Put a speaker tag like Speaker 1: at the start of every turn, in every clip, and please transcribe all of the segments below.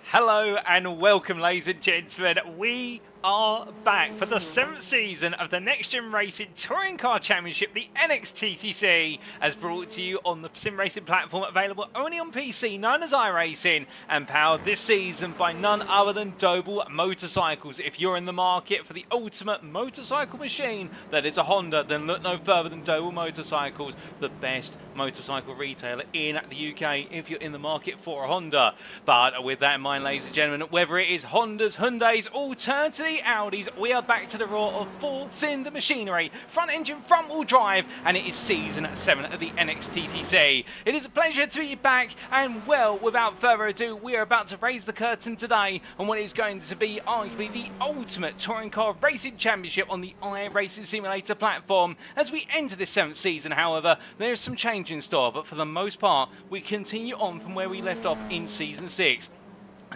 Speaker 1: Hello and welcome, ladies and gentlemen. We are back for the 7th season of the Next Gen Racing Touring Car Championship, the NXTCC, as brought to you on the sim racing platform available only on PC, known as iRacing, and powered this season by none other than Doble Motorcycles. If you're in the market for the ultimate motorcycle machine that is a Honda, then look no further than Doble Motorcycles, the best motorcycle retailer in the UK if you're in the market for a Honda. But with that in mind, ladies and gentlemen, whether it is Hondas, Hyundais, or turn to the Audis, we are back to the roar of four-cylinder machinery, front engine, front wheel drive, and it is season 7 of the NXTCC. It is a pleasure to be back, and well, without further ado, we are about to raise the curtain today on what is going to be arguably the ultimate touring car racing championship on the iRacing simulator platform. As we enter this 7th season, however, there is some change in store, but for the most part, we continue on from where we left off in Season 6.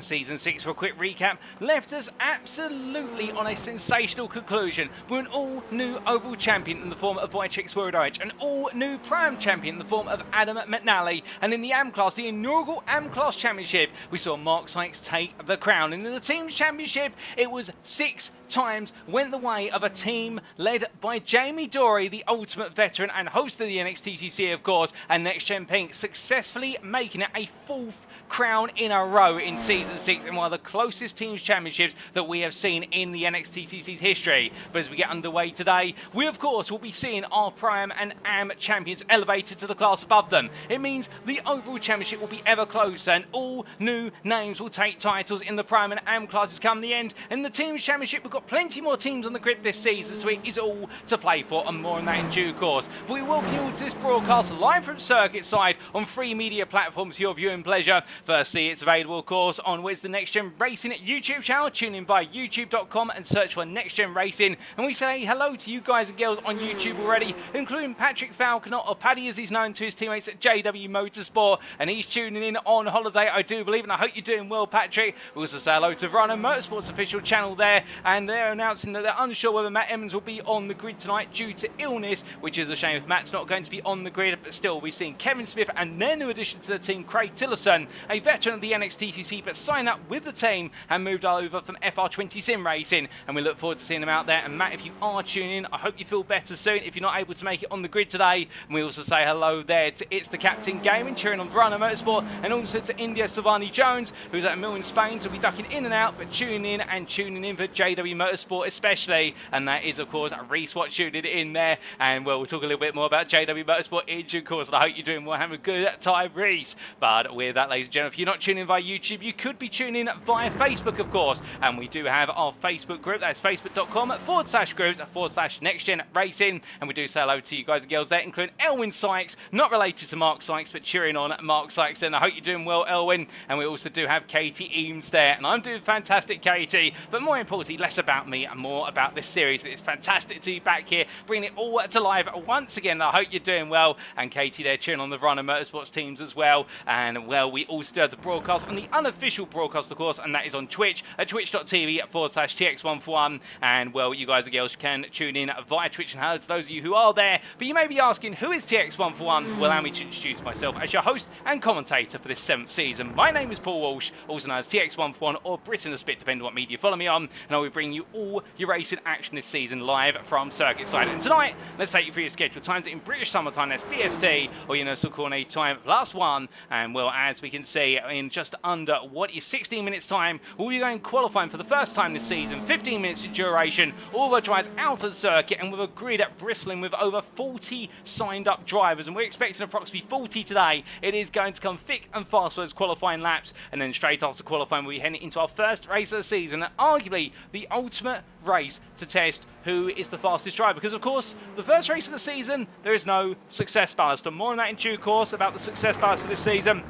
Speaker 1: Season 6, for a quick recap, left us absolutely on a sensational conclusion with an all-new Oval champion in the form of Wojciech Swirydowicz, an all-new Pro-Am champion in the form of Adam McNally, and in the AM class, the inaugural AM class championship, we saw Mark Sykes take the crown. And in the teams championship, it was 6 times went the way of a team led by Jamie Dory, the ultimate veteran and host of the NXTCC, of course, and Next Gen Pink, successfully making it a 4th crown in a row in Season 6 in one of the closest teams championships that we have seen in the NXTCC's history. But as we get underway today, we of course will be seeing our Pro-Am and AM champions elevated to the class above them. It means the overall championship will be ever closer, and all new names will take titles in the Pro-Am and AM classes come the end. In the teams championship, we've got plenty more teams on the grid this season, so it is all to play for, and more on that in due course. But we welcome you all to this broadcast live from Circuit side on free media platforms for your viewing pleasure. Firstly, it's available, of course, on Where's the Next Gen Racing YouTube channel. Tune in via youtube.com and search for Next Gen Racing. And we say hello to you guys and girls on YouTube already, including Patrick Falconer, or Paddy as he's known to his teammates at JW Motorsport. And he's tuning in on holiday, I do believe, and I hope you're doing well, Patrick. We also say hello to Rhino Motorsport's official channel there, and they're announcing that they're unsure whether Matt Emmons will be on the grid tonight due to illness, which is a shame if Matt's not going to be on the grid. But still, we've seen Kevin Smith and their new addition to the team, Craig Tillerson, a veteran of the NXTCC but signed up with the team and moved over from FR20 Sim Racing, and we look forward to seeing them out there. And Matt, if you are tuning in, I hope you feel better soon if you're not able to make it on the grid today. And we also say hello there to It's the Captain Gaming, cheering on Verano Motorsport, and also to India Savani Jones, who's at a mill in Spain, so we'll be ducking in and out, but tuning in for JW Motorsport especially. And that is, of course, Reese Watt tuning in there. And well, we'll talk a little bit more about JW Motorsport in due course, and I hope you're doing well, having a good time, Reese. But with that, ladies and gentlemen, if you're not tuning in via YouTube, you could be tuning in via Facebook, of course. And we do have our Facebook group. That's facebook.com/groups/NextGen Racing. And we do say hello to you guys and girls there, including Elwin Sykes, not related to Mark Sykes, but cheering on Mark Sykes. And I hope you're doing well, Elwin. And we also do have Katie Eames there. And I'm doing fantastic, Katie. But more importantly, less about me and more about this series. It's fantastic to be back here, bringing it all to life once again. I hope you're doing well. And Katie there cheering on the Verano Motorsports teams as well. And well, we also do have the broadcast on the unofficial broadcast, of course, and that is on Twitch at twitch.tv/TX141. And well, you guys and girls can tune in via Twitch, and hello to those of you who are there. But you may be asking, who is TX141? Well, allow me to introduce myself as your host and commentator for this 7th season. My name is Paul Walsh, also known as TX141 or Britain the Spit, depending on what media you follow me on, and I will bring you all your racing action this season live from Circuit Side. And tonight, let's take you through your scheduled times in British Summer Time. That's BST, or Universal Coordinated Time +1. And well, as we can see, in just under what is 16 minutes time, we'll be going qualifying for the first time this season. 15 minutes in duration, all the drives out of the circuit, and with a grid bristling with over 40 signed up drivers, and we're expecting approximately 40 today. It is going to come thick and fast for those qualifying laps, and then straight after qualifying we'll be heading into our first race of the season, and arguably the ultimate race to test who is the fastest driver, because of course the first race of the season there is no success ballast, and more on that in due course about the success ballast for this season.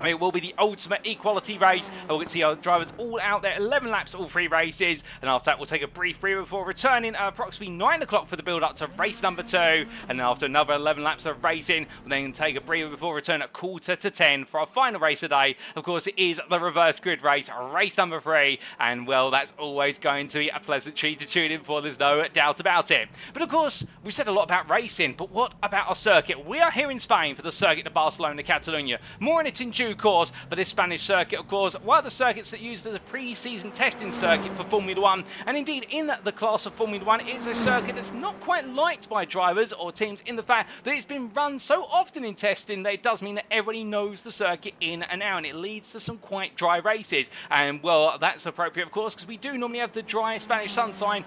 Speaker 1: It will be the ultimate equality race, and we'll get to see our drivers all out there, 11 laps, all 3 races, and after that we'll take a brief breather before returning at approximately 9 o'clock for the build-up to race number 2, and then after another 11 laps of racing, we'll then take a breather before return at 9:45 for our final race of the day. Of course, it is the reverse grid race, race number 3, and well, that's always going to be a pleasant treat to tune in for, there's no doubt about it. But of course, we've said a lot about racing, but what about our circuit? We are here in Spain for the Circuit de Barcelona-Catalunya. More on it in due course, but this Spanish circuit, of course, one of the circuits that used as a pre-season testing circuit for Formula 1, and indeed in the class of Formula 1, it's a circuit that's not quite liked by drivers or teams in the fact that it's been run so often in testing that it does mean that everybody knows the circuit in and out, and it leads to some quite dry races. And well, that's appropriate, of course, because we do normally have the dry Spanish sunshine,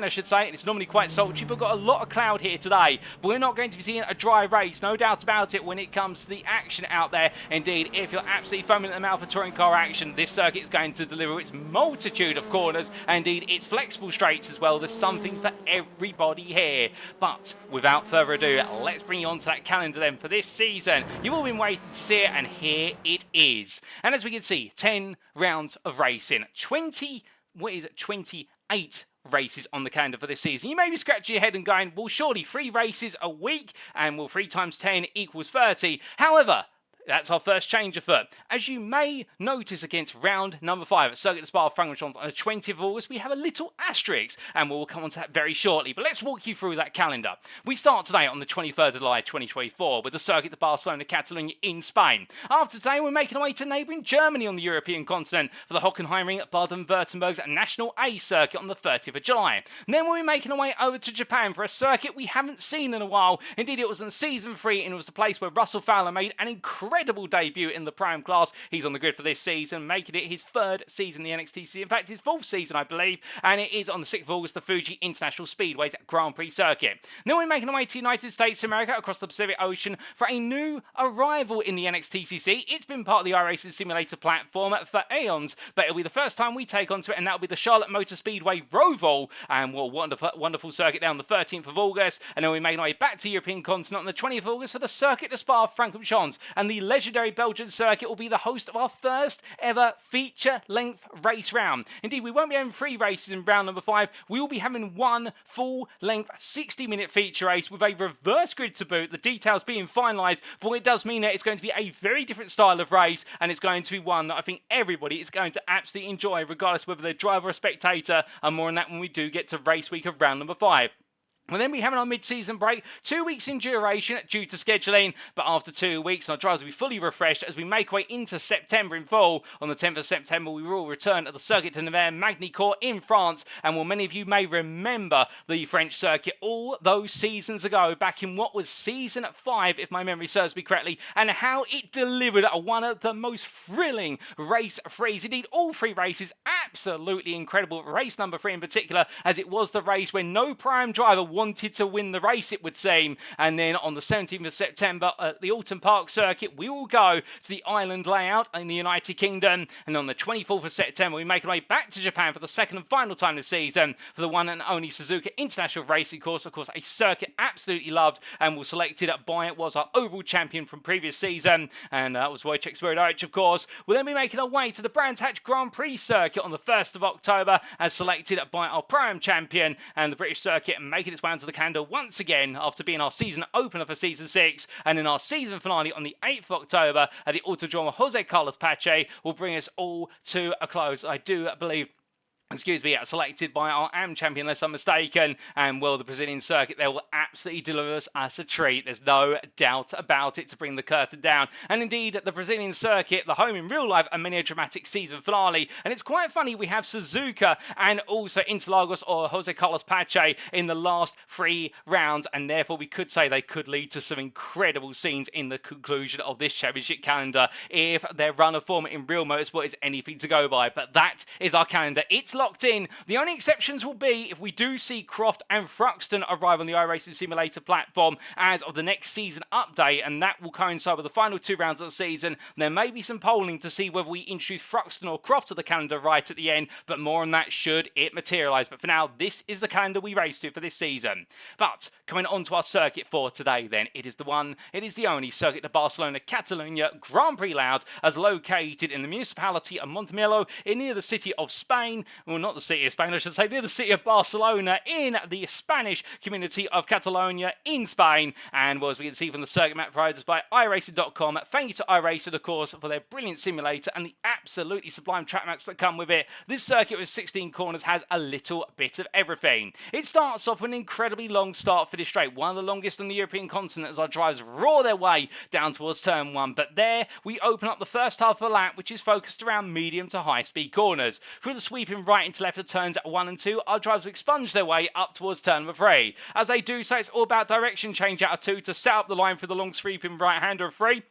Speaker 1: I should say, and it's normally quite sultry, but we've got a lot of cloud here today. But we're not going to be seeing a dry race, no doubt about it, when it comes to the action out there. Indeed, if you're absolutely foaming at the mouth for touring car action, this circuit is going to deliver its multitude of corners, and indeed its flexible straights as well. There's something for everybody here. But without further ado, let's bring you on to that calendar then for this season. You've all been waiting to see it, and here it is. And as we can see, 10 rounds of racing, 28 races on the calendar for this season. You may be scratching your head and going, well, surely 3 races a week, and well, 3 times 10 equals 30. However, that's our first change of foot. As you may notice against round number 5 at Circuit de Spa-Francorchamps on the 20th of August, we have a little asterisk, and we'll come on to that very shortly. But let's walk you through that calendar. We start today on the 23rd of July 2024 with the Circuit de Barcelona-Catalunya in Spain. After today, we're making our way to neighbouring Germany on the European continent for the Hockenheimring Baden-Württemberg's National A circuit on the 30th of July. And then we'll be making our way over to Japan for a circuit we haven't seen in a while. Indeed, it was in season 3, and it was the place where Russell Fowler made an incredible debut in the Prime class. He's on the grid for this season, making it his 3rd season in the NXTCC. In fact, his 4th season, I believe, and it is on the 6th of August, the Fuji International Speedway's Grand Prix circuit. Then we're making our way to the United States of America across the Pacific Ocean for a new arrival in the NXTCC. It's been part of the iRacing simulator platform for eons, but it'll be the first time we take onto it, and that'll be the Charlotte Motor Speedway Roval, and what a wonderful circuit there on the 13th of August. And then we're making our way back to the European continent on the 20th of August for the Circuit de Spa-Francorchamps, and the legendary Belgian circuit will be the host of our first ever feature-length race round. Indeed, we won't be having 3 races in round number 5. We will be having 1 full-length 60-minute feature race with a reverse grid to boot, the details being finalised, but it does mean that it's going to be a very different style of race, and it's going to be one that I think everybody is going to absolutely enjoy, regardless whether they're driver or spectator, and more on that when we do get to race week of round number 5. We'll then be having our mid-season break, 2 weeks in duration due to scheduling, but after 2 weeks, our drivers will be fully refreshed as we make our way into September in full. On the 10th of September, we will return to the Circuit de Spa-Francorchamps in France, and while many of you may remember the French circuit all those seasons ago, back in what was season 5, if my memory serves me correctly, and how it delivered one of the most thrilling race threes. Indeed, all 3 races absolutely incredible. Race number 3 in particular, as it was the race when no prime driver wanted to win the race, it would seem. And then on the 17th of September at the Alton Park circuit, we will go to the island layout in the United Kingdom. And on the 24th of September, we make our way back to Japan for the second and final time this season for the one and only Suzuka International Racing Course. Of course, a circuit absolutely loved and was selected by it was our overall champion from previous season. And that was Wojciech Swirydowicz, of course. We'll then be making our way to the Brands Hatch Grand Prix circuit on the 1st of October as selected by our Pro-Am champion, and the British circuit making its way onto the calendar once again after being our season opener for season 6, and in our season finale on the 8th of October at the Autodromo Jose Carlos Pache will bring us all to a close. I do believe selected by our AM champion, unless I'm mistaken, and well, the Brazilian circuit there will absolutely deliver us a treat. There's no doubt about it to bring the curtain down. And indeed, the Brazilian circuit, the home in real life, and many a dramatic season finale. And it's quite funny, we have Suzuka and also Interlagos or Jose Carlos Pache in the last 3 rounds, and therefore we could say they could lead to some incredible scenes in the conclusion of this championship calendar if their run of form in real motorsport is anything to go by. But that is our calendar. It's locked in. The only exceptions will be if we do see Croft and Thruxton arrive on the iRacing Simulator platform as of the next season update, and that will coincide with the final 2 rounds of the season. There may be some polling to see whether we introduce Thruxton or Croft to the calendar right at the end, but more on that should it materialise. But for now, this is the calendar we race to for this season. But coming on to our circuit for today then, it is the only Circuit de Barcelona Catalunya Grand Prix layout, as located in the municipality of Montemelo, near the city of Spain. Well, not the city of Spain, I should say, near the city of Barcelona in the Spanish community of Catalonia in Spain. And well, as we can see from the circuit map provided by iRacing.com, thank you to iRacing, of course, for their brilliant simulator and the absolutely sublime track maps that come with it. This circuit with 16 corners has a little bit of everything. It starts off with an incredibly long start for this straight, one of the longest on the European continent, as our drivers roar their way down towards turn 1. But there we open up the first half of the lap, which is focused around medium to high speed corners. Through the sweeping right into left of turns 1 and 2, our drivers will expunge their way up towards turn number 3. As they do so, it's all about direction change out of 2 to set up the line for the long sweeping right-hander of 3.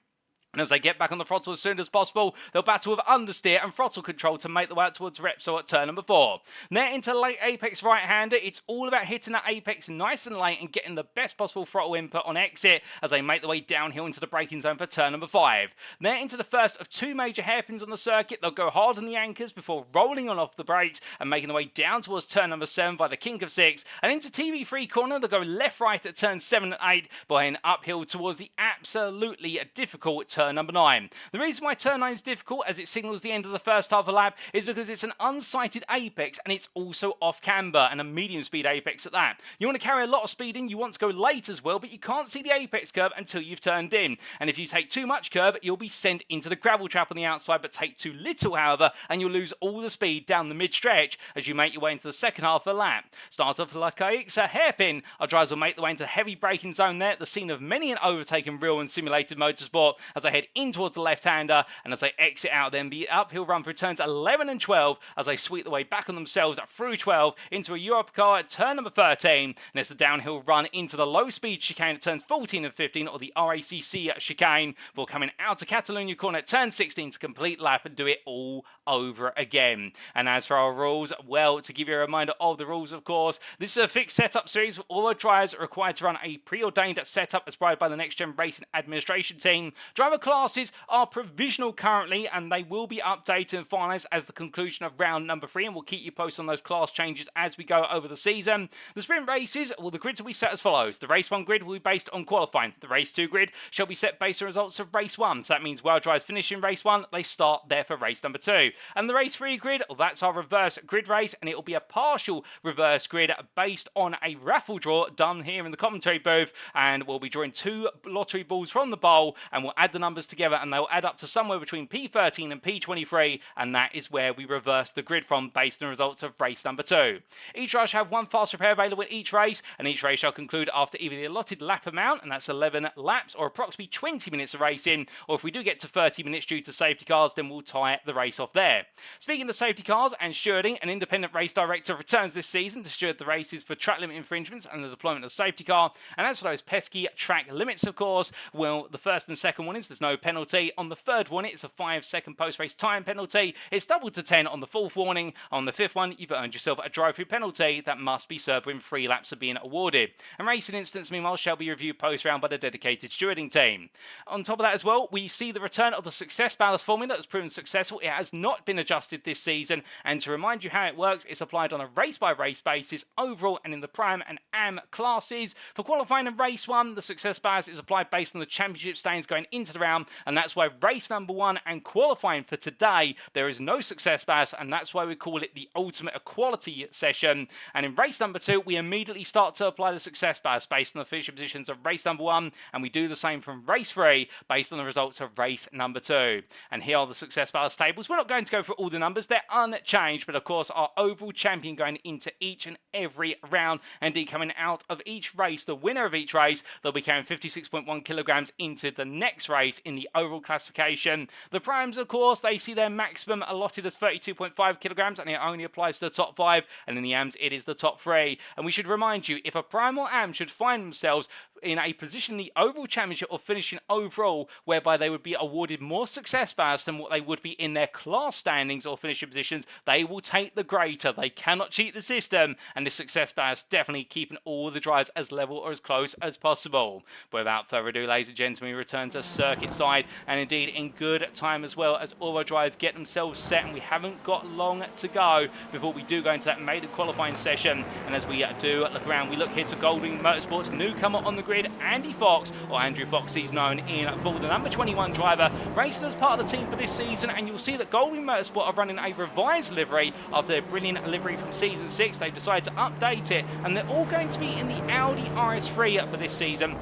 Speaker 1: And as they get back on the throttle as soon as possible, they'll battle with understeer and throttle control to make the way out towards Repsol at turn number 4. Then into late apex right-hander, it's all about hitting that apex nice and late and getting the best possible throttle input on exit as they make the way downhill into the braking zone for turn number 5. Then into the first of 2 major hairpins on the circuit, they'll go hard on the anchors before rolling on off the brakes and making the way down towards turn number 7 by the kink of 6. And into TV3 corner, they'll go left-right at turns 7 and 8, by an uphill towards the absolutely difficult turn number 9. The reason why turn 9 is difficult, as it signals the end of the first half of the lap, is because it's an unsighted apex and it's also off camber, and a medium speed apex at that. You want to carry a lot of speed in, you want to go late as well, but you can't see the apex curb until you've turned in. And if you take too much curb, you'll be sent into the gravel trap on the outside, but take too little, however, and you'll lose all the speed down the mid-stretch as you make your way into the second half of the lap. Start off with like a hairpin. Our drivers will make the way into the heavy braking zone there, the scene of many an overtake in real and simulated motorsport, as they head in towards the left-hander, and as they exit out, then the uphill run through turns 11 and 12 as they sweep the way back on themselves through 12 into a Europe car at turn number 13. And it's the downhill run into the low-speed chicane at turns 14 and 15, or the RACC chicane, before coming out to Catalunya corner at turn 16 to complete lap and do it all over again. And as for our rules, well, to give you a reminder of the rules, of course, this is a fixed setup series with all our drivers are required to run a preordained setup as provided by the NXTGEN Racing Administration team. Driver classes are provisional currently, and they will be updated and finalised as the conclusion of round number 3, and we'll keep you posted on those class changes as we go over the season. The sprint races, well, the grids will be set as follows. The race 1 grid will be based on qualifying. The race 2 grid shall be set based on results of race 1. So that means where drivers finish in race 1, they start there for race number 2. And the race 3 grid, well, that's our reverse grid race, and it will be a partial reverse grid based on a raffle draw done here in the commentary booth, and we'll be drawing 2 lottery balls from the bowl, and we'll add the number numbers together and they'll add up to somewhere between P13 and P23, and that is where we reverse the grid from based on the results of race number 2. Each driver shall have one fast repair available in each race, and each race shall conclude after either the allotted lap amount, and that's 11 laps, or approximately 20 minutes of racing, or if we do get to 30 minutes due to safety cars, then we'll tie the race off there. Speaking of safety cars and stewarding, an independent race director returns this season to steward the races for track limit infringements and the deployment of the safety car. And as for those pesky track limits, of course, well, the first and second warnings, there's no penalty. On the third warning, it's a 5-second post-race time penalty. It's doubled to 10 on the fourth warning. On the fifth one, you've earned yourself a drive-through penalty that must be served within 3 laps of being awarded. And racing incidents, meanwhile, shall be reviewed post-round by the dedicated stewarding team. On top of that as well, we see the return of the success ballast formula that has proven successful. It has not been adjusted this season, and to remind you how it works, it's applied on a race-by-race basis overall and in the Prime and AM classes. For qualifying in race 1, the success ballast is applied based on the championship standings going into the round, and that's why race number 1 and qualifying for today, there is no success ballast, and that's why we call it the ultimate equality session. And in race number 2, we immediately start to apply the success ballast based on the finishing positions of race number 1, and we do the same from race 3 based on the results of race number 2. And here are the success ballast tables. We're not going to go through all the numbers, they're unchanged, but of course our overall champion going into each and every round, and indeed coming out of each race, the winner of each race, they'll be carrying 56.1 kilograms into the next race in the overall classification. The primes, of course, they see their maximum allotted as 32.5 kilograms, and it only applies to the top 5, and in the AMs it is the top 3. And we should remind you, if a prime or AM should find themselves in a position in the overall championship or finishing overall whereby they would be awarded more success ballast than what they would be in their class standings or finishing positions, they will take the greater. They cannot cheat the system, and the success ballast definitely keeping all the drivers as level or as close as possible. But without further ado, ladies and gentlemen, we return to circuit side, and indeed in good time as well, as all our drivers get themselves set, and we haven't got long to go before we do go into that maiden qualifying session. And as we do look around, we look here to Doble Motorcycles newcomer on the grid, Andy Fox, or Andrew Fox, he's known in full, the number 21 driver, racing as part of the team for this season. And you'll see that Doble Motorsport are running a revised livery after their brilliant livery from season 6. They've decided to update it, and they're all going to be in the Audi RS3 for this season.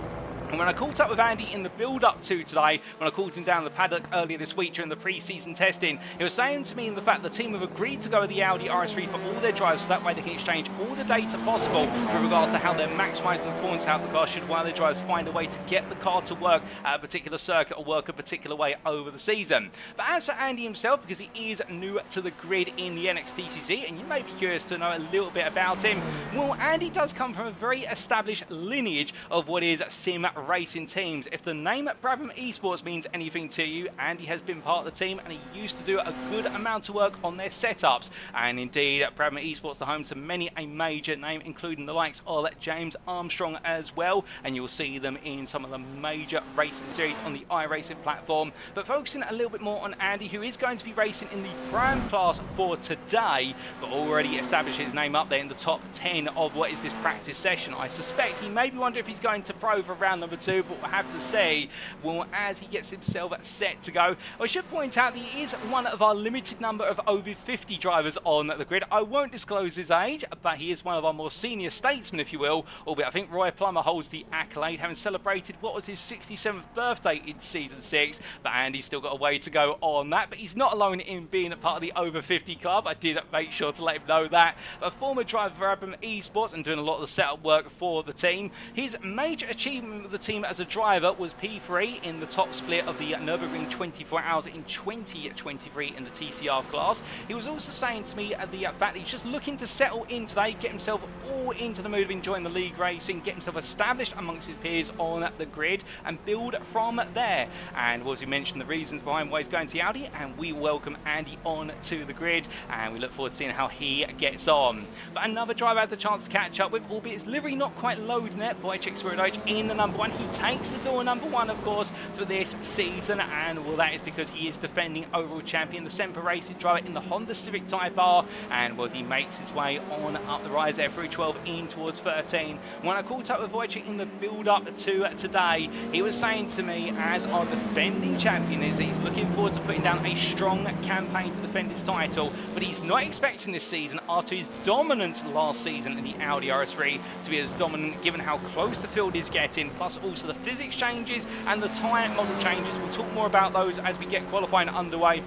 Speaker 1: And when I caught up with Andy in the build-up to today, when I called him down the paddock earlier this week during the pre-season testing, he was saying to me in the fact the team have agreed to go with the Audi RS3 for all their drivers, so that way they can exchange all the data possible with regards to how they're maximising the performance out of the car should one of their drivers find a way to get the car to work at a particular circuit or work a particular way over the season. But as for Andy himself, because he is new to the grid in the NXTCC, and you may be curious to know a little bit about him, well, Andy does come from a very established lineage of what is sim racing teams. If the name Brabham Esports means anything to you, Andy has been part of the team, and he used to do a good amount of work on their setups. And indeed, Brabham Esports, the home to many a major name, including the likes of James Armstrong as well, and you'll see them in some of the major racing series on the iRacing platform. But focusing a little bit more on Andy, who is going to be racing in the Prime class for today, but already established his name up there in the top 10 of what is this practice session. I suspect he may be wondering if he's going to Pro for round number 2, but we'll have to see, well, as he gets himself set to go. I should point out that he is one of our limited number of over 50 drivers on the grid. I won't disclose his age, but he is one of our more senior statesmen, if you will, albeit I think Roy Plummer holds the accolade, having celebrated what was his 67th birthday in season 6, but Andy's still got a way to go on that. But he's not alone in being a part of the over 50 club. I did make sure to let him know that. A former driver for Brabham Esports and doing a lot of the setup work for the team. His major achievement with the team as a driver was P3 in the top split of the Nürburgring 24 Hours in 2023 in the TCR class. He was also saying to me the fact that he's just looking to settle in today, get himself all into the mood of enjoying the league racing, get himself established amongst his peers on the grid, and build from there. And as we mentioned, the reasons behind why he's going to the Audi, and we welcome Andy on to the grid, and we look forward to seeing how he gets on. But another driver I had the chance to catch up with, albeit his livery not quite loading it, Wojciech Swirydowicz in the number 1. He takes the door number 1, of course, for this season, and well, that is because he is defending overall champion, the Semper Racing driver in the Honda Civic Type R, and well, he makes his way on up the rise there through 12 in towards 13. When I caught up with Wojciech in the build-up to today, he was saying to me, as our defending champion, is he's looking forward to putting down a strong campaign to defend his title, but he's not expecting this season, after his dominance last season in the Audi RS3, to be as dominant given how close the field is getting, plus course, also the physics changes and the tyre model changes. We'll talk more about those as we get qualifying underway.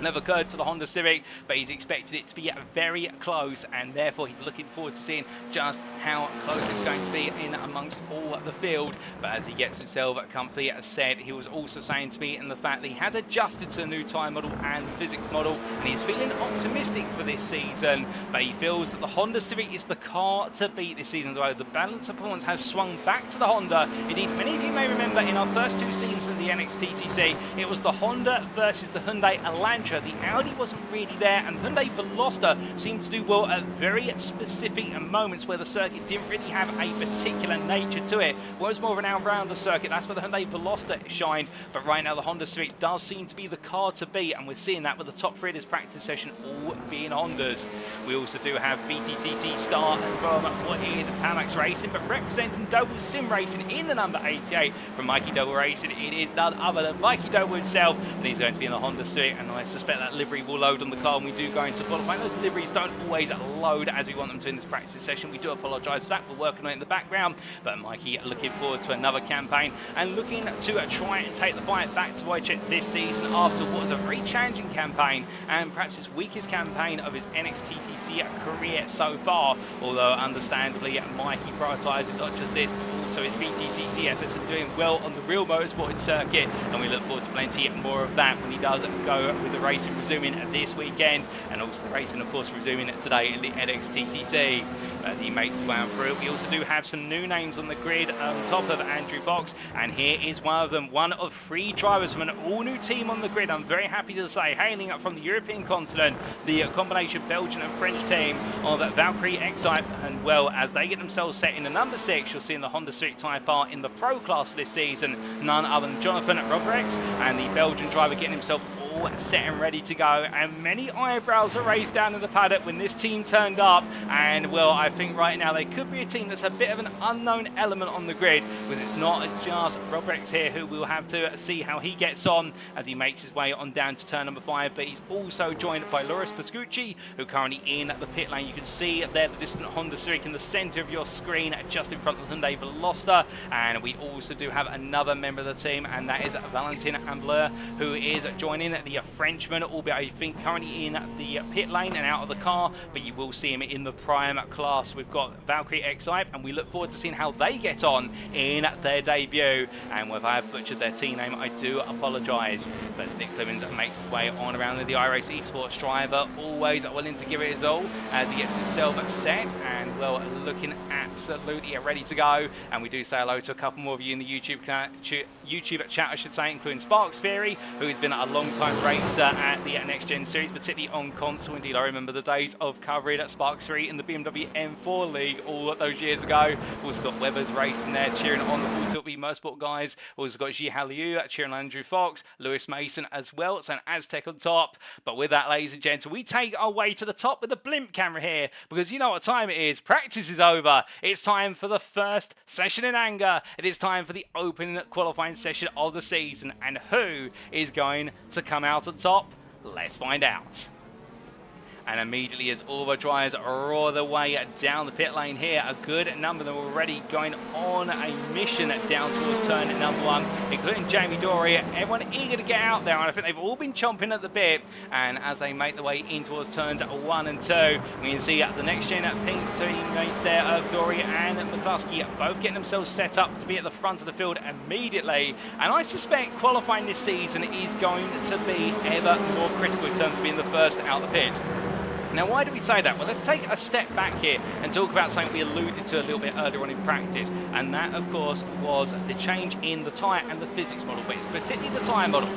Speaker 1: Never occurred to the Honda Civic, but he's expected it to be very close, and therefore he's looking forward to seeing just how close it's going to be in amongst all the field. But as he gets himself comfy set, he was also saying to me in the fact that he has adjusted to the new tyre model and the physics model, and he's feeling optimistic for this season, but he feels that the Honda Civic is the car to beat this season. Though the balance of performance has swung back to the Honda. Indeed, many of you may remember in our first 2 seasons of the NXTCC, it was the Honda versus the Hyundai Elantra. The Audi wasn't really there, and Hyundai Veloster seemed to do well at very specific moments where the circuit didn't really have a particular nature to it. Well, it was more of an all-rounder circuit. That's where the Hyundai Veloster shined, but right now the Honda Civic does seem to be the car to beat, and we're seeing that with the top 3 of this practice session all being Hondas. We also do have BTCC star from what is Pamax Racing, but representing Doble Sim Racing in the number 88 from Mikey Doble Racing. It is none other than Mikey Doble himself, and he's going to be in the Honda Civic, and I suspect that livery will load on the car when we do go into qualifying. Those liveries don't always load as we want them to in this practice session. We do apologise for that. We're working on it in the background, but Mikey looking forward to another campaign and looking to try and take the fight back to Wojciech this season after what was a very challenging campaign and perhaps his weakest campaign of his NXTCC career so far, although understandably Mikey prioritising not just this but also his BTCC efforts and doing well on the real motorsport circuit, and we look forward to plenty more of that when he does go with the racing resuming this weekend, and also the racing of course resuming today in the NXTCC. As he makes his way on through, we also do have some new names on the grid on top of Andrew Fox, and here is one of them, one of 3 drivers from an all-new team on the grid. I'm very happy to say, hailing up from the European continent, the combination Belgian and French team of Valkyrie Excite, and well, as they get themselves set in the number 6, you'll see in the Honda Civic Type R in the Pro class for this season, none other than Jonathan Robrex, and the Belgian driver getting himself all set and ready to go, and many eyebrows are raised down in the paddock when this team turned up, and well, I think right now they could be a team that's a bit of an unknown element on the grid, because it's not just Robrex here who we'll have to see how he gets on as he makes his way on down to turn number 5, but he's also joined by Loris Pascucci, who currently in the pit lane. You can see there the distant Honda Civic in the centre of your screen just in front of the Hyundai Veloster, and we also do have another member of the team, and that is Valentin Ambleur, who is joining the Frenchman, albeit I think currently in the pit lane and out of the car, but you will see him in the prime class. We've got Valkyrie Excite, and we look forward to seeing how they get on in their debut, and if I have butchered their team name, I do apologise. But as Nick Clemens makes his way on around the iRacing esports driver, always willing to give it his all as he gets himself set and well looking absolutely ready to go. And we do say hello to a couple more of you in the YouTube chat, I should say, including Sparks Theory, who's been a long time racer at the NXTGEN series, particularly on console. Indeed, I remember the days of covering at Sparks 3 in the BMW M4 League all those years ago. Also got Weber's racing there, cheering on the Full Tilt V Motorsport guys. Also got Ji Liu cheering on Andrew Fox, Lewis Mason as well, so an Aztec on top. But with that, ladies and gentlemen, we take our way to the top with a blimp camera here, because you know what time it is. Practice is over. It's time for the first session in anger. It is time for the opening qualifying session of the season, and who is going to come out on top? Let's find out. And immediately as all the drivers roar their way down the pit lane here, a good number of them already going on a mission down towards turn number 1, including Jamie Dory. Everyone eager to get out there, and I think they've all been chomping at the bit. And as they make their way in towards turns 1 and 2, we can see the next gen pink teammates there of Dory and McCluskey both getting themselves set up to be at the front of the field immediately. And I suspect qualifying this season is going to be ever more critical in terms of being the first out the pit. Now, why do we say that? Well, let's take a step back here and talk about something we alluded to a little bit earlier on in practice, and that, of course, was the change in the tyre and the physics model, but it's particularly the tyre model.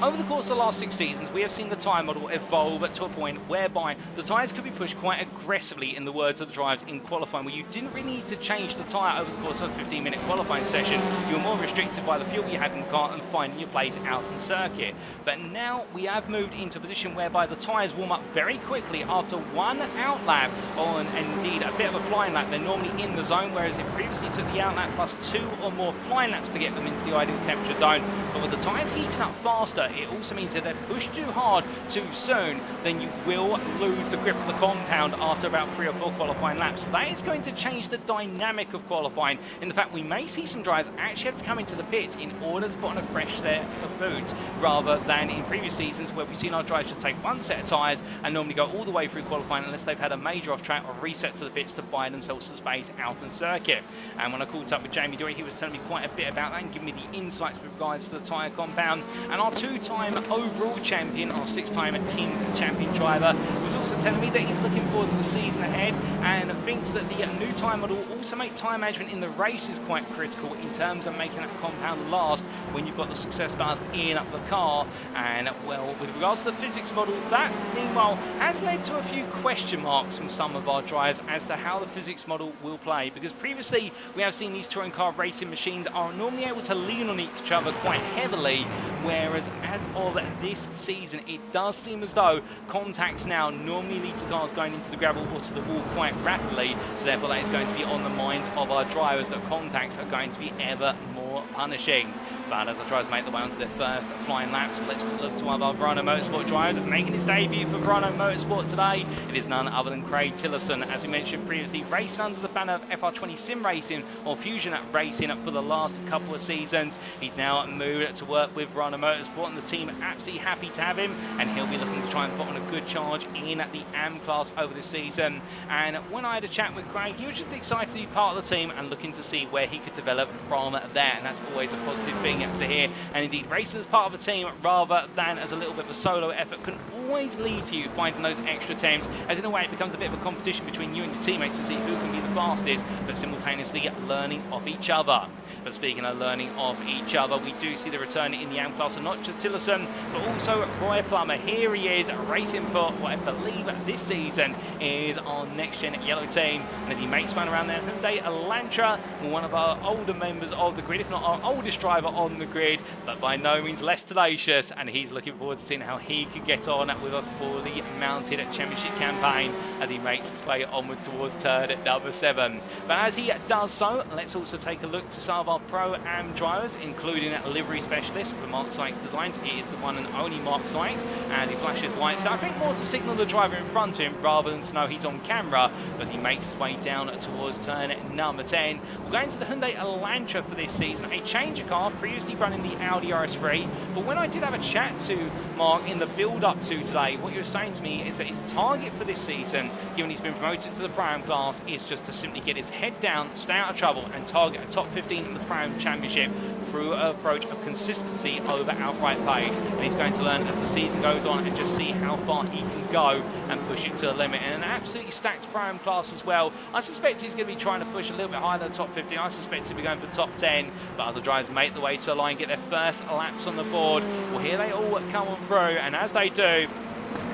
Speaker 1: Over the course of the last 6 seasons, we have seen the tyre model evolve to a point whereby the tyres could be pushed quite aggressively, in the words of the drivers, in qualifying, where you didn't really need to change the tyre over the course of a 15-minute qualifying session. You were more restricted by the fuel you had in the car and finding your place out in circuit. But now we have moved into a position whereby the tyres warm up very quickly after 1 out lap, on indeed a bit of a flying lap. They're normally in the zone, whereas it previously took the out lap plus 2 or more flying laps to get them into the ideal temperature zone. But with the tyres heating up faster, but it also means that they're pushed too hard too soon, then you will lose the grip of the compound after about 3 or 4 qualifying laps. So that is going to change the dynamic of qualifying, in the fact we may see some drivers actually have to come into the pits in order to put on a fresh set of boots, rather than in previous seasons where we've seen our drivers just take one set of tyres and normally go all the way through qualifying unless they've had a major off track or reset to the pits to buy themselves some space out on circuit. And when I caught up with Jamie Dory, he was telling me quite a bit about that and giving me the insights with regards to the tyre compound. And our 2-time overall champion, our 6-time team champion driver, was also telling me that he's looking forward to the season ahead and thinks that the new tyre model will also make tyre management in the races quite critical in terms of making that compound last when you've got the success ballast in the car. And well, with regards to the physics model, that meanwhile has led to a few question marks from some of our drivers as to how the physics model will play, because previously we have seen these touring car racing machines are normally able to lean on each other quite heavily, whereas as of this season it does seem as though contacts now normally lead to cars going into the gravel or to the wall quite rapidly, so therefore that is going to be on the minds of our drivers that contacts are going to be ever more punishing. But as our drivers make their way onto their first flying laps, let's look to one of our Verano Motorsport drivers making his debut for Verano Motorsport today. It is none other than Craig Tillerson, as we mentioned previously, racing under the banner of FR20 Sim Racing or Fusion Racing for the last couple of seasons. He's now moved to work with Verano Motorsport, and the team are absolutely happy to have him, and he'll be looking to try and put on a good charge in the AM class over this season. And when I had a chat with Craig, he was just excited to be part of the team and looking to see where he could develop from there, and that's always a positive thing to hear. And indeed, racing as part of a team rather than as a little bit of a solo effort can always lead to you finding those extra attempts, as in a way it becomes a bit of a competition between you and your teammates to see who can be the fastest, but simultaneously learning off each other. But speaking of learning of each other, we do see the return in the AM class of not just Tillerson, but also Roy Plummer. Here he is racing for what I believe this season is our next-gen yellow team. And as he makes fun around there, Hyundai Elantra, one of our older members of the grid, if not our oldest driver on the grid, but by no means less tenacious. And he's looking forward to seeing how he can get on with a fully mounted championship campaign as he makes his way onwards towards turn number 7. But as he does so, let's also take a look to some of our Pro-Am drivers, including a livery specialist for Mark Sykes Designs. It is the one and only Mark Sykes, and he flashes lights down, I think more to signal the driver in front of him rather than to know he's on camera, but he makes his way down towards turn number 10. We're going to the Hyundai Elantra for this season, a change of car, previously running the Audi RS3, but when I did have a chat to Mark in the build-up to today, what he was saying to me is that his target for this season, given he's been promoted to the Pro-Am class, is just to simply get his head down, stay out of trouble, and target a top 15 in the Pro-Am Championship through an approach of consistency over outright pace. And he's going to learn as the season goes on and just see how far he can go and push it to the limit. And an absolutely stacked Pro-Am class as well. I suspect he's going to be trying to push a little bit higher than the top 15. I suspect he'll be going for top 10. But as the drivers make the way to the line, get their first laps on the board, well, here they all come on through. And as they do,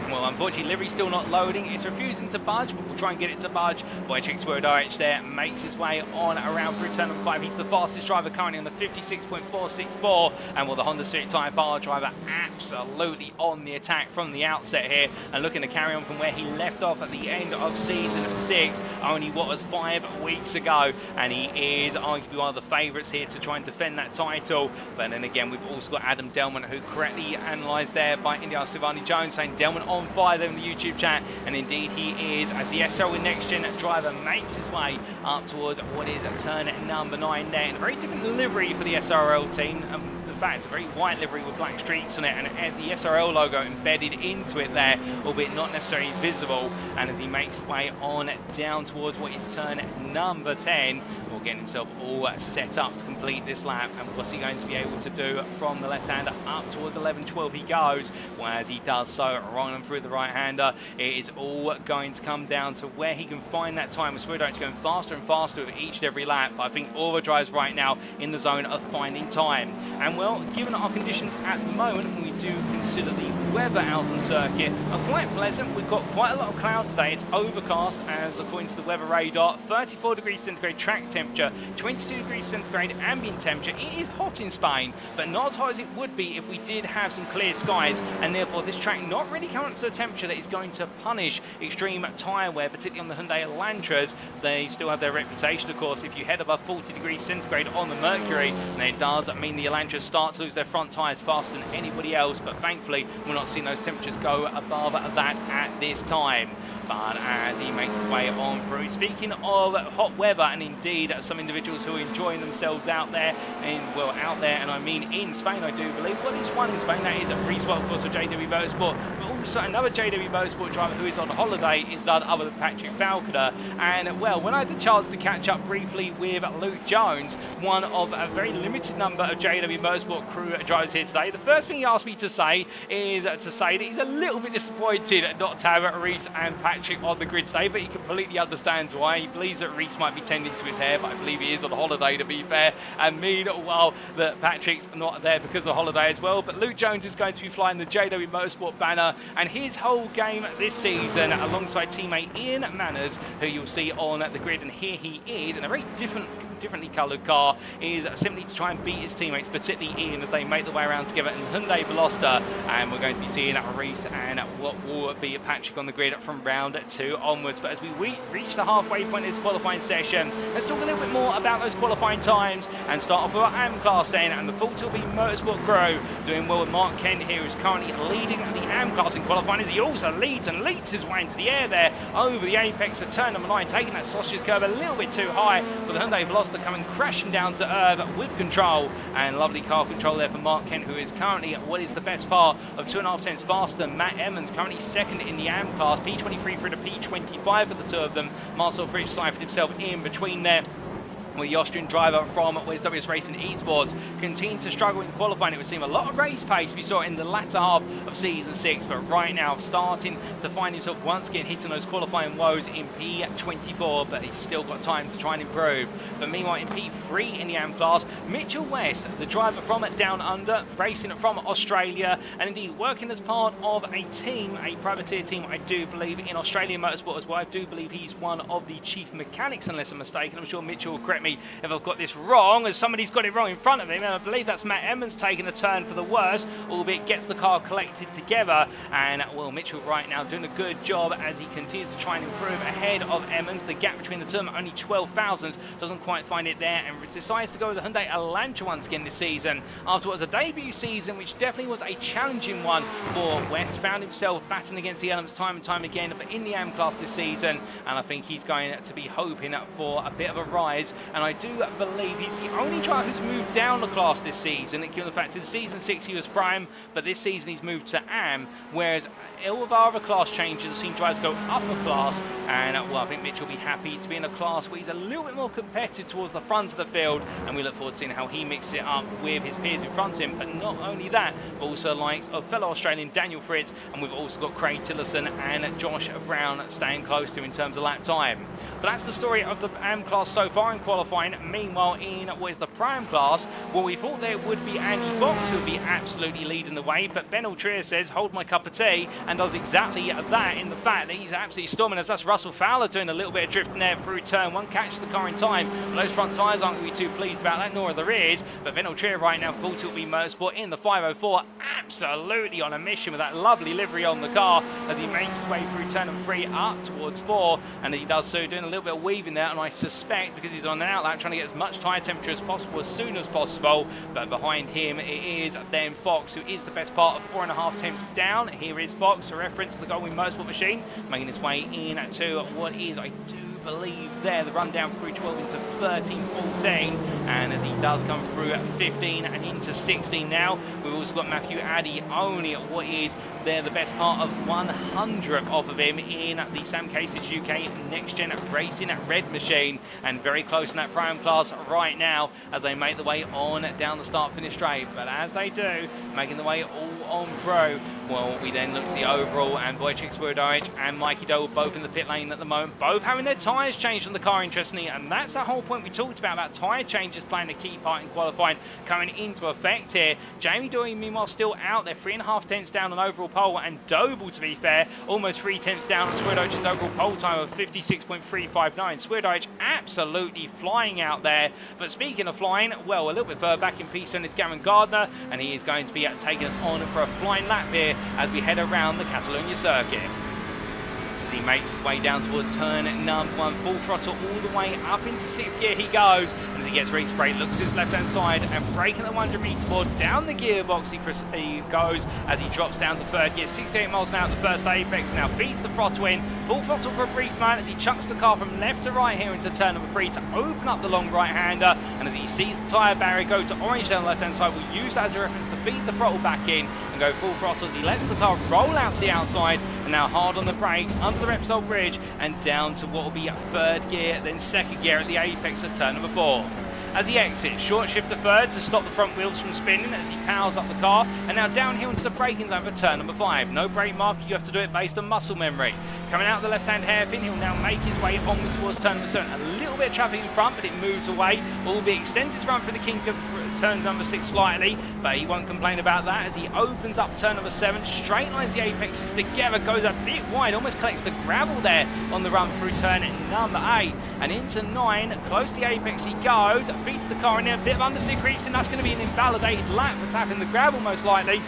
Speaker 1: well, unfortunately, livery's still not loading. It's refusing to budge, but we'll try and get it to budge. Wojciech Swirydowicz there makes his way on around through turn number 5. He's the fastest driver currently on the 56.464. And will the Honda Civic Type R driver absolutely on the attack from the outset here and looking to carry on from where he left off at the end of season 6, only what was 5 weeks ago. And he is arguably one of the favourites here to try and defend that title. But then again, we've also got Adam Delman, who correctly analysed there by India Silvani Jones, saying Delman on fire there in the YouTube chat, and indeed he is, as the SRL with Next Gen driver makes his way up towards what is turn number 9 there, in a very different livery for the SRL team. In fact, it's a very white livery with black streaks on it and the SRL logo embedded into it there, albeit not necessarily visible. And as he makes his way on down towards what is turn number 10, will get himself all set up to complete this lap. And what's he going to be able to do from the left-hander up towards 11-12 he goes. Well, as he does so, running through the right-hander, it is all going to come down to where he can find that time. With Swirydowicz going faster and faster with each and every lap, but I think all the drivers right now in the zone of finding time. And well, given our conditions at the moment, we do consider the weather out on circuit are quite pleasant. We've got quite a lot of cloud today. It's overcast, as according to the weather radar, 34 degrees centigrade track temperature, 22 degrees centigrade ambient temperature. It is hot in Spain, but not as hot as it would be if we did have some clear skies, and therefore this track not really coming up to a temperature that is going to punish extreme tyre wear, particularly on the Hyundai Elantras. They still have their reputation, of course. If you head above 40 degrees centigrade on the Mercury, then it does mean the Elantras start to lose their front tyres faster than anybody else, but thankfully we're not seeing those temperatures go above that at this time. But as he makes his way on through, speaking of hot weather, and indeed some individuals who are enjoying themselves out there, and I mean in Spain, I do believe. Well, this one in Spain, that is a Reese, of course, of JW Motorsport, but also another JW Motorsport driver who is on holiday is none other than Patrick Falconer. And well, when I had the chance to catch up briefly with Luke Jones, one of a very limited number of JW Motorsport crew drivers here today, the first thing he asked me to say is that he's a little bit disappointed not to have Reese and Patrick on the grid today, but he completely understands why. He believes that Reese might be tending to his hair, but I believe he is on holiday, to be fair, and meanwhile that Patrick's not there because of holiday as well. But Luke Jones is going to be flying the JW Motorsport banner, and his whole game this season alongside teammate Ian Manners, who you'll see on the grid, and here he is in a very differently coloured car, is simply to try and beat his teammates, particularly Ian, as they make their way around together in Hyundai Veloster. And we're going to be seeing Reese and what will be Patrick on the grid from round 2 onwards. But as we reach the halfway point of this qualifying session, let's talk a little bit more about those qualifying times and start off with our AM class then, and the full Doble Motorsport crew doing well with Mark Kent here, who's currently leading the AM class in qualifying, as he also leads and leaps his way into the air there over the apex of turn number 9, taking that sausage curve a little bit too high, but the Hyundai Veloster coming crashing down to earth with control, and lovely car control there for Mark Kent, who is currently what is the best part of 2.5 tenths faster than Matt Emmons, currently second in the AM class, P23 through to P25 for the two of them. Marcel Frisch ciphered himself in between there, with the Austrian driver from WS Racing Esports continuing to struggle in qualifying. It would seem a lot of race pace we saw in the latter half of Season 6, but right now starting to find himself once again hitting those qualifying woes in P24, but he's still got time to try and improve. But meanwhile in P3 in the AM class, Mitchell West, the driver from Down Under, racing from Australia, and indeed working as part of a team, a privateer team, I do believe, in Australian motorsport as well. I do believe he's one of the chief mechanics, unless I'm mistaken. I'm sure Mitchell will correct me if I've got this wrong, as somebody's got it wrong in front of him, and I believe that's Matt Emmons taking a turn for the worse, albeit gets the car collected together. And well, Mitchell right now doing a good job as he continues to try and improve ahead of Emmons. The gap between the two only 12 thousandths, doesn't quite find it there, and decides to go with the Hyundai Elantra once again this season, after what was a debut season which definitely was a challenging one for West. Found himself battling against the elements time and time again, but in the AM class this season, and I think he's going to be hoping for a bit of a rise. And I do believe he's the only driver who's moved down the class this season, given the fact that in Season 6 he was Prime, but this season he's moved to AM, whereas all of our other class changes have seen drivers go up a class. And well, I think Mitch will be happy to be in a class where he's a little bit more competitive towards the front of the field, and we look forward to seeing how he mixes it up with his peers in front of him. But not only that, but also likes of fellow Australian Daniel Fritz, and we've also got Craig Tillerson and Josh Brown staying close to him in terms of lap time. But that's the story of the AM class so far in qualifying. Meanwhile, in what is the Prime class, well, we thought there would be Andy Fox who would be absolutely leading the way, but Ben Altrier says, hold my cup of tea, and does exactly that in the fact that he's absolutely storming, as that's Russell Fowler doing a little bit of drifting there through turn 1, catches the car in time, but those front tyres aren't going to be too pleased about that, nor are the rears. But Ben Altrier right now, full Doble Motorsport in the 504, absolutely on a mission with that lovely livery on the car as he makes his way through turn 3 up towards 4, and he does so doing a little bit of weaving there, and I suspect because he's on an outlap trying to get as much tyre temperature as possible as soon as possible. But behind him it is then Fox, who is the best part of 4.5 tenths down. Here is Fox, for reference, the Doble Motorsport machine, making his way in to what is, I do believe there, the run down through 12 into 13, 14, and as he does come through at 15 and into 16 now, we've also got Matthew Addy only at what is there the best part of 100th off of him in the Sam Cases UK Next Gen Racing Red machine, and very close in that Prime class right now as they make the way on down the start finish straight. But as they do, making the way all on through, well, we then look to the overall, and Wojciech Swirydowicz and Mikey Doble both in the pit lane at the moment, both having their tyres changed on the car, interestingly, and that's the whole point we talked about tyre changes playing a key part in qualifying coming into effect here. Jamie Doyle, meanwhile, still out there, 3.5 tenths down on overall pole, and Doble, to be fair, almost 3 tenths down on Swirydowicz's overall pole time of 56.359. Swirydowicz absolutely flying out there. But speaking of flying, well, a little bit further back in P7 is Gavin Gardner, and he is going to be taking us on for a flying lap here as we head around the Catalunya circuit. As he makes his way down towards turn number 1, full throttle all the way up into 6th gear he goes, and as he gets ready to brake, looks to his left hand side and braking at the 100-meter board down the gearbox he goes as he drops down to 3rd gear, 68 miles an hour at the first apex, now feeds the throttle in, full throttle for a brief moment as he chucks the car from left to right here into turn number 3 to open up the long right-hander, and as he sees the tyre barrier go to orange down the left-hand side, we'll use that as a reference to feed the throttle back in and go full throttle as he lets the car roll out to the outside, and now hard on the brakes, under the Repsol bridge, and down to what will be 3rd gear, then 2nd gear at the apex of turn number 4. As he exits, short shift to 3rd to stop the front wheels from spinning as he powers up the car, and now downhill into the braking zone for turn number 5. No brake marker, you have to do it based on muscle memory. Coming out the left-hand hairpin, he'll now make his way onwards towards turn number 7. A little bit of traffic in front, but it moves away. Albeit extends his run through the kink of turn number 6 slightly, but he won't complain about that as he opens up turn number 7, straight lines the apexes together, goes a bit wide, almost collects the gravel there on the run through turn number 8, and into 9, close to the apex he goes, feeds the car in there, a bit of understeer creeps in, that's going to be an invalidated lap for tapping the gravel most likely.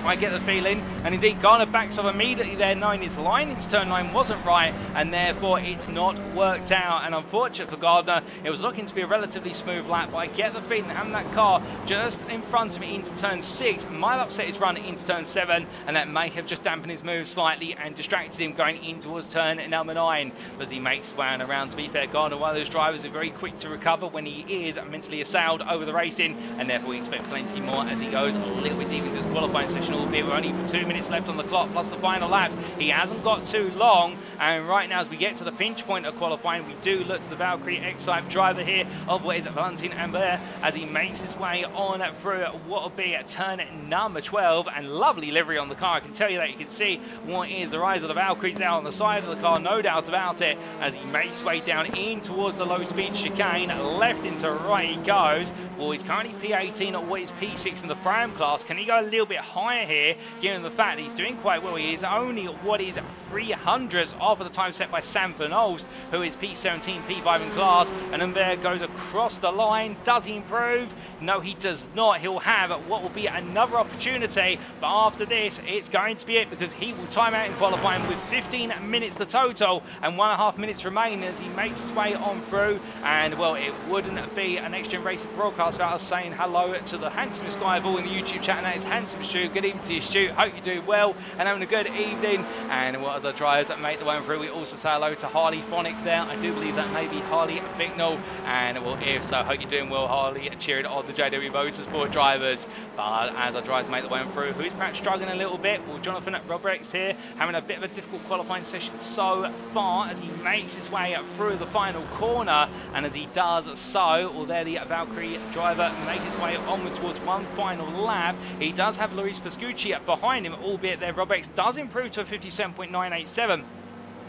Speaker 1: I get the feeling, and indeed Garner backs off immediately there, knowing his line into turn 9 wasn't right, and therefore it's not worked out. And unfortunate for Gardner, it was looking to be a relatively smooth lap, but I get the feeling having that car just in front of me into turn 6 might upset his run into turn 7, and that may have just dampened his move slightly and distracted him going in towards turn number 9. But as he makes his way around, to be fair, Gardner, one of those drivers who are very quick to recover when he is mentally assailed over the racing, and therefore we expect plenty more as he goes a little bit deep into his qualifying session, albeit we're only for 2 minutes left on the clock plus the final laps. He hasn't got too long, and right now as we get to the pinch point of qualifying, we do look to the Valkyrie X-Type driver here of what is Valentin Ambert as he makes his way on through what will be at turn number 12, and lovely livery on the car. I can tell you that you can see what is the rise of the Valkyries there on the side of the car, no doubt about it, as he makes his way down in towards the low speed chicane, left into right he goes. Well, he's currently P18 at what is P6 in the Pram class. Can he go a little bit higher here, given the fact that he's doing quite well? He is only what is 300s off of the time set by Sam Van Olst, who is P17, P5 in class, and Humbert goes across the line. Does he improve? No, he does not. He'll have what will be another opportunity, but after this, it's going to be it, because he will time out in qualifying with 15 minutes the total, and 1.5 minutes remain as he makes his way on through. And well, it wouldn't be an NXTGEN Racing broadcast without us saying hello to the handsomest guy of all in the YouTube chat, and that is Handsome Stu. Good evening to you, Stu. Hope you're doing well and having a good evening. And what as our drivers that make the way through, we also say hello to Harley Phonic there. I do believe that may be Harley Bicknell, and well, if so, hope you're doing well, Harley, cheering on the JW Motorsport drivers. But as our drivers make the way through, who's perhaps struggling a little bit? Well, Jonathan Roberts here having a bit of a difficult qualifying session so far as he makes his way through the final corner, and as he does so, well, there the Valkyrie driver makes his way onwards towards one final lap. He does have Luis Pascucci behind him, albeit there Roberts does improve to a 57.987.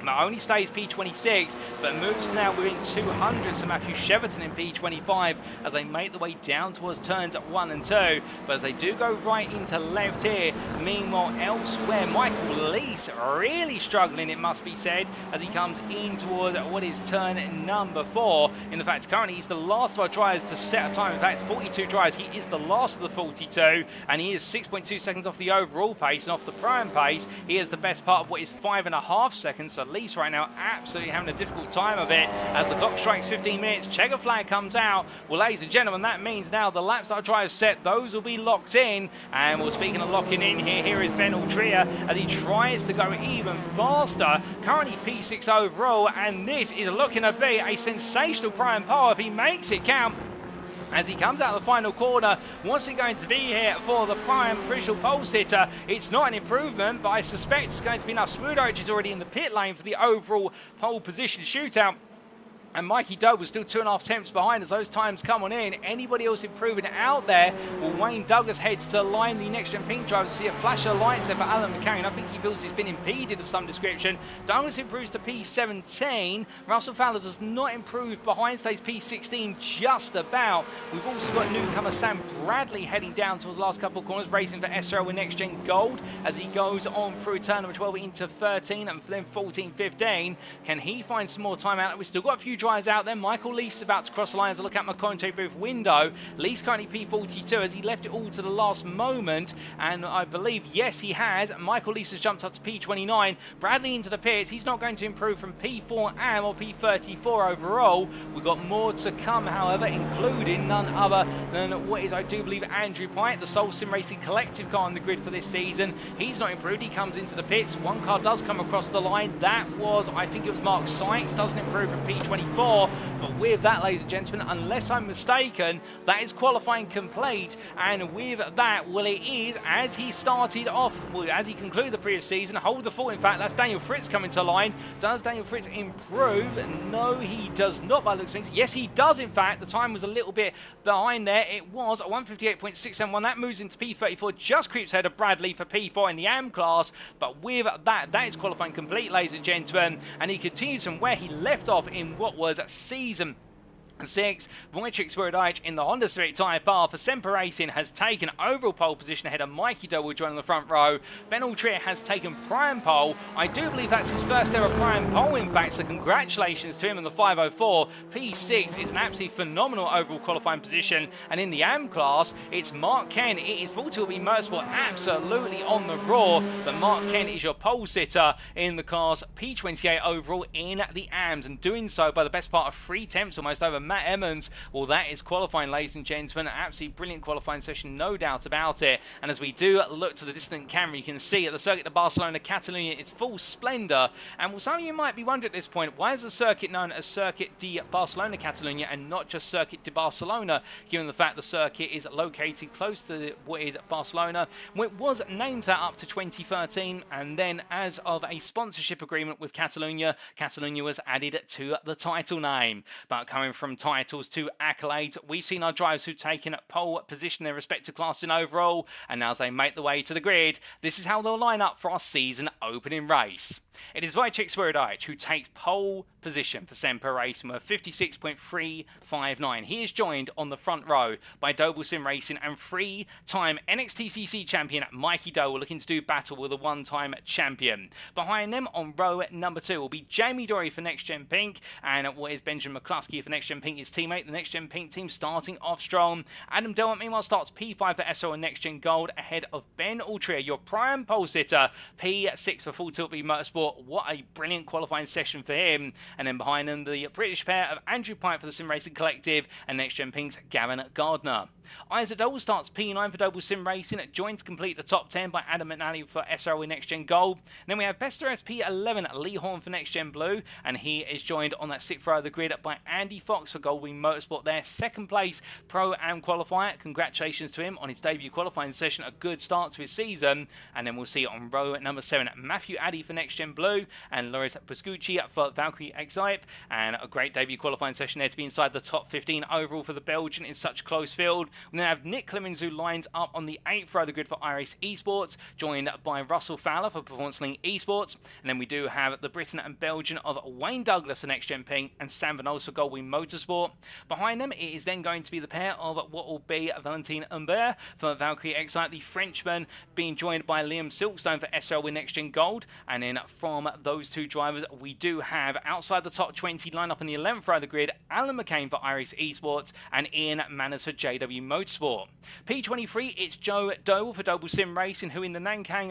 Speaker 1: Not only stays P26, but moves now within 200 to Matthew Cheverton in P25 as they make the way down towards turns 1 and 2. But as they do go right into left here, meanwhile elsewhere, Michael Lees really struggling, it must be said, as he comes in towards what is turn number 4. In fact, currently he's the last of our drivers to set a time. In fact, 42 drivers, he is the last of the 42, and he is 6.2 seconds off the overall pace, and off the prime pace, he is the best part of what is 5.5 seconds. So Lease right now absolutely having a difficult time of it as the clock strikes 15 minutes. Checker flag comes out. Well, ladies and gentlemen, that means now the laps that our drivers set, those will be locked in. And well, speaking of locking in here is Ben Altria as he tries to go even faster. Currently P6 overall, and this is looking to be a sensational prime pole if he makes it count. As he comes out of the final corner, what's he going to be here for the prime crucial pole sitter? It's not an improvement, but I suspect it's going to be enough. Swirydowicz is already in the pit lane for the overall pole position shootout. And Mikey Doble was still 2.5 tenths behind as those times come on in. Anybody else improving out there? Well, Wayne Douglas heads to line the next gen pink drivers. See a flash of lights there for Alan McCarron. I think he feels he's been impeded of some description. Douglas improves to P17. Russell Fowler does not improve behind, stays P16 just about. We've also got newcomer Sam Bradley heading down towards the last couple of corners, racing for SRL with next gen gold as he goes on through turn number 12 into 13 and then 14, 15. Can he find some more time out? We've still got a few drives out there. Michael Lease is about to cross the line as I look at my commentary booth window. Lease currently P42 as he left it all to the last moment, and I believe, yes, he has. Michael Lease has jumped up to P29. Bradley into the pits. He's not going to improve from P4 AM or P34 overall. We've got more to come, however, including none other than what is, I do believe, Andrew Pite, the sole sim racing collective car on the grid for this season. He's not improved. He comes into the pits. One car does come across the line. That was, I think it was Mark Sykes. Doesn't improve from P24. But with that, ladies and gentlemen, unless I'm mistaken, that is qualifying complete. And with that, well, it is, as he started off, well, as he concluded the previous season, hold the fort. In fact, that's Daniel Fritz coming to line. Does Daniel Fritz improve? No, he does not by the looks of things. Yes, he does, in fact. The time was a little bit behind there. It was 158.671. That moves into P34, just creeps ahead of Bradley for P4 in the AM class. But with that, that is qualifying complete, ladies and gentlemen. And he continues from where he left off in what was season 6. Wojciech Swirydowicz in the Honda Civic Type R for Semper Racing has taken overall pole position ahead of Mikey Doble joining the front row. Ben Altrier has taken prime pole. I do believe that's his first ever prime pole, in fact, so congratulations to him in the 504. P6 is an absolutely phenomenal overall qualifying position. And in the AM class, it's Mark Ken. It is full Doble Motorsport absolutely on the raw, but Mark Ken is your pole sitter in the class P28 overall in the AMs, and doing so by the best part of 3 tenths almost over Matt Emmons. Well, that is qualifying, ladies and gentlemen. An absolutely brilliant qualifying session, no doubt about it. And as we do look to the distant camera, you can see at the Circuit de Barcelona, Catalunya, its full splendour. And well, some of you might be wondering at this point, why is the circuit known as Circuit de Barcelona, Catalunya, and not just Circuit de Barcelona, given the fact the circuit is located close to what is Barcelona? Well, it was named that up to 2013, and then as of a sponsorship agreement with Catalunya, Catalunya was added to the title name. But coming from titles to accolades, we've seen our drivers who've taken pole position in their respective classes in overall, and now as they make the way to the grid, this is how they'll line up for our season opening race. It is Wojciech Swirydowicz who takes pole position for Semper Racing with 56.359. He is joined on the front row by Doble Sim Racing and 3-time NXTCC champion Mikey Doble, looking to do battle with a 1-time champion. Behind them on row number 2 will be Jamie Dory for Next Gen Pink, and what is Benjamin McCluskey for Next Gen Pink, his teammate. The Next Gen Pink team starting off strong. Adam Delmont meanwhile starts P5 for SO and Next Gen Gold ahead of Ben Altrier, your prime pole sitter, P6 for Full Tilt Motorsport. What a brilliant qualifying session for him. And then behind them, the British pair of Andrew Pite for the Sim Racing Collective and Next Gen Pink's Gavin Gardner. Isaac Doble starts P9 for Doble Sim Racing, joined to complete the top 10 by Adam McNally for SRL with Next Gen Gold. And then we have Bester SP11 Lee Horn for Next Gen Blue, and he is joined on that 6th row of the grid by Andy Fox for Goldwing Motorsport there. 2nd place Pro-Am qualifier. Congratulations to him on his debut qualifying session. A good start to his season. And then we'll see on row number 7 Matthew Addy for Next Gen Blue and Loris Buscucci for Valkyrie X-Type. And a great debut qualifying session there to be inside the top 15 overall for the Belgian in such a close field. We then have Nick Clemens who lines up on the 8th row of the grid for iRacing Esports, joined by Russell Fowler for Performance Link Esports. And then we do have the Britain and Belgian of Wayne Douglas for Next Gen Pink and Sam Van Ols for Goldwing Motorsport. Behind them, it is then going to be the pair of what will be Valentin Humbert for Valkyrie X-Type, the Frenchman being joined by Liam Silkstone for SRL with Next Gen Gold. And then from those two drivers, we do have outside the top 20 lineup in the 11th row of the grid, Alan McCain for iRacing Esports and Ian Manners for JW Motorsport. P23, it's Joe Doble for Doble Sim Racing, who in the Nankang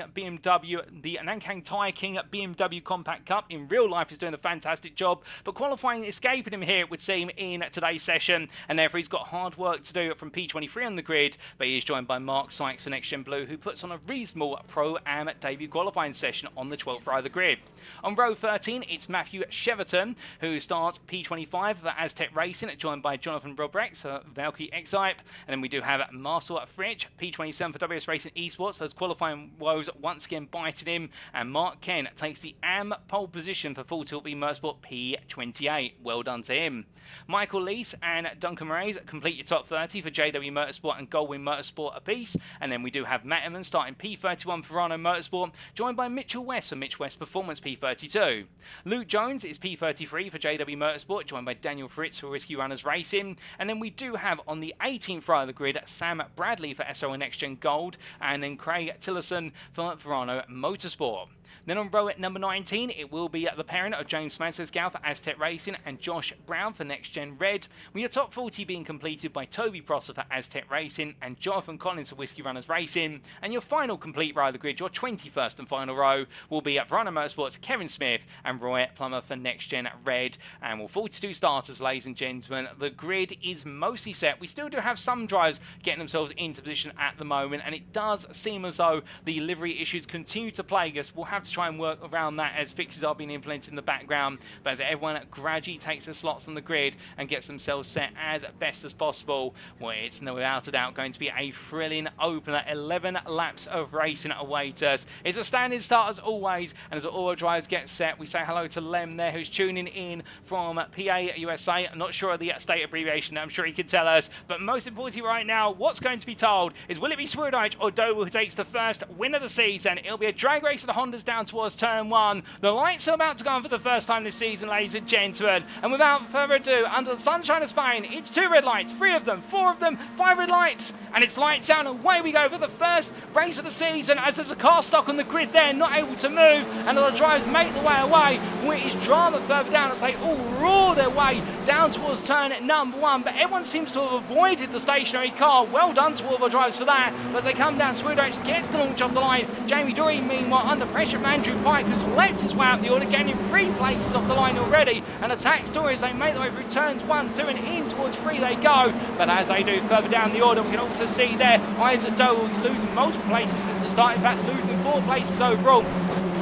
Speaker 1: Thai King BMW Compact Cup in real life is doing a fantastic job, but qualifying escaping him here, it would seem, in today's session, and therefore he's got hard work to do from P23 on the grid, but he is joined by Mark Sykes for Next Gen Blue, who puts on a reasonable Pro-Am debut qualifying session on the 12th row of the grid. On row 13, it's Matthew Cheverton, who starts P25 for Aztec Racing, joined by Jonathan Robrex for Valkyrie X-Type, And then we do have Marcel Fritsch, P27 for WS Racing Esports. Those qualifying woes once again biting him. And Mark Ken takes the AM pole position for Full Tilt B Motorsport P28. Well done to him. Michael Lees and Duncan Moraes complete your top 30 for JW Motorsport and Goldwyn Motorsport apiece. And then we do have Matt Emmons starting P31 for Verano Motorsport, joined by Mitchell West for Mitch West Performance P32. Luke Jones is P33 for JW Motorsport, joined by Daniel Fritz for Whiskey Runners Racing. And then we do have on the 18th row of the grid Sam Bradley for SO and NXTGEN Gold, and then Craig Tillerson for Verano Motorsport. Then on row at number 19, it will be the pairing of James Mansell-Scow for Aztec Racing and Josh Brown for NXTGEN Red, with your top 40 being completed by Toby Prosser for Aztec Racing and Jonathan Collins for Whiskey Runners Racing. And your final complete row of the grid, your 21st and final row, will be at Verano Motorsports, Kevin Smith and Roy Plummer for NXTGEN Red. And with 42 starters, ladies and gentlemen, the grid is mostly set. We still do have some drivers getting themselves into position at the moment, and it does seem as though the livery issues continue to plague us. We'll have to try and work around that as fixes are being implemented in the background, but as everyone gradually takes their slots on the grid and gets themselves set as best as possible, well, it's without a doubt going to be a thrilling opener. 11 laps of racing await us. It's a standing start as always, and as all our drivers get set, we say hello to Lem there, who's tuning in from PA USA. I'm not sure of the state abbreviation, I'm sure he can tell us, but most importantly right now, what's going to be told is, will it be Swirydowicz or Doble who takes the first win of the season? It'll be a drag race of the Hondas down towards turn 1. The lights are about to go on for the first time this season, ladies and gentlemen, and without further ado, under the sunshine of Spain, it's 2 red lights, 3 of them, 4 of them, 5 red lights, and it's lights out, and away we go for the first race of the season, as there's a car stuck on the grid there, not able to move, and the drivers make the way away. It is drama further down as they all roar their way down towards turn number 1, but everyone seems to have avoided the stationary car. Well done to all the drivers for that, but as they come down, Swirydowicz gets the launch off the line. Jamie Dory, meanwhile, under pressure from Andrew Pike, who's leapt his way out the order, getting 3 places off the line already, and attacks Dory as they make their way through turns 1, 2 and in towards 3 they go. But as they do further down the order, we can also see there Isaac Doe losing multiple places since the start, in fact losing 4 places overall.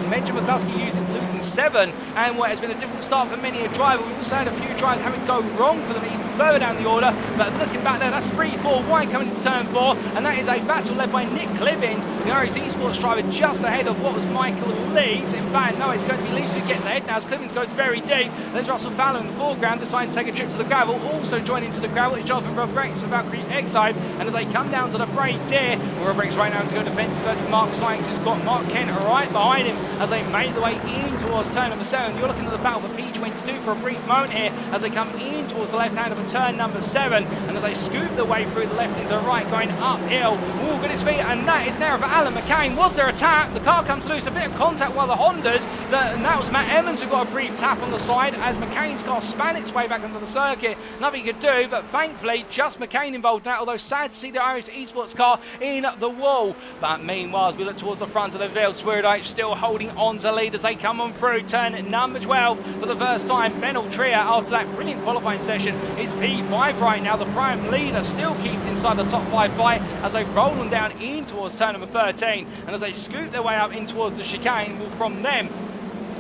Speaker 1: Benjamin McCluskey losing 7, and what has been a difficult start for many a driver. We've also had a few drivers having go wrong for them even further down the order, but looking back there, that's 3-4 wide coming into turn 4, and that is a battle led by Nick Clibbins, the Irish Esports driver, just ahead of what was Michael Lees. In fact, no, it's going to be Lees who gets ahead now as Clibbins goes very deep. There's Russell Fowler in the foreground, deciding to take a trip to the gravel. Also joining to the gravel is Jonathan Rob Breaks from Valkyrie Exide, and as they come down to the brakes here, Rob Breaks right now to go defensive versus Mark Sykes, who's got Mark Kent right behind him as they make the way in towards turn number 7. You're looking at the battle for P22 for a brief moment here as they come in towards the left hand of a turn number 7, and as they scoop their way through the left into the right, going uphill. Ooh, good speed, and that is now for Alan McCain. Was there a tap? The car comes loose, a bit of contact while the Hondas, and that was Matt Evans who got a brief tap on the side as McCain's car span its way back onto the circuit. Nothing he could do, but thankfully just McCain involved now, although sad to see the Irish Esports car in the wall. But meanwhile, as we look towards the front of the field, Swirydowicz still holding on to lead as they come on through turn number 12 for the first time. Ben Altria, after that brilliant qualifying session, is P5 right now. The prime leader still keeping inside the top 5 fight as they roll them down in towards turn number 13, and as they scoot their way up in towards the chicane, well, from them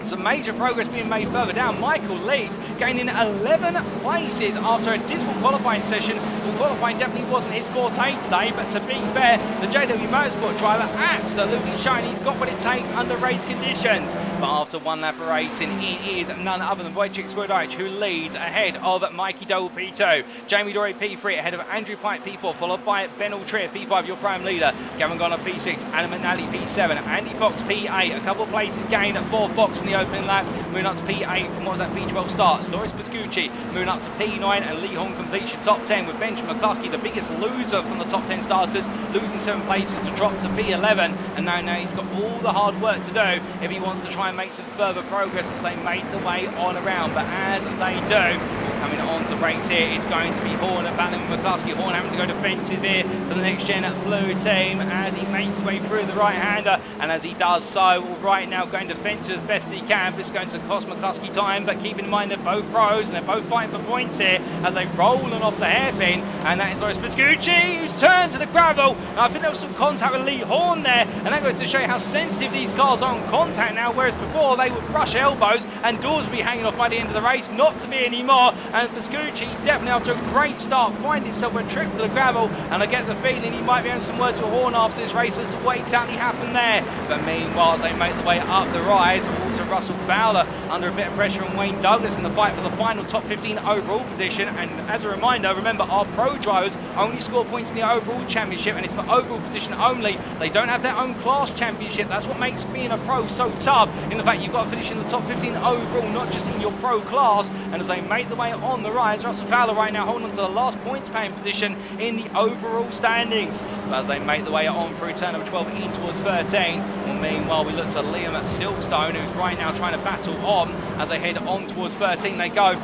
Speaker 1: some major progress being made further down. Michael Lees gaining 11 places after a dismal qualifying session. Well, qualifying definitely wasn't his forte today, but to be fair, the JW Motorsport driver absolutely showing he's got what it takes under race conditions. But after 1 lap of racing, it is none other than Wojciech Swirydowicz who leads ahead of Mikey Doble P2. Jamie Dory P3 ahead of Andrew Pike P4, followed by Ben Altria P5, your prime leader. Gavin Garner P6, Adam McNally P7, Andy Fox P8, a couple of places gained for Fox in the opening lap, moving up to P8 from what was that P12 start. Loris Pascucci moving up to P9, and Lee Horn completes your top 10 with Benjamin McCluskey, the biggest loser from the top 10 starters, losing 7 places to drop to P11, and now he's got all the hard work to do if he wants to try and make some further progress as they make the way on around. But as they do, coming on to the brakes here, it's going to be Horn and battling with McCluskey. Horn having to go defensive here for the NXTGEN blue team as he makes his way through the right-hander, and as he does so, right now going defensive as best he can. This is going to cost McCluskey time, but keep in mind they're both pros and they're both fighting for points here as they roll and off the hairpin, and that is Loris Pascucci who's turned to the gravel. Now, I think there was some contact with Lee Horn there, and that goes to show you how sensitive these cars are on contact now, whereas before they would brush elbows and doors would be hanging off by the end of the race. Not to be anymore, and Pascucci Pascucci, definitely after a great start, find himself a trip to the gravel, and I get the feeling he might be having some words with Horn after this race as to what exactly happened there. But meanwhile, as they make the way up the rise, also Russell Fowler under a bit of pressure on Wayne Douglas in the fight for the final top 15 overall position. And as a reminder, remember our pro drivers only score points in the overall championship, and it's for overall position only. They don't have their own class championship. That's what makes being a pro so tough, in the fact you've got to finish in the top 15 overall, not just in your pro class. And as they make the way on the rise, Russell Fowler right now holding on to the last points paying position in the overall standings. But as they make the way on through turn number 12 in towards 13, well, meanwhile we look to Liam at Silkstone, who's right now trying to battle on. As they head on towards 13 they go.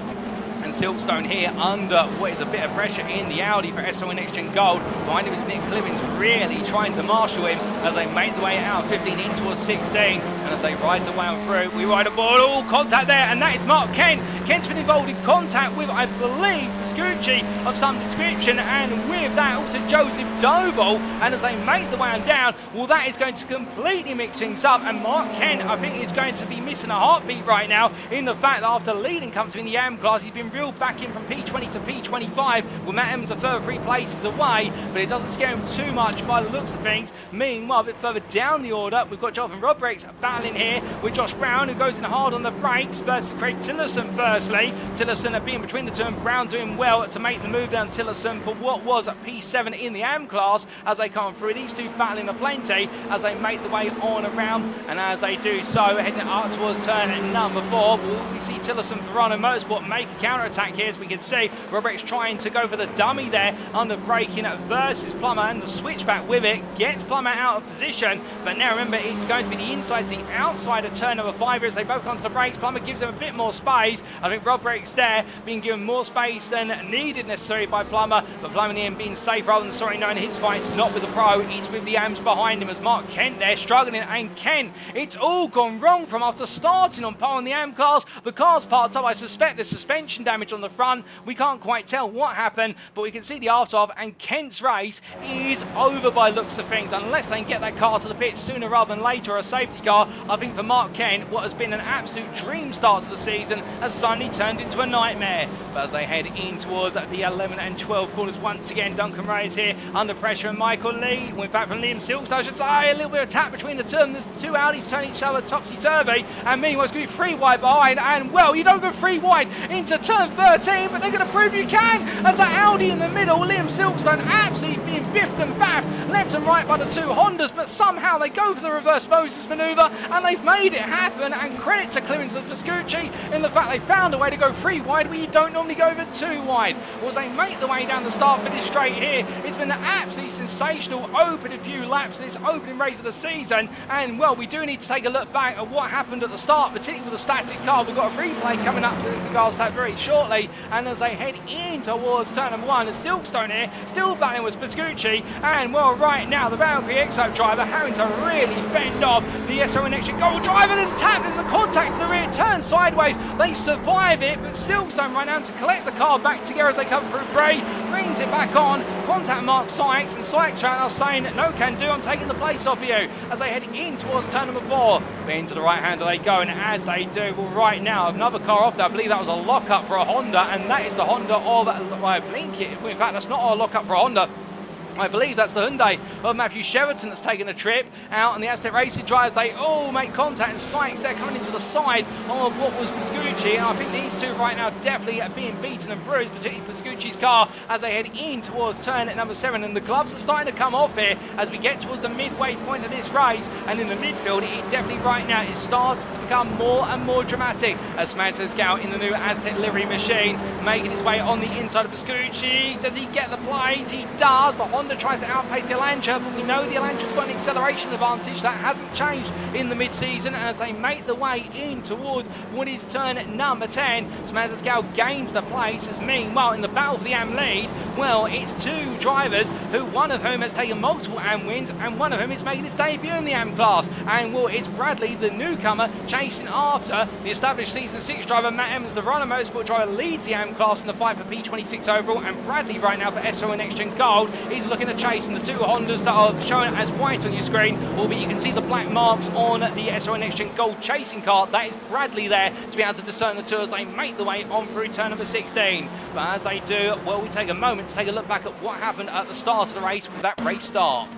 Speaker 1: And Silkstone here under what is a bit of pressure in the Audi for SO NXTGEN Gold. Behind him is Nick Clibbins, really trying to marshal him as they make the way out 15 in towards 16. And as they ride the way on through, we ride aboard, all contact there, and that is Mark Kent. Kent's been involved in contact with, I believe, Pascucci of some description, and with that also Joseph Doble. And as they make the way on down, well, that is going to completely mix things up, and Mark Kent, I think, is going to be missing a heartbeat right now, in the fact that after leading comfortably in the AM class, he's been reeled back in from P20 to P25, with Matt Evans a further 3 places away, but it doesn't scare him too much by the looks of things. Meanwhile, a bit further down the order, we've got Jonathan Rodbriggs battling here with Josh Brown, who goes in hard on the brakes versus Craig Tillerson firstly. Tillerson being between the two, and Brown doing well to make the move down Tillerson for what was a P7 in the AM class as they come through. These two battling aplenty as they make the way on around, and as they do so, heading up towards turn number 4, we see Tillerson for Verano Motorsport make a counter-attack here, as we can see. Rodbriggs trying to go for the dummy there under braking versus Plummer, and the switchback with it gets Plummer out of position. But now remember, it's going to be the inside to the outside of turn number 5 as they both come to the brakes. Plummer gives them a bit more space. I think Rodbriggs there being given more space than needed necessarily by Plummer, but Plummer in the end being safe rather than sorry knowing his fight's not with the pro, it's with the AMs behind him, as Mark Kent there struggling. And Kent, it's all gone wrong from after starting on pole in the AM class. The car's parked up. I suspect there's suspension damage on the front. We can't quite tell what happened, but we can see the aftermath, and Kent's race is over by looks of things, unless they can get that car to the pits sooner rather than later, or a safety car. I think for Mark Kent, what has been an absolute dream start to the season has suddenly turned into a nightmare. But as they head in towards the 11 and 12 corners once again, Duncan Ray is here under pressure, and Michael Lee, in fact from Liam Silkstone I should say, a little bit of tap between the two of them. There's the two Audis turning each other topsy-turvy, and meanwhile it's going to be 3 wide behind, and well, you don't go 3 wide into turn 13, but they're going to prove you can, as that Audi in the middle, Liam Silkstone absolutely being biffed and baffed left and right by the 2 Hondas, but somehow they go for the reverse Moses manoeuvre, and they've made it happen. And credit to Clemens and Pascucci in the fact they found a way to go 3 wide where you don't normally go over 2 wide. Well, as they make the way down the start finish straight here, it's been an absolutely sensational opening few laps this opening race of the season, and well, we do need to take a look back at what happened at the start, particularly with the static car. We've got a replay coming up with regards to that very shortly. And as they head in towards turn number 1, there's Silkstone here still battling with Pascucci, and well, right now the Valkyrie Exo driver having to really fend off the SO NXTGEN Gold driver. There's tap, there's a contact to the rear, turn sideways, they survive it, but Silkstone right now to collect the car back together as they come through 3, brings it back on, contact Mark Sykes, and Sykes now saying no can do, I'm taking the place off of you, as they head in towards turn number 4. But into the right hander they go, and as they do, well, right now another car off there. I believe that was a lockup for a Honda, and that is the Honda of, I think it, in fact that's not a lockup for a Honda, I believe that's the Hyundai of Matthew Sheraton that's taken a trip out, and the Aztec Racing drivers, they all make contact, and Sykes there coming into the side of what was Pascucci, and I think these two right now definitely are being beaten and bruised, particularly Pascucci's car as they head in towards turn at number 7, and the gloves are starting to come off here as we get towards the midway point of this race, and in the midfield it definitely right now is starting to become more and more dramatic as Smash Scout in the new Aztec livery machine making his way on the inside of Pascucci. Does he get the place? He does. The Honda tries to outpace the Elantra, but we know the Elantra's got an acceleration advantage that hasn't changed in the mid-season as they make the way in towards what is turn number 10. Smazascal gains the place, as meanwhile in the battle for the AM lead, well, it's 2 drivers who, one of whom has taken multiple AM wins and one of whom is making his debut in the AM class, and well, it's Bradley, the newcomer, chasing after the established season 6 driver Matt Evans. The Verano Motorsport driver leads the AM class in the fight for P26 overall, and Bradley right now for SRO NXTGEN Gold is looking to chase, and the two Hondas that are shown as white on your screen, albeit you can see the black marks on the SRO NXTGEN Gold chasing car. That is Bradley there to be able to discern the two as they make the way on through turn number 16. But as they do, well, we take a moment to take a look back at what happened at the start of the race with that race start.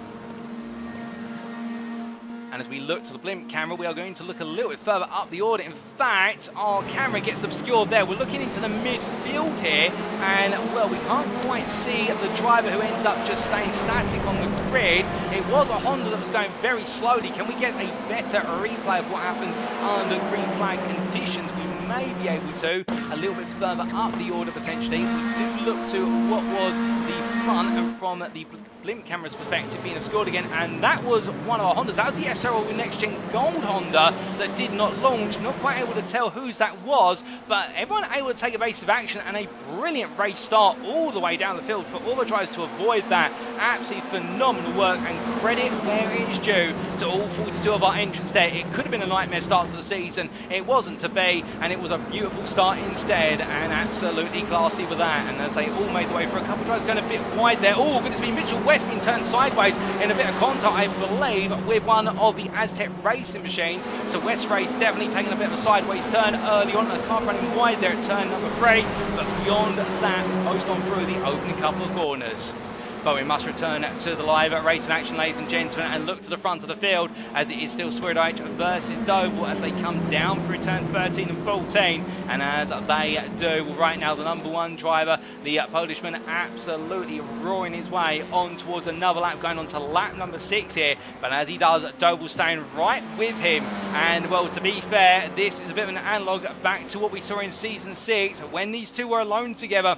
Speaker 1: And as we look to the blimp camera, we are going to look a little bit further up the order. In fact, our camera gets obscured there. We're looking into the midfield here, and, well, we can't quite see the driver who ends up just staying static on the grid. It was a Honda that was going very slowly. Can we get a better replay of what happened under green flag conditions? We may be able to, a little bit further up the order potentially. We do look to what was the front, and from the blimp camera's perspective being obscured again, and that was one of our Hondas. That was the SRO NXTGEN Gold Honda that did not launch. Not quite able to tell whose that was, but everyone able to take evasive action, and a brilliant race start all the way down the field for all the drivers to avoid that. Absolutely phenomenal work, and credit where it is due to all 42 of our entrants there. It could have been a nightmare start to the season. It wasn't to be, and it was a beautiful start instead, and absolutely classy with that. And as they all made the way for a couple of drivers going a bit wide there. Oh, goodness me, Mitchell West being turned sideways in a bit of contact, I believe, with one of the Aztec racing machines. So West Race definitely taking a bit of a sideways turn early on. The car running wide there at turn number 3, but beyond that, most on through the opening couple of corners. But we must return to the live racing action, ladies and gentlemen, and look to the front of the field as it is still Swirydowicz versus Doble as they come down through turns 13 and 14. And as they do, well, right now the number 1 driver, the Polishman, absolutely roaring his way on towards another lap, going on to lap number 6 here. But as he does, Doble staying right with him. And, well, to be fair, this is a bit of an analogue back to what we saw in Season 6 when these two were alone together.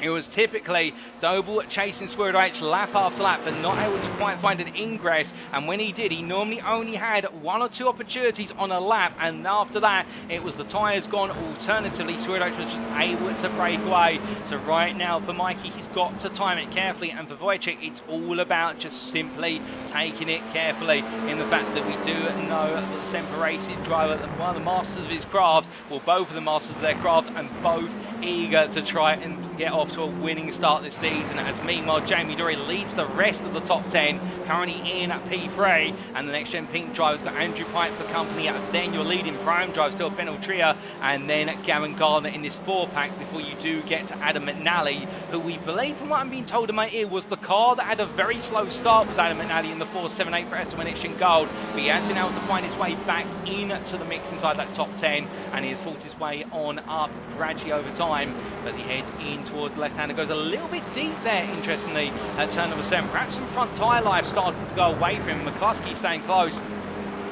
Speaker 1: It was typically Doble chasing Swirydowicz lap after lap, but not able to quite find an ingress. And when he did, he normally only had 1 or 2 opportunities on a lap. And after that, it was the tyres gone. Alternatively, Swirydowicz was just able to break away. So right now, for Mikey, he's got to time it carefully. And for Wojciech, it's all about just simply taking it carefully. In the fact that we do know that the Semper Racing driver, one of the masters of his craft, well, both of the masters of their craft, and both eager to try and get off to a winning start this season, as meanwhile Jamie Dory leads the rest of the top 10, currently in at P3, and the next gen pink driver's got Andrew Pipe for company, then your leading prime driver still Ben Altria, and then Gavin Gardner in this 4-pack before you do get to Adam McNally, who we believe, from what I'm being told in my ear, was the car that had a very slow start, was Adam McNally in the 478 for SRO NXTGEN Gold, but he has been able to find his way back into the mix inside that top 10, and he has fought his way on up gradually over time as he heads in towards the left-hander. Goes a little bit deep there, interestingly, at turn number 7. Perhaps some front tyre life starting to go away from him. McCluskey staying close.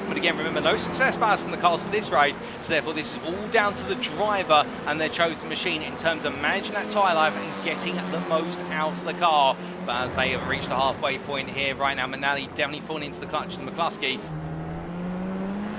Speaker 1: But again, remember, no success bias in the cars for this race, so therefore this is all down to the driver and their chosen machine in terms of managing that tyre life and getting the most out of the car. But as they have reached the halfway point here right now, McNally definitely falling into the clutch of McCluskey.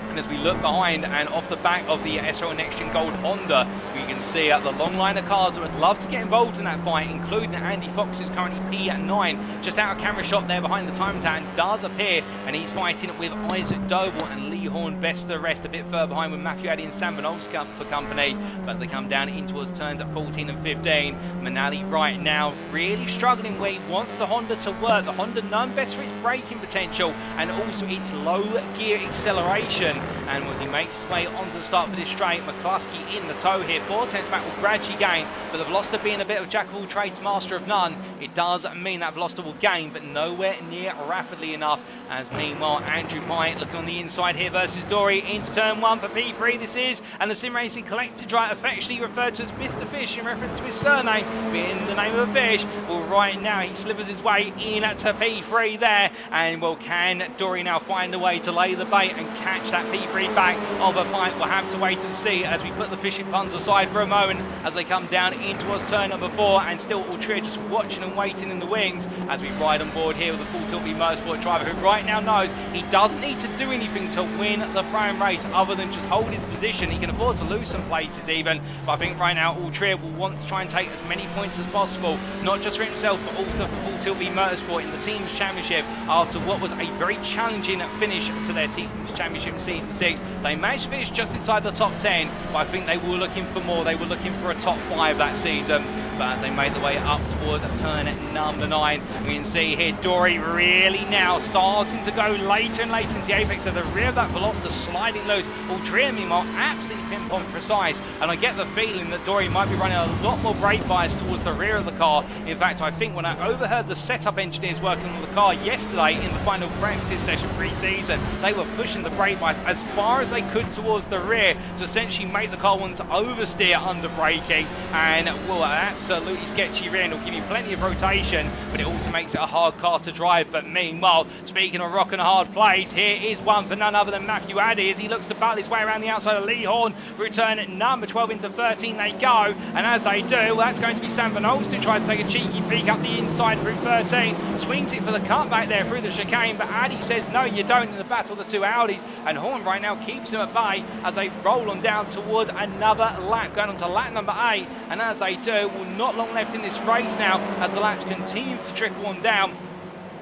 Speaker 1: And as we look behind and off the back of the SRO NXTGEN Gold Honda, we can see the long line of cars that would love to get involved in that fight, including Andy Fox, who's currently P9. Just out of camera shot there behind the time tower, does appear, and he's fighting with Isaac Doble and Lee Horn best of the rest, a bit further behind with Matthew Addy and Sam Bonolska for company. But as they come down in towards turns at 14 and 15, Manali right now really struggling where he wants the Honda to work. The Honda known best for its braking potential and also its low gear acceleration. And as he makes his way onto the start for this straight, McCluskey in the tow here. 4 tenths back will gradually gain, but the Veloster being a bit of jack of all trades, master of none, it does mean that Veloster will gain, but nowhere near rapidly enough. As meanwhile, Andrew Pyatt looking on the inside here versus Dory into turn 1 for P3 this is, and the Sim Racing Collector driver affectionately referred to as Mr. Fish in reference to his surname being the name of a fish. Well, right now he slivers his way in to P3 there, and well, can Dory now find a way to lay the bait and catch that P3 back of a Pyatt? We'll have to wait and see as we put the fishing puns aside for a moment as they come down in towards turn number 4, and still Altria just watching and waiting in the wings as we ride on board here with the Full Tilt B Motorsport driver, who right now knows he doesn't need to do anything to win the prime race other than just hold his position. He can afford to lose some places even, but I think right now Altria will want to try and take as many points as possible, not just for himself but also for Full Tilt B Motorsport in the team's championship after what was a very challenging finish to their team's championship season 6. They managed to finish just inside the top 10, but I think they were looking for more. They were looking for a top 5 that season. But as they make the way up towards turn number 9, we can see here Dory really now starting to go later and later into the apex of the rear of that Veloster, sliding loose. Aldria, meanwhile, absolutely pinpoint precise. And I get the feeling that Dory might be running a lot more brake bias towards the rear of the car. In fact, I think when I overheard the setup engineers working on the car yesterday in the final practice session pre-season, they were pushing the brake bias as far as they could towards the rear to essentially make the car want to oversteer under braking, and will absolutely sketchy rear and will give you plenty of rotation, but it also makes it a hard car to drive. But meanwhile, speaking of rock and hard plays, here is one for none other than Matthew Addy as he looks to battle his way around the outside of Lee Horn through turn number 12 into 13 they go, and as they do, well, that's going to be Sam Van Olsen who tries to take a cheeky peek up the inside through 13, swings it for the cutback there through the chicane, but Addy says no you don't in the battle of the two Audis, and Horn right now keeps him at bay as they roll on down towards another lap, going on to lap number 8, and as they do, well, not long left in this race now as the laps continue to trickle on down.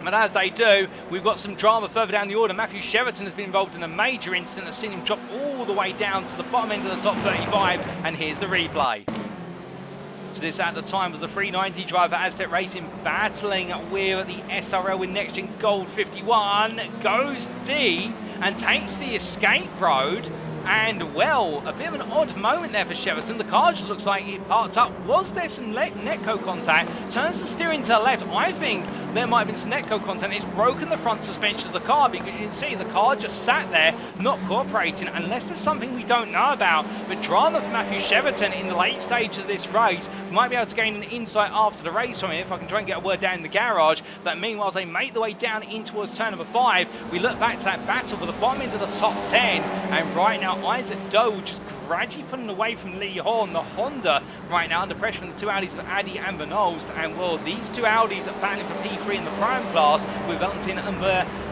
Speaker 1: But as they do, we've got some drama further down the order. Matthew Sheraton has been involved in a major incident that's seen him drop all the way down to the bottom end of the top 35, and here's the replay. So this at the time was the 390 driver Aztec Racing battling with the SRL with NXTGEN Gold 51, goes D and takes the escape road. And, well, a bit of an odd moment there for Sheraton. The car just looks like it parked up. Was there some netco contact? Turns the steering to the left. I think there might have been some netco contact. It's broken the front suspension of the car because you can see the car just sat there, not cooperating, unless there's something we don't know about. But drama for Matthew Sheraton in the late stage of this race. Might be able to gain an insight after the race from it if I can try and get a word down in the garage. But meanwhile, as they make the way down in towards turn number 5, we look back to that battle for the bottom end of the top 10. And right now, Isaac Doe just gradually putting away from Lee Horn, the Honda, right now under pressure from the two Audis of Addy and Van Olst. And well, these two Audis are battling for P3 in the prime class with Valentin and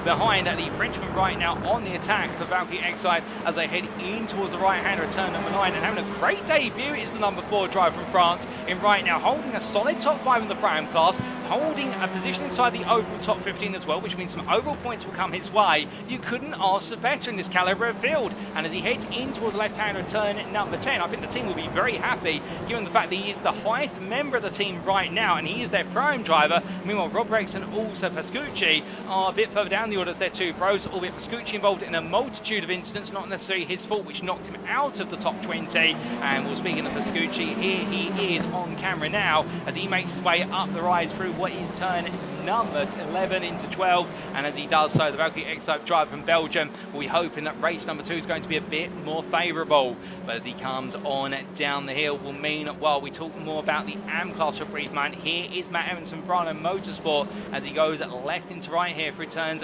Speaker 1: behind the Frenchman right now on the attack for Valkyrie Excite as they head in towards the right-hander at turn number 9, and having a great debut is the number 4 driver from France in right now holding a solid top 5 in the prime class, holding a position inside the overall top 15 as well, which means some overall points will come his way. You couldn't ask for better in this calibre of field, and as he heads in towards the left-hander at turn number 10, I think the team will be very happy given the fact that he is the highest member of the team right now and he is their prime driver. Meanwhile, Rob Rex and also Pascucci are a bit further down the order as their two pros, albeit Pascucci involved in a multitude of incidents, not necessarily his fault, which knocked him out of the top 20. And well, speaking of Pascucci, here he is on camera now as he makes his way up the rise through what is turn number 11 into 12, and as he does so, the Valkyrie X-Type driver from Belgium will be hoping that race number 2 is going to be a bit more favourable. But as he comes on down the hill will mean, while we talk more about the AM class for a brief moment, here is Matt Evans from Brano Motorsport as he goes left into right here through turns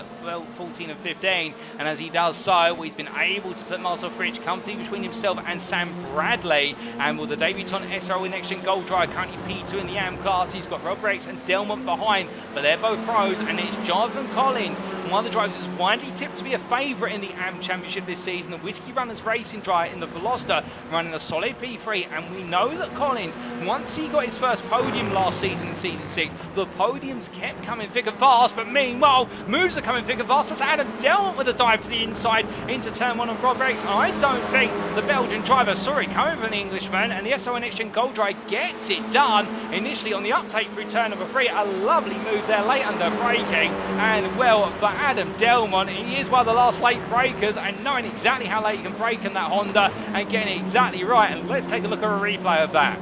Speaker 1: 14 and 15, and as he does so, he's been able to put Marcel Fritsch comfortably between himself and Sam Bradley. And will the debutant SRL with NXTGEN Gold driver, currently P2 in the AM class, he's got Rob Rex and Delmont behind, but they're both pros, and it's Jonathan Collins, one of the drivers who's widely tipped to be a favourite in the AM Championship this season, the Whiskey Runners Racing driver in the Veloster, running a solid P3, and we know that Collins, once he got his first podium last season in Season 6, the podiums kept coming thick and fast, but meanwhile, moves are coming thick and fast. That's Adam Delmont with a dive to the inside into turn 1 on Rob Rex. I don't think the Belgian driver saw it coming from the Englishman, and the SO NXTGEN Gold driver gets it done initially on the uptake through turn number 3. A lovely move there late under braking, and well, for Adam Delmont, he is one of the last late breakers, and knowing exactly how late you can brake in that Honda and getting it exactly right. And let's take a look at a replay of that.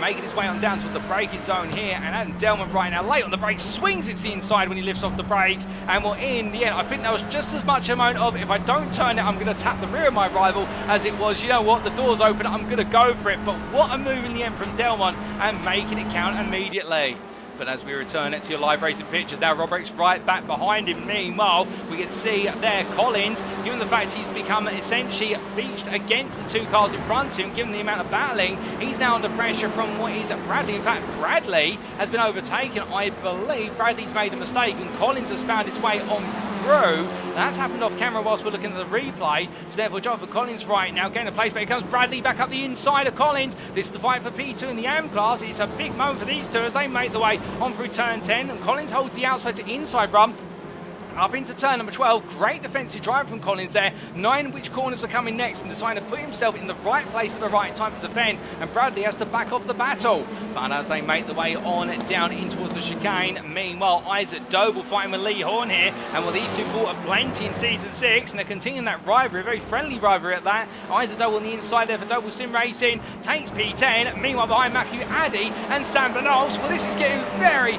Speaker 1: Making his way on down to the braking zone here, and Adam Delmont right now late on the brakes, swings it to the inside when he lifts off the brakes, and well, in the end, I think that was just as much a moment of, if I don't turn it, I'm going to tap the rear of my rival, as it was, you know what, the door's open, I'm going to go for it. But what a move in the end from Delmont, and making it count immediately. But as we return it to your live racing pictures, now Rob Rex right back behind him. Meanwhile, we can see there Collins, given the fact he's become essentially beached against the two cars in front of him, given the amount of battling, he's now under pressure from what is Bradley. In fact, Bradley has been overtaken. I believe Bradley's made a mistake and Collins has found his way on through. That's happened off camera whilst we're looking at the replay. So therefore, Jonathan Collins right now getting a place, but here comes Bradley back up the inside of Collins. This is the fight for P2 in the AM class. It's a big moment for these two as they make the way on through turn 10, and Collins holds the outside to inside run up into turn number 12. Great defensive drive from Collins there, knowing which corners are coming next and deciding to put himself in the right place at the right time to defend, and Bradley has to back off the battle. But as they make the way on down in towards the chicane, meanwhile Isaac Doble fighting with Lee Horn here, and well, these two fought plenty in Season 6, and they're continuing that rivalry, a very friendly rivalry at that. Isaac Doble on the inside there for Doble Sim Racing, takes P10, meanwhile behind Matthew Addy and Sam Bernals. Well, this is getting very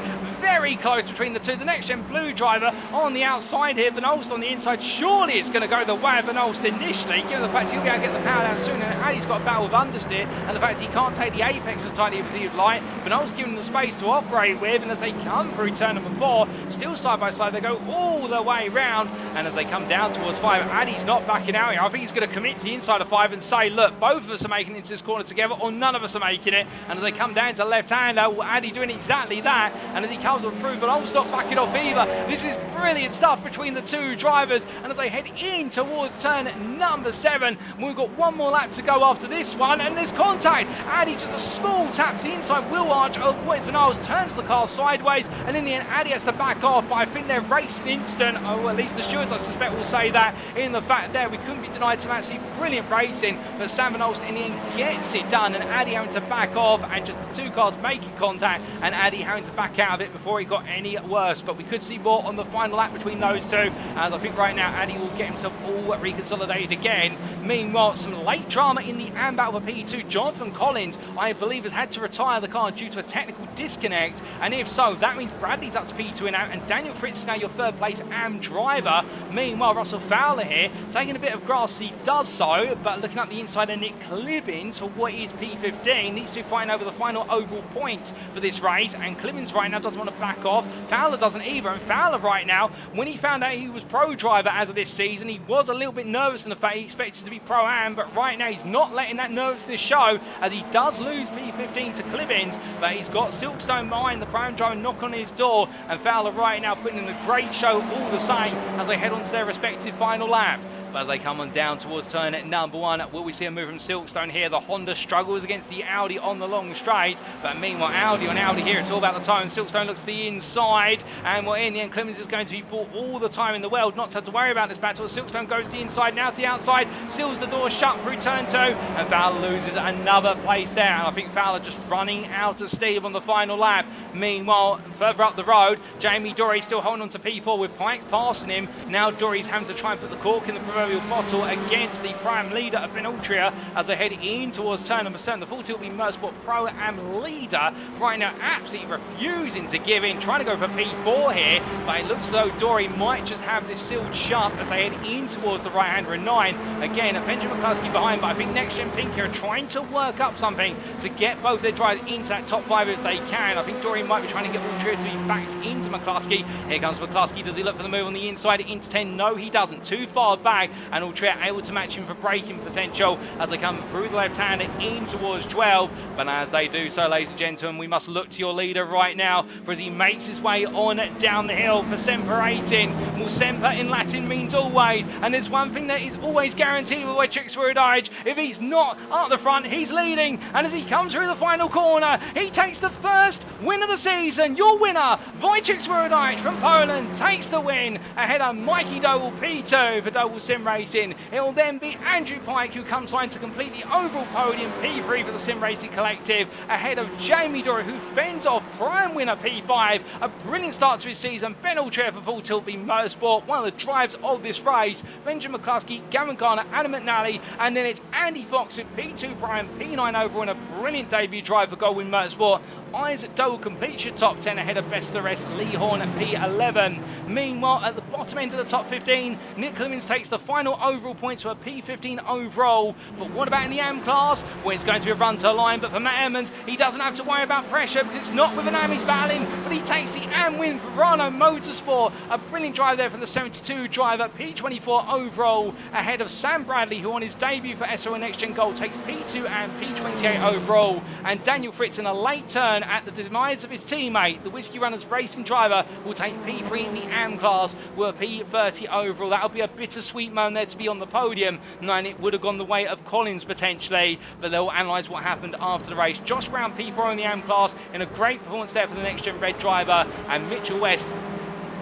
Speaker 1: close between the two. The next gen blue driver on the outside here, Van Olst on the inside. Surely it's going to go the way of Van Olst initially, given the fact he'll be able to get the power down soon, and Addy's got a battle with understeer, and the fact he can't take the apex as tightly as he would like. Van Olst giving him the space to operate with, and as they come through turn number 4, still side by side, they go all the way round, and as they come down towards 5, Addy's not backing out here. I think he's going to commit to the inside of 5 and say, look, both of us are making it into this corner together, or none of us are making it. And as they come down to left-hander, Addy doing exactly that, and as he comes on through, Van Olst not backing off either. This is brilliant stuff between the two drivers, and as they head in towards turn number 7, we've got one more lap to go after this one, and there's contact. Addy just a small tap to the inside wheel arch of Wojciech Swirydowicz, turns the car sideways, and in the end Addy has to back off, but I think they're racing instant, or at least the stewards I suspect will say that, in the fact there we couldn't be denied some absolutely brilliant racing, but Sam Van Olst in the end gets it done, and Addy having to back off, and just the two cars making contact, and Addy having to back out of it before it got any worse. But we could see more on the final lap between those two, as I think right now Addy will get himself all reconsolidated again. Meanwhile, some late drama in the AM battle for P2. Jonathan Collins, I believe, has had to retire the car due to a technical disconnect, and if so, that means Bradley's up to P2 and out, and Daniel Fritz is now your third place AM driver. Meanwhile, Russell Fowler here, taking a bit of grass, he does so, but looking up the inside of Nick Clibbins for what is P15. These two fighting over the final overall points for this race, and Clibbins right now doesn't want to back off. Fowler doesn't either, and Fowler right now, when he found out he was pro driver as of this season, he was a little bit nervous in the fact he expected to be pro-am, but right now he's not letting that nervousness show, as he does lose P15 to Clibbins, but he's got Silkstone behind the pro-am driver knock on his door, and Fowler right now putting in a great show all the same as they head on to their respective final lap. But as they come on down towards turn at number 1, will we see a move from Silkstone here? The Honda struggles against the Audi on the long straight, but meanwhile Audi on Audi here, it's all about the time. Silkstone looks to the inside, and well, in the end Clemens is going to be bought all the time in the world, not to have to worry about this battle. Silkstone goes to the inside, now to the outside, seals the door shut through turn 2, and Fowler loses another place there, and I think Fowler just running out of steam on the final lap. Meanwhile, further up the road, Jamie Dory still holding on to P4 with Pike passing him. Now Dory's having to try and put the cork in the proverbial bottle against the prime leader of Benaltria as they head in towards turn number 7. The full tilt Motorsport Pro-Am leader right now absolutely refusing to give in, trying to go for P4 here, but it looks as though Dory might just have this sealed shut as they head in towards the right-hander in 9. Again, Benjamin McCluskey behind, but I think Next Gen Pink here are trying to work up something to get both their drivers into that top 5 if they can. I think Dory might be trying to get Ultria to be backed into McCluskey. Here comes McCluskey. Does he look for the move on the inside into 10? No, he doesn't. Too far back, and Ultria able to match him for braking potential as they come through the left-hander in towards 12. But as they do so, ladies and gentlemen, we must look to your leader right now, for as he makes his way on down the hill for Semper Racing. Well, Semper in Latin means always, and there's one thing that is always guaranteed with Wojciech Swirydowicz: if he's not up the front, he's leading. And as he comes through the final corner, he takes the first win of the season. Your winner, Wojciech Swirydowicz from Poland, takes the win ahead of Mikey Doble P2 for Doble Sim Racing. It will then be Andrew Pike who comes on to complete the overall podium, P3 for the Sim Racing Collective, ahead of Jamie Dory, who fends off prime winner P5. A brilliant start to his season. Ben Ultra for Full Tilt Motorsport, one of the drives of this race. Benjamin McCluskey, Gavin Garner, Adam McNally, and then it's Andy Fox with P2 prime, P9 overall, and a brilliant debut drive for Goldwyn Motorsport. Isaac Doble completes your top 10 ahead of Best of the Rest, Lee Horn at P11. Meanwhile, at the bottom end of the top 15, Nick Clemens takes the final overall points for a P15 overall. But what about in the AM class? Well, it's going to be a run to a line, but for Matt Emmons, he doesn't have to worry about pressure because it's not with an AM he's battling, but he takes the AM win for Rano Motorsport. A brilliant drive there from the 72 driver, P24 overall, ahead of Sam Bradley, who on his debut for SO and Next Gen Gold takes P2 and P28 overall. And Daniel Fritz in a late turn at the demise of his teammate, the Whiskey Runners racing driver, will take P3 in the AM class with a P30 overall. That'll be a bittersweet moment there to be on the podium, and it would have gone the way of Collins potentially, but they'll analyse what happened after the race. Josh Brown P4 in the AM class in a great performance there for the Next Gen Red driver, and Mitchell West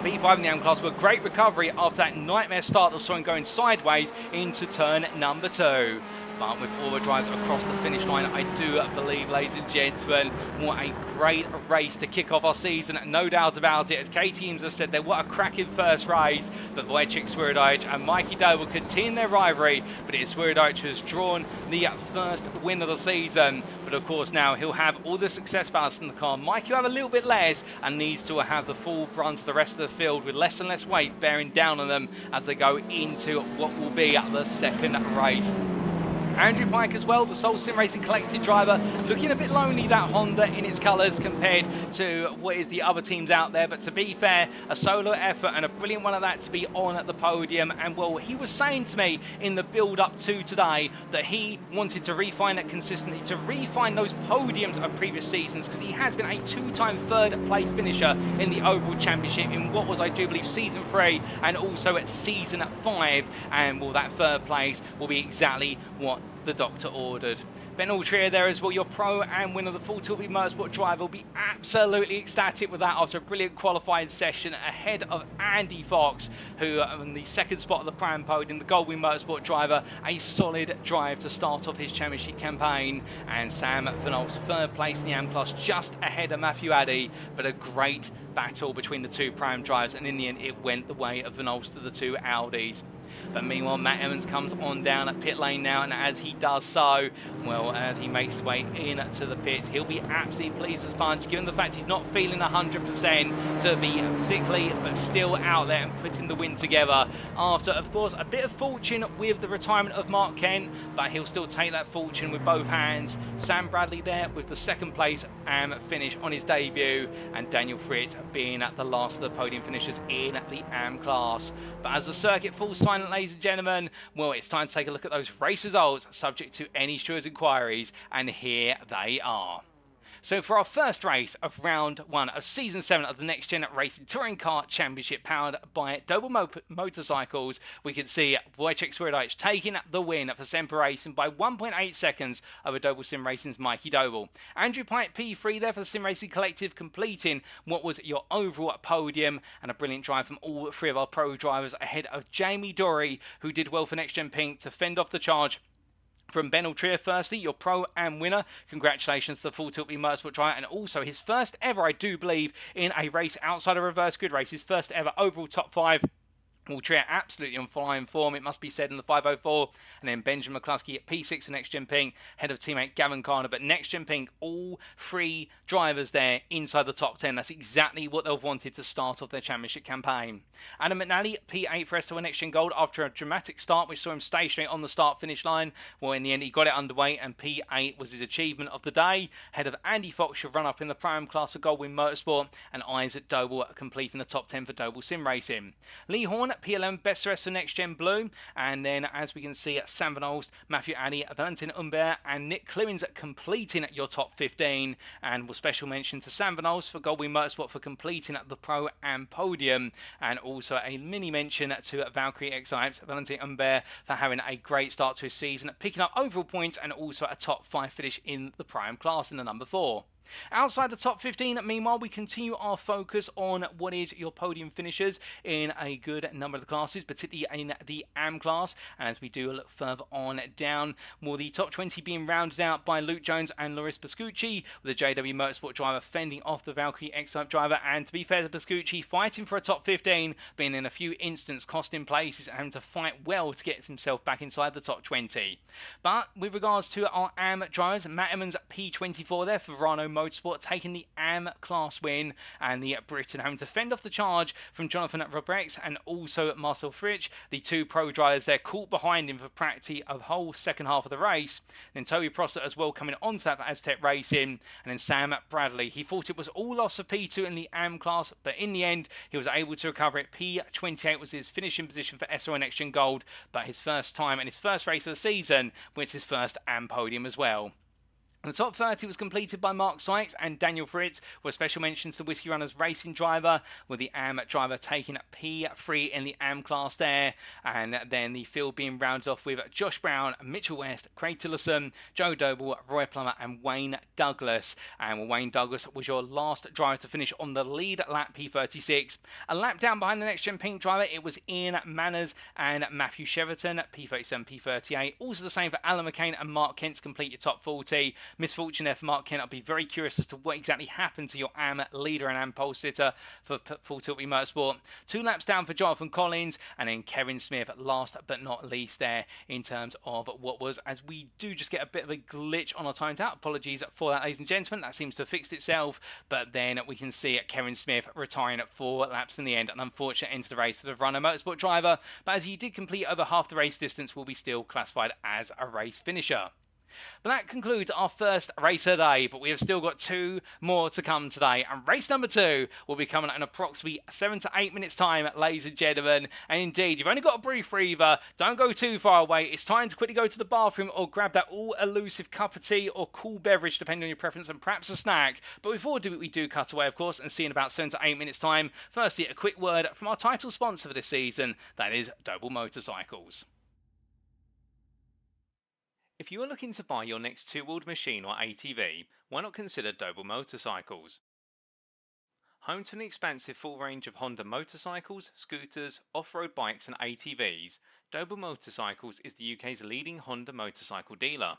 Speaker 1: P5 in the AM class with a great recovery after that nightmare start that saw him going sideways into turn number 2. But with all the drives across the finish line, I do believe, ladies and gentlemen, what a great race to kick off our season, no doubt about it. As KTMs have said there, what a cracking first race. But Wojciech Swirydowicz and Mikey Doble continue their rivalry, but it's Swirydowicz who has drawn the first win of the season. But of course now he'll have all the success ballast in the car. Mikey will have a little bit less and needs to have the full brunt of the rest of the field with less and less weight bearing down on them as they go into what will be the second race. Andrew Pike as well, the sole Sim Racing Collective driver, looking a bit lonely, that Honda in its colours compared to what is the other teams out there. But to be fair, a solo effort and a brilliant one of that to be on at the podium. And well, he was saying to me in the build-up to today that he wanted to refine that consistency, to refine those podiums of previous seasons, because he has been a 2-time third-place finisher in the overall championship in what was, I do believe, season 3 and also at season 5. And well, that third place will be exactly what the doctor ordered. Ben Altria there as well, your pro and winner of the Full Tilt Motorsport driver, will be absolutely ecstatic with that after a brilliant qualifying session ahead of Andy Fox, who on the second spot of the Pram podium, the Goldwing Motorsport driver, a solid drive to start off his championship campaign. And Sam Van Olf's third place in the AM class, just ahead of Matthew Addy, but a great battle between the two Pram drivers, and in the end it went the way of Van Olf's to the two Audis. But meanwhile, Matt Emmons comes on down at pit lane now, and as he does so, well, as he makes his way into the pit, he'll be absolutely pleased as punch, given the fact he's not feeling 100% to be sickly, but still out there and putting the win together. After, of course, a bit of fortune with the retirement of Mark Kent, but he'll still take that fortune with both hands. Sam Bradley there with the second place AM finish on his debut, and Daniel Fritz being at the last of the podium finishers in the AM class. But as the circuit falls silent, ladies and gentlemen, well, it's time to take a look at those race results subject to any stewards' inquiries, and here they are. So for our first race of round 1 of season 7 of the Next Gen Racing Touring Car Championship powered by Doble Motorcycles, we can see Wojciech Swirydowicz taking the win for Semper Racing by 1.8 seconds over Doble Sim Racing's Mikey Doble. Andrew Pike P3 there for the Sim Racing Collective, completing what was your overall podium, and a brilliant drive from all 3 of our pro drivers ahead of Jamie Dory, who did well for Next Gen Pink to fend off the charge from Ben Altria. Firstly, your pro and winner. Congratulations to the Full Tilt Motorsport driver, and also his first ever, I do believe, in a race outside a reverse grid race. His first ever overall top 5. Altria absolutely on flying form, it must be said, in the 504. And then Benjamin McCluskey at P6 for Next Gen Pink, head of teammate Gavin Carner. But Next Gen Pink, all 3 drivers there inside the top 10. That's exactly what they've wanted to start off their championship campaign. Adam McNally, P8 for STL Next Gen Gold after a dramatic start, which saw him stationary on the start-finish line. Well, in the end, he got it underway, and P8 was his achievement of the day. Head of Andy Fox, should run up in the Prime class for Goldwing Motorsport, and Isaac Doble completing the top 10 for Doble Sim Racing. Lee Horn, P11, best rest for Next Gen Blue, and then as we can see, Sam Van Olst, Matthew Addy, Valentin Humbert, and Nick Clemens completing your top 15. And we'll special mention to Sam Van Olst for Goldwing Motorsport for completing the Pro and Podium, and also a mini mention to Valkyrie X-Hypes, Valentin Humbert, for having a great start to his season, picking up overall points and also a top 5 finish in the Prime class in the number 4. Outside the top 15, meanwhile, we continue our focus on what is your podium finishers in a good number of the classes, particularly in the AM class. And as we do look further on down, well, the top 20 being rounded out by Luke Jones and Loris Pascucci, with the JW Motorsport driver fending off the Valkyrie X-Type driver. And to be fair to Pascucci, fighting for a top 15, being in a few instances costing places and having to fight well to get himself back inside the top 20. But with regards to our AM drivers, Matt Emmons P24 there for Verano Motorsport, taking the AM class win, and the Britain having to fend off the charge from Jonathan Robrex and also Marcel Fritsch, the 2 pro drivers there caught behind him for practically a whole second half of the race. Then Toby Prosser as well coming onto that for Aztec Racing, and then Sam Bradley. He thought it was all loss for P2 in the AM class, but in the end he was able to recover it. P28 was his finishing position for SON Next Gen Gold, but his first time and his first race of the season was his first AM podium as well. The top 30 was completed by Mark Sykes and Daniel Fritz, with special mentions to Whiskey Runners Racing driver, with the AM driver taking P3 in the AM class there, and then the field being rounded off with Josh Brown, Mitchell West, Craig Tillotson, Joe Doble, Roy Plummer and Wayne Douglas. And Wayne Douglas was your last driver to finish on the lead lap P36. A lap down behind the next-gen pink driver, it was Ian Manners and Matthew Cheverton, P37, P38. Also the same for Alan McCain and Mark Kent to complete your top 40. Misfortune there for Mark Kent. I'll be very curious as to what exactly happened to your AM leader and AM pole sitter for Full Tilt Motorsport. 2 laps down for Jonathan Collins, and then Kevin Smith last but not least there in terms of what was, as we do just get a bit of a glitch on our timed out. Apologies for that, ladies and gentlemen. That seems to have fixed itself, but then we can see Kevin Smith retiring at 4 laps in the end. An unfortunate end to the race to the Runner Motorsport driver, but as he did complete over half the race distance, will be still classified as a race finisher. But that concludes our first race of the day, but we have still got 2 more to come today, and race number 2 will be coming in approximately 7 to 8 minutes time, ladies and gentlemen. And indeed, you've only got a brief breather, don't go too far away. It's time to quickly go to the bathroom or grab that all elusive cup of tea or cool beverage depending on your preference, and perhaps a snack. But before we do cut away, of course, and see in about 7 to 8 minutes time, firstly a quick word from our title sponsor for this season, that is Doble Motorcycles. If you are looking to buy your next two-wheeled machine or ATV, why not consider Doble Motorcycles? Home to an expansive full range of Honda motorcycles, scooters, off-road bikes and ATVs, Doble Motorcycles is the UK's leading Honda motorcycle dealer.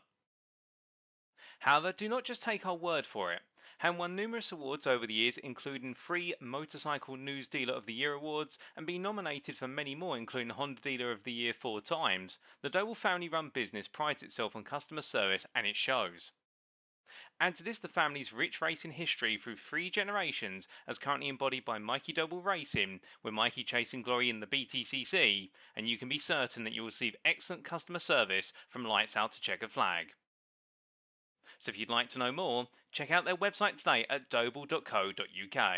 Speaker 1: However, do not just take our word for it. Having won numerous awards over the years, including 3 Motorcycle News Dealer of the Year awards, and being nominated for many more, including Honda Dealer of the Year 4 times, the Doble family-run business prides itself on customer service, and it shows. Add to this the family's rich racing history through 3 generations, as currently embodied by Mikey Doble Racing, with Mikey chasing glory in the BTCC, and you can be certain that you will receive excellent customer service from lights out to checkered flag. So if you'd like to know more, check out their website today at doble.co.uk.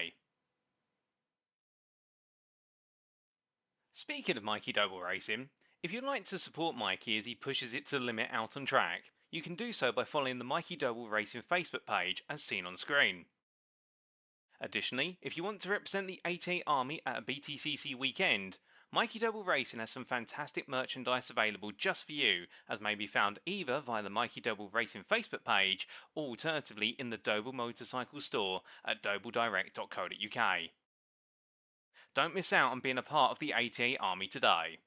Speaker 1: Speaking of Mikey Doble Racing, if you'd like to support Mikey as he pushes it to the limit out on track, you can do so by following the Mikey Doble Racing Facebook page as seen on screen. Additionally, if you want to represent the 88 Army at a BTCC weekend, Mikey Doble Racing has some fantastic merchandise available just for you, as may be found either via the Mikey Doble Racing Facebook page, or alternatively in the Doble Motorcycle store at dobledirect.co.uk. Don't miss out on being a part of the 88 Army today.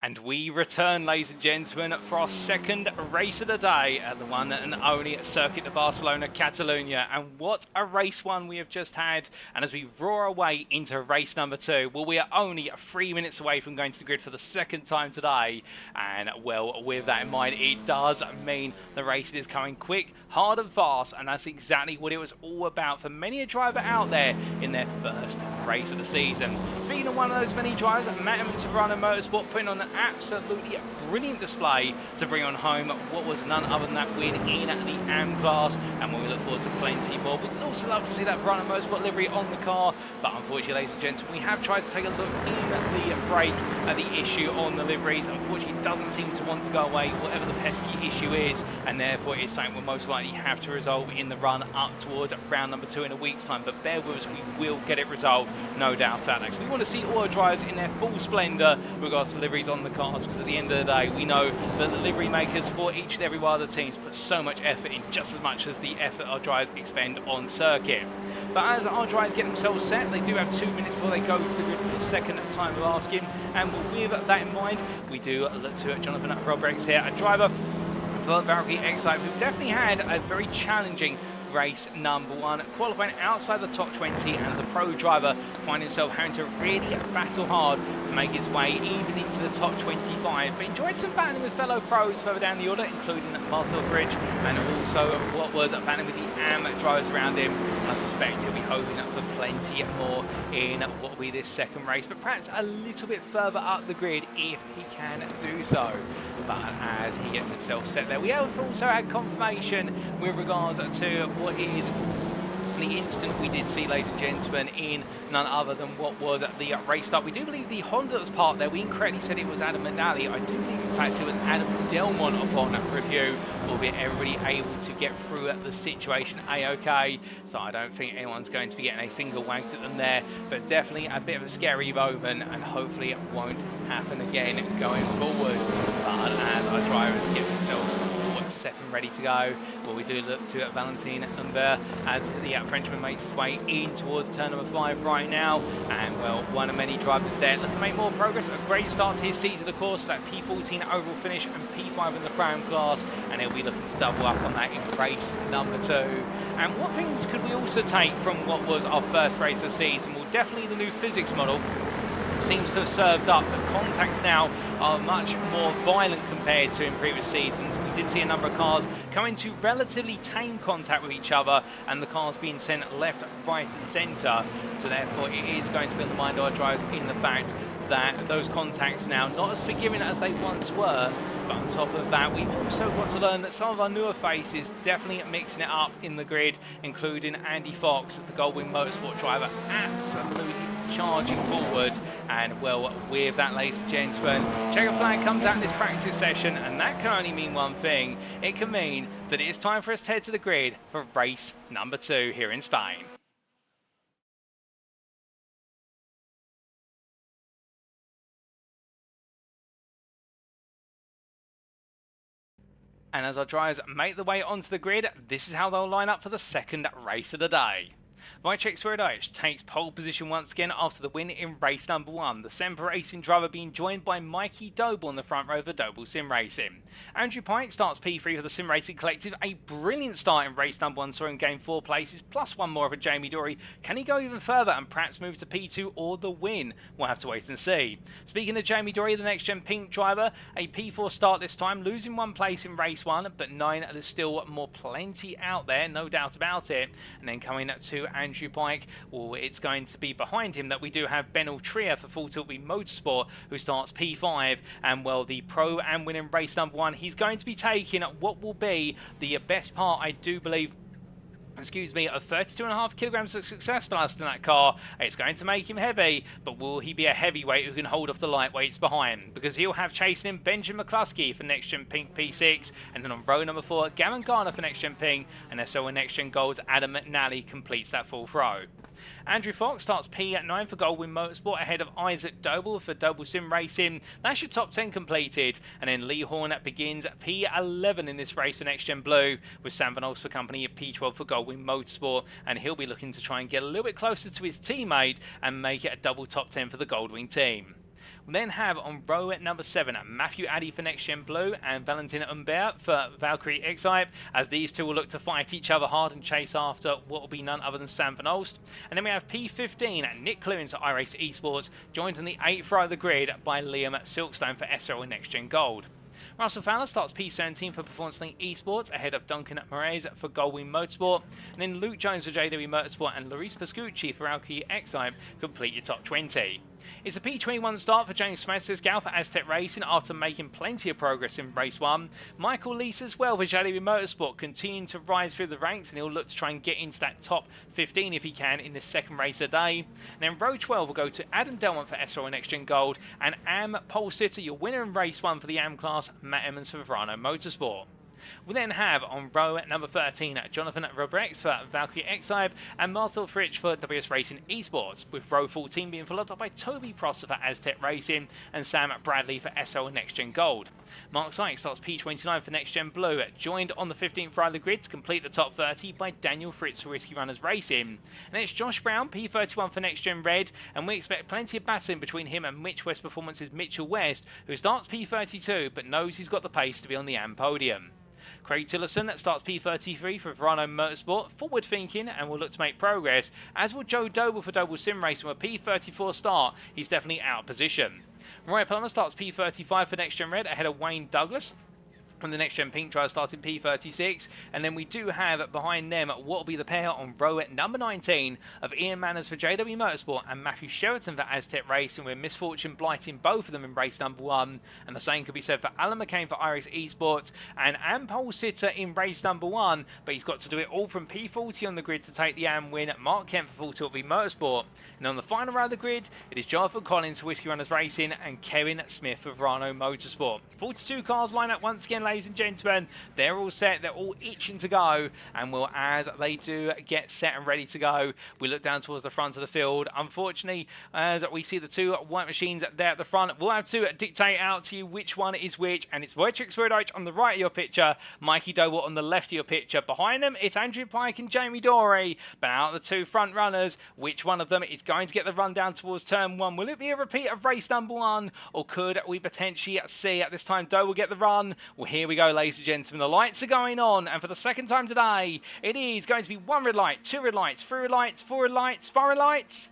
Speaker 1: And we return, ladies and gentlemen, for our second race of the day at the one and only Circuit de Barcelona, Catalunya. And what a race one we have just had. And as we roar away into race number 2, well, we are only 3 minutes away from going to the grid for the second time today. And, well, with that in mind, it does mean the race is coming quick, hard and fast. And that's exactly what it was all about for many a driver out there in their first race of the season. Speaking of one of those many drivers, maiden Motorsport putting on an absolutely brilliant display to bring on home what was none other than that win in the AM class, and we look forward to plenty more. We'd also love to see that Verano Motorsport livery on the car, but unfortunately, ladies and gentlemen, we have tried to take a look in the break at the issue on the liveries. Unfortunately, it doesn't seem to want to go away, whatever the pesky issue is, and therefore it's something we'll most likely have to resolve in the run up towards round number 2 in a week's time. But bear with us, we will get it resolved, no doubt about that. We want to see all our drivers in their full splendour with regards to liveries on the cars, because at the end of the day we know that the livery makers for each and every one of the teams put so much effort in, just as much as the effort our drivers expend on circuit. But as our drivers get themselves set, they do have 2 minutes before they go to the grid for the second time of asking, and with that in mind we do look to Jonathan Robrix here, a driver for Valkyrie Excite, who've definitely had a very challenging race number 1, qualifying outside the top 20, and the pro driver finding himself having to really battle hard to make his way even into the top 25, but enjoyed some battling with fellow pros further down the order, including Marcel Fridge, and also what was battling with the AM drivers around him. I suspect he'll be hoping for plenty more in what will be this second race, but perhaps a little bit further up the grid if he can do so. But as he gets himself set there, we have also had confirmation with regards to what is the instant we did see, ladies and gentlemen, in none other than what was the race start. We do believe the Honda that was part there, we incorrectly said it was Adam McNally. I do believe, in fact, it was Adam Delmont upon review, albeit everybody able to get through the situation A-OK. So I don't think anyone's going to be getting a finger wagged at them there, but definitely a bit of a scary moment, and hopefully it won't happen again going forward. But as our drivers get themselves set and ready to go, well, we do look to Valentin Humbert as the Frenchman makes his way in towards turn number 5 right now, and well, one of many drivers there looking to make more progress. A great start to his season, of course, with that P14 overall finish and P5 in the Crown class, and he'll be looking to double up on that in race number 2. And what things could we also take from what was our first race of the season? Well, definitely the new physics model seems to have served up. The contacts now are much more violent compared to in previous seasons. We did see a number of cars come into relatively tame contact with each other, and the cars being sent left, right and centre. So therefore it is going to be on the mind of our drivers in the fact that those contacts now not as forgiving as they once were. But on top of that, we also got to learn that some of our newer faces definitely mixing it up in the grid, including Andy Fox as the Goldwing Motorsport driver, absolutely charging forward. And well, with that, ladies and gentlemen, checker flag comes out in this practice session, and that can only mean one thing. It can mean that it is time for us to head to the grid for race number 2 here in Spain. And as our drivers make their way onto the grid, this is how they'll line up for the second race of the day. Wojciech Swirydowicz takes pole position once again after the win in race number 1. The Semper Racing driver being joined by Mikey Doble on the front row for Doble Sim Racing. Andrew Pike starts P3 for the Sim Racing Collective. A brilliant start in race number 1, saw him gain 4 places, plus one more for Jamie Dory. Can he go even further and perhaps move to P2 or the win? We'll have to wait and see. Speaking of Jamie Dory, the next gen pink driver, a P4 start this time, losing 1 place in race 1, but 9, there's still more plenty out there, no doubt about it. And then coming to Andrew Pike, well, it's going to be behind him that we do have Ben Altria for Full Tilt Motorsport, who starts P5, and well, the pro and winning race number 1, he's going to be taking what will be the best part, I do believe, of 32.5 kilograms of success ballast in that car. It's going to make him heavy, but will he be a heavyweight who can hold off the lightweights behind? Because he'll have chasing him Benjamin McCluskey for Next Gen Pink P6, and then on row number 4, Gavin Garner for Next Gen Pink, and so on Next Gen Gold's Adam McNally completes that 4th row. Andrew Fox starts P9 for Goldwing Motorsport ahead of Isaac Doble for Doble Sim Racing. That's your top 10 completed. And then Lee Horn begins P11 in this race for Next Gen Blue, with Sam Van Olst for company at P12 for Goldwing Motorsport. And he'll be looking to try and get a little bit closer to his teammate and make it a double top 10 for the Goldwing team. We'll then have on row number 7 Matthew Addy for NXTGEN Blue and Valentin Humbert for Valkyrie X-Type, as these two will look to fight each other hard and chase after what will be none other than Sam Van Olst. And then we have P15 and Nick Cluins for iRacing Esports, joined in the 8th row of the grid by Liam Silkstone for SRL and NXTGEN Gold. Russell Fowler starts P17 for Performance Link Esports ahead of Duncan Moraes for Goldwing Motorsport, and then Luke Jones for JW Motorsport and Luis Pascucci for Valkyrie X-Type complete your top 20. It's a P21 start for James Smetsisgal for Aztec Racing after making plenty of progress in race 1. Michael Lees as well for JW Motorsport continuing to rise through the ranks, and he'll look to try and get into that top 15 if he can in this second race a day. And then row 12 will go to Adam Delmont for SRL and NXTGEN Gold, and Am Pole Sitter, your winner in race 1 for the Am class, Matt Emmons for Verano Motorsport. We then have on row number 13 Jonathan Robrex for Valkyrie X-Type and Marthel Fritsch for WS Racing Esports, with row 14 being followed up by Toby Prosser for Aztec Racing and Sam Bradley for SL and NXTGEN Gold. Mark Sykes starts P29 for NXTGEN Blue, joined on the 15th row of the grid to complete the top 30 by Daniel Fritz for Risky Runners Racing. And it's Josh Brown, P31 for NXTGEN Red, and we expect plenty of battling between him and Mitch West Performance's Mitchell West, who starts P32 but knows he's got the pace to be on the AM podium. Craig Tillerson starts P33 for Verano Motorsport, forward thinking and will look to make progress, as will Joe Doble for Doble Sim Racing with a P34 start. He's definitely out of position. Roy Plummer starts P35 for NXTGEN Red ahead of Wayne Douglas. And the NXTGEN Pink Trial starting P36, and then we do have behind them what will be the pair on row at number 19 of Ian Manners for JW Motorsport and Matthew Sheraton for Aztec Racing, with misfortune blighting both of them in race number 1, and the same could be said for Alan McCain for iRacing Esports and Am Pole Sitter in race number 1, but he's got to do it all from P40 on the grid to take the Am win. Mark Kemp for Full Tilt v Motorsport, and on the final row of the grid it is Jonathan Collins for Whiskey Runners Racing and Kevin Smith for Verano Motorsport. 42 cars line up once again, ladies and gentlemen. They're all set, they're all itching to go, and as they do get set and ready to go, we look down towards the front of the field. Unfortunately, as we see the two white machines there at the front, we'll have to dictate out to you which one is which, and it's Wojciech Swirydowicz on the right of your picture, Mikey Doble on the left of your picture. Behind them, it's Andrew Pike and Jamie Dorey, but out of the two front runners, which one of them is going to get the run down towards turn 1? Will it be a repeat of race number 1, or could we potentially see at this time Doble get the run? Well, here we go, ladies and gentlemen. The lights are going on, and for the second time today, it is going to be 1 red light, 2 red lights, 3 red lights, 4 red lights, 5 red lights.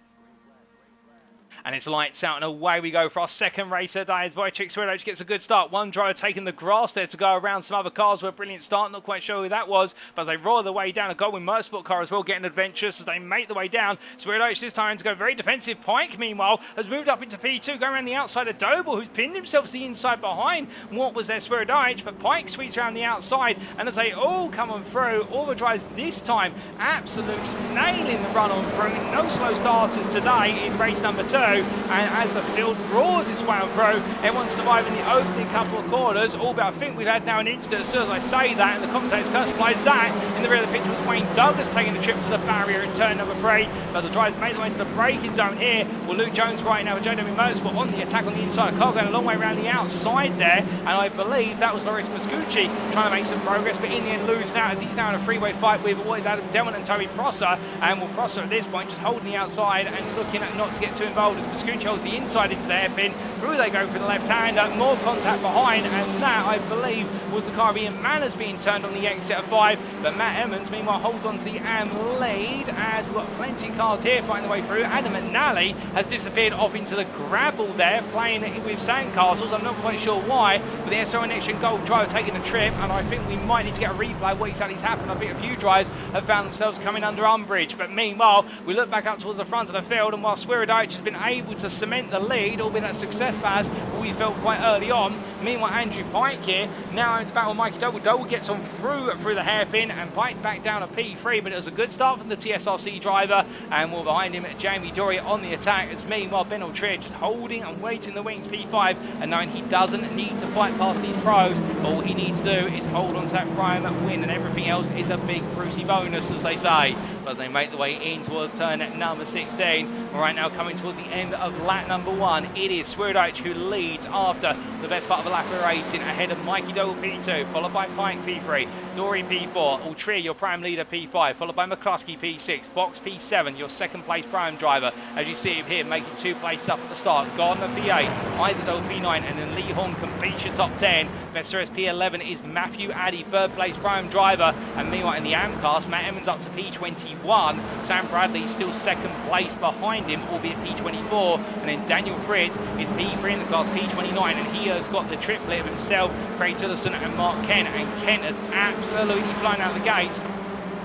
Speaker 1: And it's lights out, and away we go for our second race of the day as Wojciech Swirydowicz gets a good start. One driver taking the grass there to go around some other cars with a brilliant start. Not quite sure who that was, but as they roar their way down, a Goldwing Motorsport car as well, getting adventurous as they make the way down. Swirydowicz this time to go very defensive. Pike, meanwhile, has moved up into P2, going around the outside of Doble, who's pinned himself to the inside behind what was there, Swirydowicz, but Pike sweeps around the outside, and as they all come on through, all the drivers this time absolutely nailing the run on through. No slow starters today in race number 2, and as the field roars its way on through, everyone's surviving the opening couple of corners, all but I think we've had now an instant as soon as I say that, and the commentators customise that. In the rear of the picture was Wayne Douglas taking the trip to the barrier in turn number 3, but the drivers made their way to the braking zone here. Well, Luke Jones right now with JW Motorsport on the attack on the inside, car going a long way around the outside there, and I believe that was Loris Pascucci trying to make some progress, but in the end losing out as he's now in a freeway fight with what is Adam Delmont and Toby Prosser, and will Prosser at this point just holding the outside and looking at not to get too involved as Pascucci holds the inside into the hairpin. Through they go for the left-hander, more contact behind, and that, I believe, was the car of Ian Manners being turned on the exit of 5, but Matt Emmons, meanwhile, holds on to the AM lead, as we've got plenty of cars here fighting their way through. Adam McNally has disappeared off into the gravel there, playing with sandcastles. I'm not quite sure why, but the SRL and NXTGEN Gold driver taking the trip, and I think we might need to get a replay of what exactly has happened. I think a few drivers have found themselves coming under umbrage, but meanwhile, we look back up towards the front of the field, and while Swirydowicz has been able to cement the lead, albeit that success pass we felt quite early on. Meanwhile, Andrew Pike here, now into battle with Mikey Doble. Doble gets on through the hairpin, and Pike back down to P3, but it was a good start from the TSRC driver, and more behind him, Jamie Dorey on the attack, as meanwhile, Ben Altrier just holding and waiting the wings P5, and knowing he doesn't need to fight past these pros. All he needs to do is hold on to that prime win, and everything else is a big Brucey bonus, as they say. as they make the way in towards turn number 16. Right now coming towards the end of lap number 1, it is Swirydowicz who leads after the best part of the lap of racing, ahead of Mikey Doble P2, followed by Pike P3, Dory P4, Ultria your prime leader P5, followed by McCluskey P6, Fox P7, your second place prime driver, as you see him here making 2 places up at the start, Gardner P8, Isidore P9, and then Lee Horn completes your top 10. Besseres P11 is Matthew Addy, third place prime driver, and meanwhile in the AMCAS, Matt Emmons up to P21, Sam Bradley still second place behind him, albeit P24, and then Daniel Fritz is P3 in the class, P29, and he has got the triplet of himself, Craig Tillotson and Mark Kent, and Kent has absolutely flown out the gates.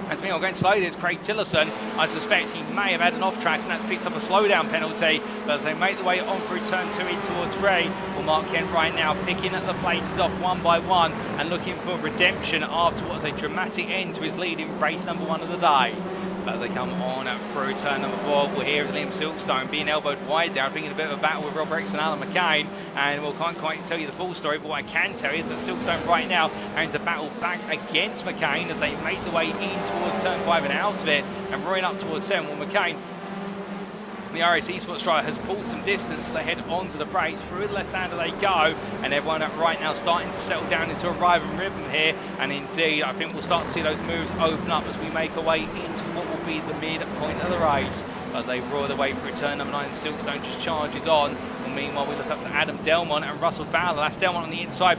Speaker 1: As meanwhile going slowly, it's Craig Tillotson. I suspect he may have had an off track and that's picked up a slowdown penalty, but as they make the way on through turn 2 in towards 3, well, Mark Kent right now picking at the places off one by one and looking for redemption after what was a dramatic end to his lead in race number 1 of the day. As they come on through turn number 4, we'll hear Liam Silkstone being elbowed wide there. I think in a bit of a battle with Rob Rex and Alan McCain, and we can't quite tell you the full story, but what I can tell you is that Silkstone right now having to battle back against McCain as they make the way in towards turn 5 and out of it, and running up towards 7. Well, McCain, the iRacing Esports driver, has pulled some distance. They head onto the brakes, through the left-hander they go, and everyone right now starting to settle down into a rhythm rhythm here, and indeed I think we'll start to see those moves open up as we make our way into what will be the midpoint of the race. As they roar their way through turn number 9, Silkstone just charges on, and meanwhile we look up to Adam Delmont and Russell Fowler. That's Delmont on the inside,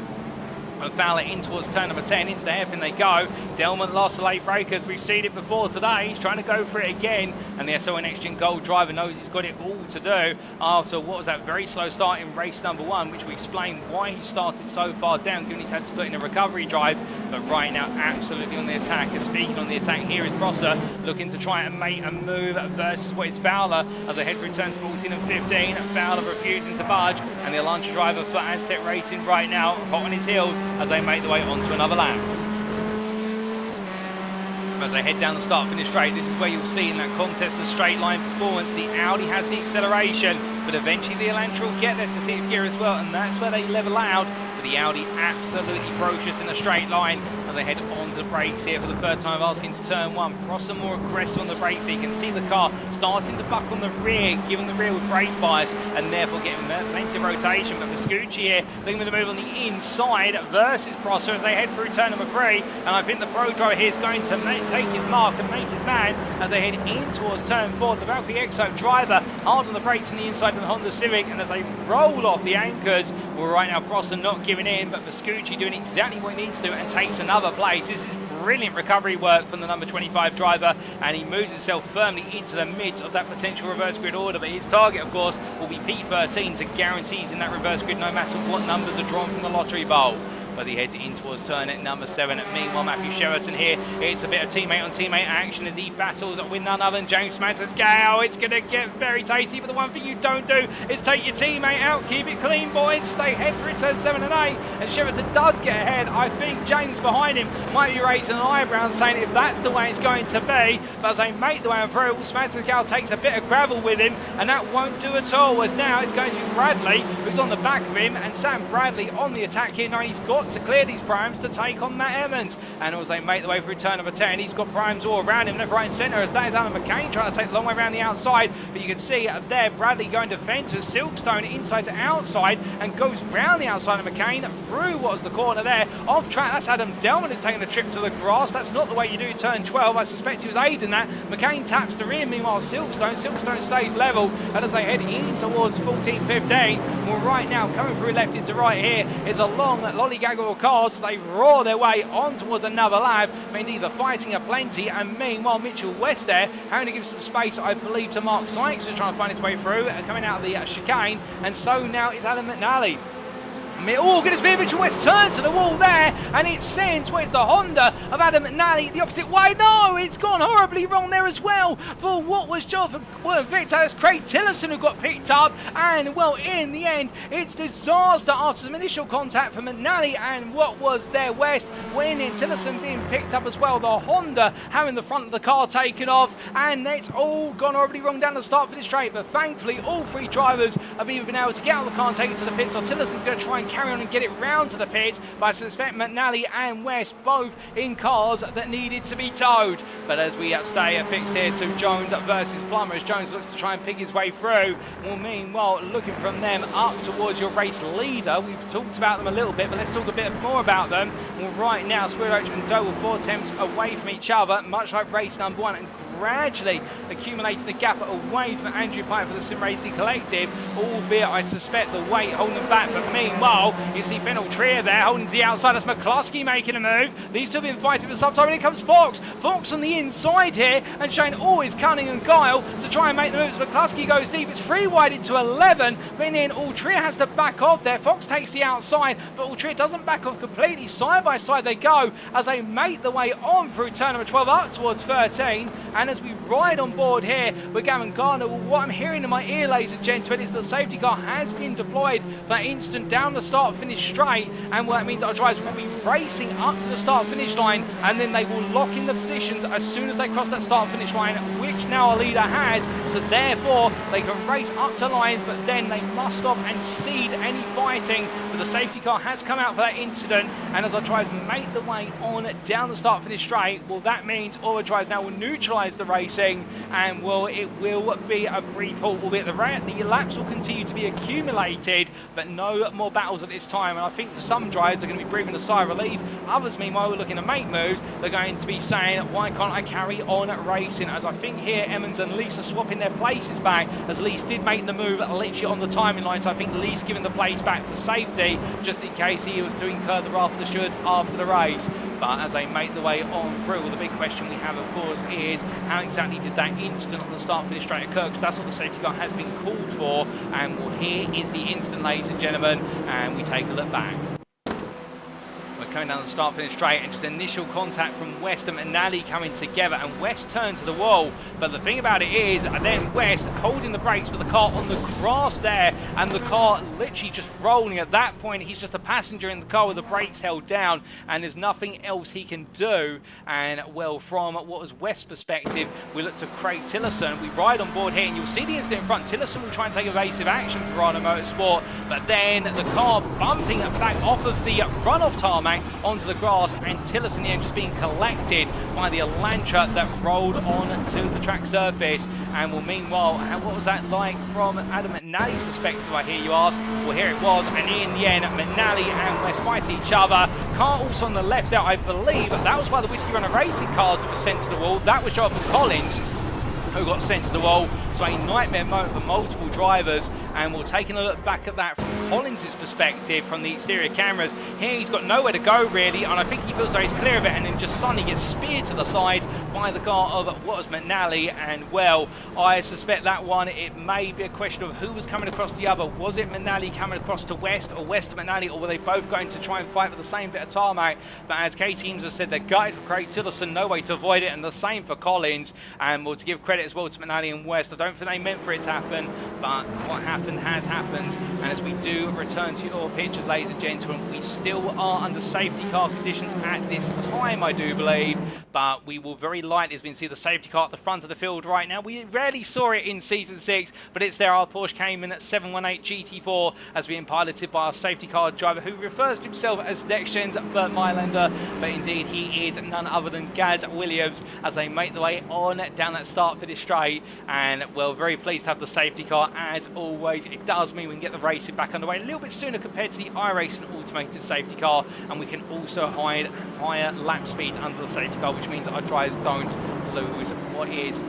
Speaker 1: and Fowler in towards turn number 10, into the hairpin they go. Delmont lost the late breakers, we've seen it before today, he's trying to go for it again, and the SO NXTGEN Gold driver knows he's got it all to do after what was that very slow start in race number 1, which we explained why he started so far down, given he's had to put in a recovery drive, but right now absolutely on the attack. And speaking on the attack, here is Prosser looking to try and make a move versus what is Fowler as they head through turns 14 and 15, Fowler refusing to budge, and the Elantra driver for Aztec Racing right now hot on his heels as they make the way onto another lap. As they head down the start finish straight, this is where you'll see in that contest the straight line performance, the Audi has the acceleration, but eventually the Elantra will get there to sixth gear as well, and that's where they level out, with the Audi absolutely ferocious in a straight line as they head onto the brakes here for the third time asking to turn 1. Prosser more aggressive on the brakes, so you can see the car starting to buck on the rear, giving the rear with brake bias, and therefore getting plenty of rotation. But Vespucci here looking for the move on the inside versus Prosser as they head through turn number 3, and I think the pro driver here is going to take his mark and make his man as they head in towards turn 4. The Valkyrie Exo driver hard on the brakes on the inside of the Honda Civic, and as they roll off the anchors, well, right now Prosser not giving in, but Vespucci doing exactly what he needs to and takes another place. This is brilliant recovery work from the number 25 driver, and he moves himself firmly into the midst of that potential reverse grid order, but his target of course will be P13 to guarantees in that reverse grid no matter what numbers are drawn from the lottery bowl. But he heads in towards turn at number 7. Meanwhile, Matthew Sheraton here, it's a bit of teammate on teammate action as he battles with none other than James Mansell. It's going to get very tasty, but the one thing you don't do is take your teammate out. Keep it clean, boys. They head through turn 7 and 8, and Sheraton does get ahead. I think James behind him might be raising an eyebrow saying if that's the way it's going to be, but as they make the way through, Mansell takes a bit of gravel with him, and that won't do at all, as now it's going to be Bradley who's on the back of him, and Sam Bradley on the attack here. Now he's got to clear these primes to take on Matt Emmons, and as they make the way through turn number 10, he's got primes all around him, left, right and centre, as that is Alan McCain trying to take the long way around the outside, but you can see there Bradley going defensive, Silkstone inside to outside, and goes round the outside of McCain through what was the corner there, off track. That's Adam Delmont who's taking the trip to the grass. That's not the way you do turn 12. I suspect he was aiding that. McCain taps the rear, meanwhile Silkstone stays level, and as they head in towards 14-15, well, right now coming through left into right here is a long lollygaggle of cars. They roar their way on towards another lap. Indeed, the fighting aplenty, and meanwhile Mitchell West there having to give some space, I believe, to Mark Sykes, who's trying to find his way through, coming out of the chicane, and so now it's Adam McNally. Oh, goodness me, Mitchell West turns to the wall there, and it sends, where's the Honda of Adam McNally the opposite way? No, it's gone horribly wrong there as well for what was job for Victor. It's Craig Tillotson who got picked up, and well, in the end, it's disaster after some initial contact from McNally and what was there West, when in Tillotson being picked up as well, the Honda having the front of the car taken off, and it's all gone horribly wrong down the start for this straight, but thankfully all three drivers have either been able to get out of the car and take it to the pits, or Tillotson's going to try and and carry on and get it round to the pits, but I suspect McNally and West both in cars that needed to be towed. But as we stay fixed here to Jones versus Plummer, as Jones looks to try and pick his way through. Well, meanwhile, looking from them up towards your race leader. We've talked about them a little bit, but let's talk a bit more about them. Well, right now, Swirydowicz and Doble 4 attempts away from each other, much like race number 1, and gradually accumulating the gap away from Andrew Pike for the Sim Racing Collective, albeit I suspect the weight holding them back. But meanwhile, you see Ben Trier there holding to the outside. That's McCluskey making a move. These two have been fighting for some time, and here comes Fox. Fox on the inside here, and showing all his cunning and guile to try and make the moves. McCluskey goes deep. It's 3 wide into 11, but in the end, Trier has to back off there. Fox takes the outside, but Trier doesn't back off completely. Side by side they go as they make the way on through turn number 12 up towards 13. And as we ride on board here with Gavin Garner, well, what I'm hearing in my ear, ladies and gentlemen, is that the safety car has been deployed for that instant down the start-finish straight, and what that means, our drivers will be racing up to the start-finish line, and then they will lock in the positions as soon as they cross that start-finish line, which now our leader has, so therefore they can race up to line, but then they must stop and cede any fighting. But the safety car has come out for that incident, and as our drivers make the way on down the start-finish straight, well, that means all the drivers now will neutralise the racing, and well, it will be a brief halt, albeit the laps will continue to be accumulated, but no more battles at this time. And I think for some drivers they're going to be breathing a sigh of relief. Others, meanwhile, are looking to make moves. They're going to be saying, why can't I carry on racing? As I think here Emmons and Lease are swapping their places back, as Lease did make the move literally on the timing line, so I think Lease giving the place back for safety, just in case he was to incur the wrath of the stewards after the race. But as they make the way on through, well, the big question we have, of course, is how exactly did that instant on the start-finish straight occur? Because that's what the safety car has been called for. And well, here is the instant, ladies and gentlemen, and we take a look back. Coming down the start-finish straight, and just initial contact from West and McNally coming together, and West turned to the wall. But the thing about it is, and then West holding the brakes with the car on the grass there, and the car literally just rolling. At that point, he's just a passenger in the car with the brakes held down, and there's nothing else he can do. And well, from what was West's perspective, we look to Craig Tillerson. We ride on board here, and you'll see the incident in front. Tillerson will try and take evasive action for Rana Motorsport, but then the car bumping back off of the runoff tarmac onto the grass, and Tillerson in the end just being collected by the Elantra that rolled on to the track surface. And well, meanwhile, what was that like from Adam McNally's perspective, I hear you ask? Well, here it was, and in the end, McNally and West fight each other. Car also on the left there, I believe, that was by the Whiskey Runner Racing cars that were sent to the wall. That was Jonathan Collins who got sent to the wall. So a nightmare moment for multiple drivers, and we're taking a look back at that from Collins' perspective from the exterior cameras. Here he's got nowhere to go really, and I think he feels like he's clear of it, and then just suddenly gets speared to the side by the car of what was McNally. And well, I suspect that one, it may be a question of who was coming across the other. Was it McNally coming across to West, or West to McNally, or were they both going to try and fight for the same bit of tarmac? But as K-Teams have said, they're gutted for Craig Tillerson, no way to avoid it, and the same for Collins. And well, to give credit as well to McNally and West, I don't think they meant for it to happen, but what happened has happened. And as we do return to your pictures, ladies and gentlemen, we still are under safety car conditions at this time, I do believe, but we will very likely, as we can see the safety car at the front of the field right now. We rarely saw it in Season 6, but it's there. Our Porsche Cayman at 718 GT4 as being piloted by our safety car driver, who refers to himself as NXTGEN's Bert Mylander, but indeed he is none other than Gaz Williams, as they make the way on down that start finish straight. And well, very pleased to have the safety car as always. It does mean we can get the racing back underway a little bit sooner compared to the iRacing automated safety car, and we can also hide higher lap speed under the safety car, which means our drivers don't lose what is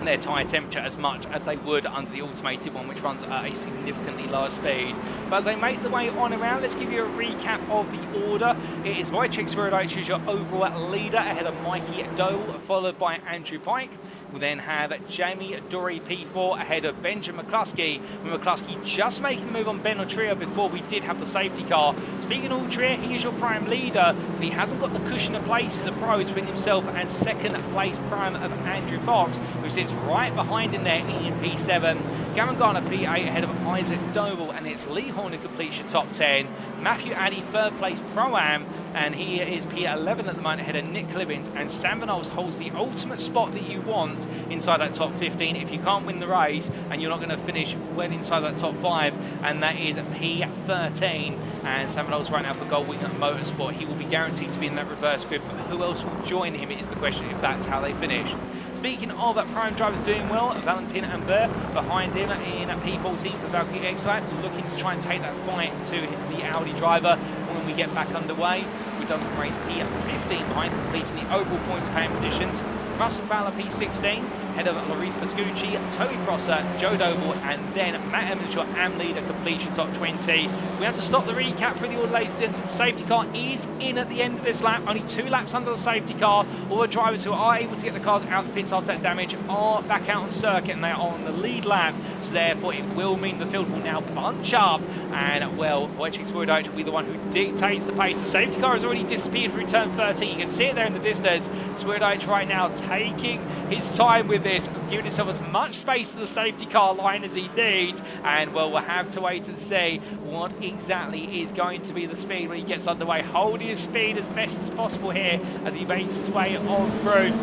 Speaker 1: their tyre temperature as much as they would under the automated one, which runs at a significantly lower speed. But as they make the way on around, let's give you a recap of the order. It is Wojciech Swirydowicz who's your overall leader, ahead of Mikey Doble, followed by Andrew Pike. We'll then have Jamie Dory P4 ahead of Benjamin McCluskey, with McCluskey just making the move on Ben Trier before we did have the safety car. Speaking of Trier, he is your prime leader, but he hasn't got the cushion of places of pros between himself and second place prime of Andrew Fox, who sits right behind him there in P7. Gavin Gardner P8 ahead of Isaac Doble, and it's Lee Horn who completes your top 10. Matthew Addy third place Pro-Am, and he is P11 at the moment ahead of Nick Clibbins, and Sam Van Ols holds the ultimate spot that you want inside that top 15 if you can't win the race and you're not going to finish well inside that top 5, and that is P13. And Sam Van Ols right now for Goldwing Motorsport. He will be guaranteed to be in that reverse grid, but who else will join him is the question if that's how they finish. Speaking of prime drivers doing well, Valentin Ambert behind him in P14 for Valkyrie Excite, looking to try and take that fight to the Audi driver when we get back underway. We've done race P15 behind, completing the overall points paying positions. Russell Fowler P16, head of Loris Pascucci, Toby Prosser, Joe Doble, and then Matt Evans, your AM leader, completion top 20. We have to stop the recap for the order, ladies and gentlemen. The safety car is in at the end of this lap, only 2 laps under the safety car. All the drivers who are able to get the cars out of the pits after that damage are back out on circuit, and they are on the lead lap, so therefore it will mean the field will now bunch up, and well, Wojciech Swirydowicz will be the one who dictates the pace. The safety car has already disappeared through turn 13. You can see it there in the distance. Swirydowicz right now taking his time with this, giving himself as much space to the safety car line as he needs, and well, we'll have to wait and see what exactly is going to be the speed when he gets underway, holding his speed as best as possible here as he makes his way on through.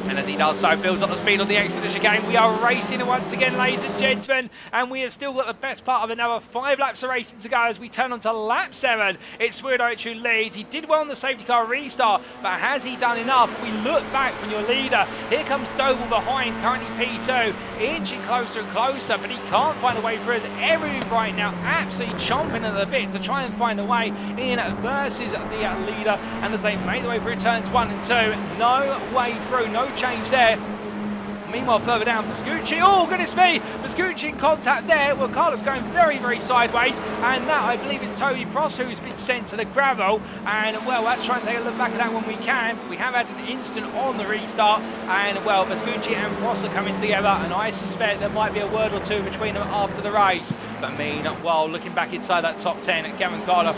Speaker 1: And as he does so, builds up the speed on the exit of the chicane. We are racing once again, ladies and gentlemen, and we have still got the best part of another 5 laps of racing to go as we turn on to lap 7. It's Swirydowicz who leads. He did well on the safety car restart, but has he done enough? We look back from your leader. Here comes Doble behind, currently P2, inching closer and closer, but he can't find a way through. As everyone right now absolutely chomping at the bit to try and find a way in versus the leader, and as they make the way through turns 1 and 2, no way through, no change there. Meanwhile, further down, Pascucci, oh goodness me, Pascucci in contact there. Well, Carlos going very, very sideways, and that I believe is Toby Prosser who's been sent to the gravel, and well, let's try and take a look back at that when we can. We have had an instant on the restart, and well, Pascucci and Prosser coming together, and I suspect there might be a word or two between them after the race. But meanwhile, looking back inside that top 10 at Gavin Gardner,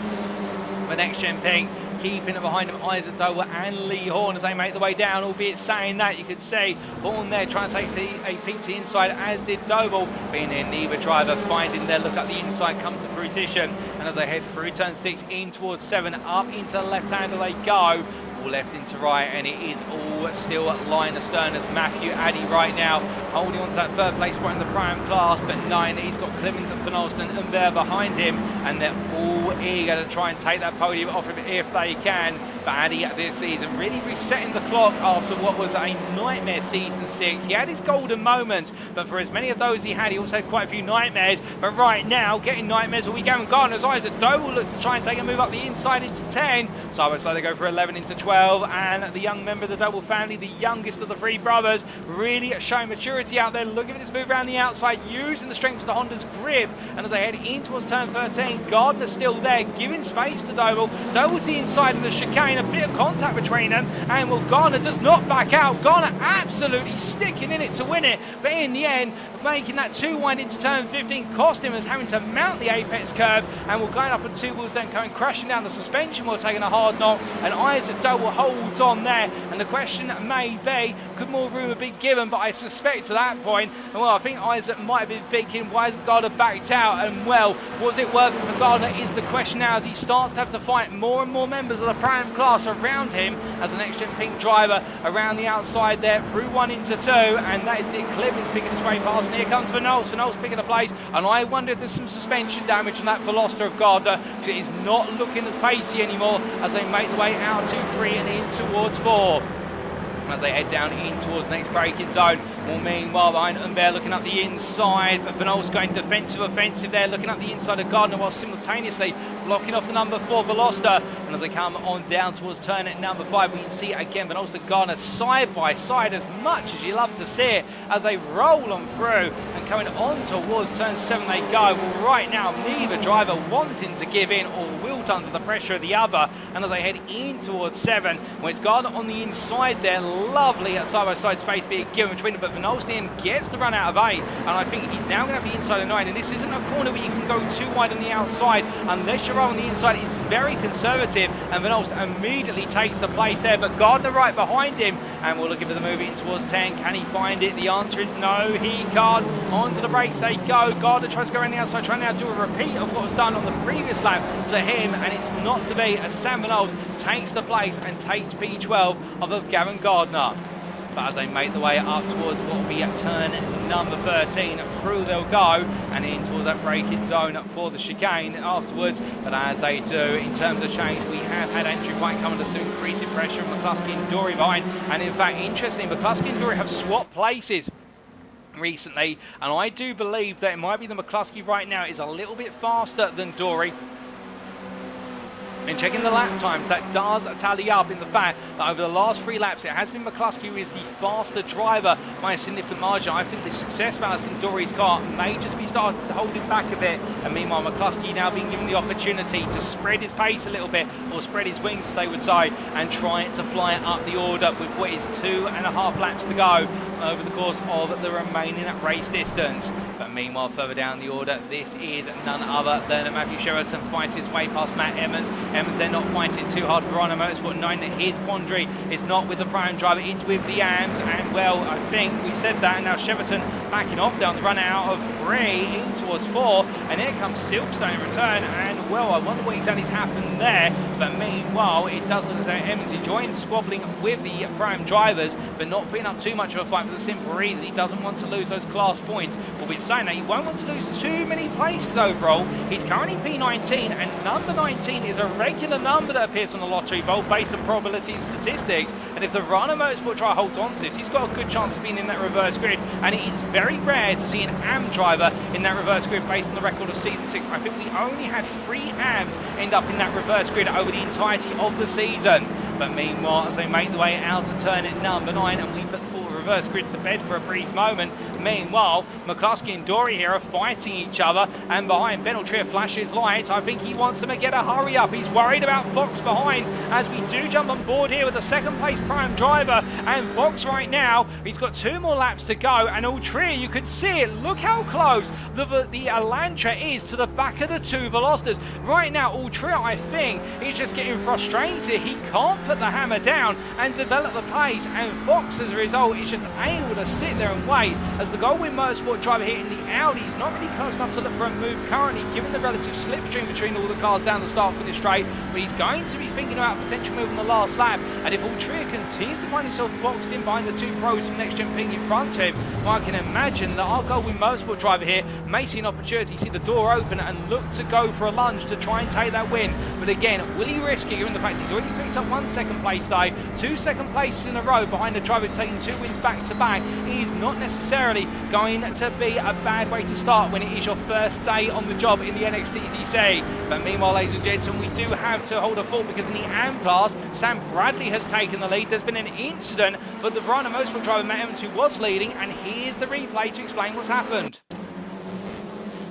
Speaker 1: the NXTGEN Pink, keeping it behind him, Isaac Doble and Lee Horn as they make the way down, albeit saying that, you could see Horn there trying to take a peek to the inside, as did Doble, being there, neither driver finding their look at the inside come to fruition, and as they head through turn 6 in towards 7, up into the left-hander they go, all left into right, and it is all still line astern as Matthew Addy right now holding on to that third place spot in the prime class, but 9, he's got Clemens and Van Alsten and they're behind him, and they're all eager to try and take that podium off him if they can. But Addy this season really resetting the clock after what was a nightmare season 6. He had his golden moments, but for as many of those he also had quite a few nightmares. But right now, getting nightmares will be Gavin Gardner's eyes. Doble looks to try and take a move up the inside into 10. So they go for 11 into 12, and the young member of the Doble family, the youngest of the 3 brothers, really showing maturity out there. Look at this move around the outside, using the strength of the Honda's grip, and as they head in towards turn 13, Gardner's still there, giving space to Doble. Doble to the inside of the chicane, a bit of contact between them, and well, Gardner does not back out. Gardner absolutely sticking in it to win it, but in the end, making that 2 wide into turn 15 cost him as having to mount the apex curve, and we're going up on 2 wheels, then going crashing down the suspension while taking a hard knock, and Isaac Doble holds on there, and the question may be, could more room have been given? But I suspect to that point, and well, I think Isaac might have been thinking, why hasn't Gardner backed out? And well, was it worth it for Gardner is the question now, as he starts to have to fight more and more members of the prime class around him as an NXTGEN Pink driver around the outside there, through 1 into 2, and that is Nick Clibbins picking his way past. And here comes Van Ols. Van Ols picking the place, and I wonder if there's some suspension damage on that Veloster of Gardner, because it is not looking as pacey anymore as they make the way out to 3 and in towards 4. As they head down in towards the next braking zone. Well, meanwhile, behind Humbert looking up the inside, but Van Ols going defensive, offensive there, looking up the inside of Gardner while simultaneously blocking off the number 4 Veloster. And as they come on down towards turn at number 5, we can see again Van Ols to Gardner side by side, as much as you love to see it, as they roll on through, and coming on towards turn 7 they go. Well, right now, neither driver wanting to give in or wilt under the pressure of the other, and as they head in towards 7, well, it's Gardner on the inside there, lovely at side-by-side space being given between them, but Van Alsten gets the run out of 8, and I think he's now going to have the inside of 9, and this isn't a corner where you can go too wide on the outside unless you're on the inside. It's very conservative, and Van Alsten immediately takes the place there, but Gardner right behind him, and we're looking for the move in towards 10. Can he find it? The answer is no, he can't. Onto the brakes they go. Gardner tries to go around the outside, trying now to do a repeat of what was done on the previous lap to him, and it's not to be as Sam Knowles takes the place and takes P12 of Gavin Gardner. But as they make the way up towards what will be at turn number 13, through they'll go and in towards that braking zone for the chicane afterwards. But as they do, in terms of change, we have had Andrew White coming to increasing pressure and McCluskey and Dory behind. And in fact, interesting, McCluskey and Dory have swapped places recently, and I do believe that it might be the McCluskey right now is a little bit faster than Dory. And checking the lap times, that does tally up in the fact that over the last 3 laps, it has been McCluskey who is the faster driver by a significant margin. I think the success balance in Dory's car may just be starting to hold him back a bit. And meanwhile, McCluskey now being given the opportunity to spread his pace a little bit, or spread his wings, as they would say, and try to fly up the order with what is 2.5 laps to go over the course of the remaining race distance. But meanwhile, further down the order, this is none other than Matthew Sheraton fighting his way past Matt Emmons. Emmons then not fighting too hard for Rhino Motorsport 9. His quandary is not with the prime driver, it's with the AMS. And well, I think we said that, and now Sheraton backing off down the run out of 3 in towards 4. And here comes Silkstone in return. And well, I wonder what exactly's happened there. But meanwhile, it does look as though Emmons enjoying squabbling with the prime drivers, but not putting up too much of a fight for the simple reason he doesn't want to lose those class points. Albeit saying that, he won't want to lose too many places overall. He's currently P19, and number 19 is a regular number that appears on the lottery bowl based on probability and statistics. And if the Rhino Motorsport driver holds on to this, he's got a good chance of being in that reverse grid. And it is very rare to see an AM driver in that reverse grid based on the record of season 6. I think we only had 3 AMs end up in that reverse grid over the entirety of the season. But meanwhile, as they make the way out of turn at number 9, and we put the full reverse grid to bed for a brief moment. Meanwhile, McCluskey and Dory here are fighting each other, and behind Ben Trier flashes lights. I think he wants them to get a hurry up. He's worried about Fox behind, as we do jump on board here with the second place prime driver. And Fox right now, he's got 2 more laps to go, and Trier, you could see it. Look how close the Elantra is to the back of the 2 Velocitas. Right now, Trier, I think, is just getting frustrated. He can't put the hammer down and develop the pace, and Fox, as a result, is just able to sit there and wait as the Goldwyn Motorsport driver here in the Audi is not really close enough to look for a move currently, given the relative slipstream between all the cars down the start finish straight. But he's going to be thinking about a potential move on the last lap, and if Trier continues to find himself boxed in behind the 2 pros from NXTGEN picking in front of him, well, I can imagine that our Goldwyn Motorsport driver here may see an opportunity, see the door open and look to go for a lunge to try and take that win. But again, will he risk it, given the fact he's already picked up 1 second place though, 2 second places in a row behind the driver who's taking 2 wins back to back is not necessarily going to be a bad way to start when it is your first day on the job in the NXTCC. But meanwhile, ladies and gentlemen, we do have to hold a thought, because in the AM class, Sam Bradley has taken the lead. There's been an incident for the Rhino Motorsport driver Matt Emmons, who was leading, and here's the replay to explain what's happened.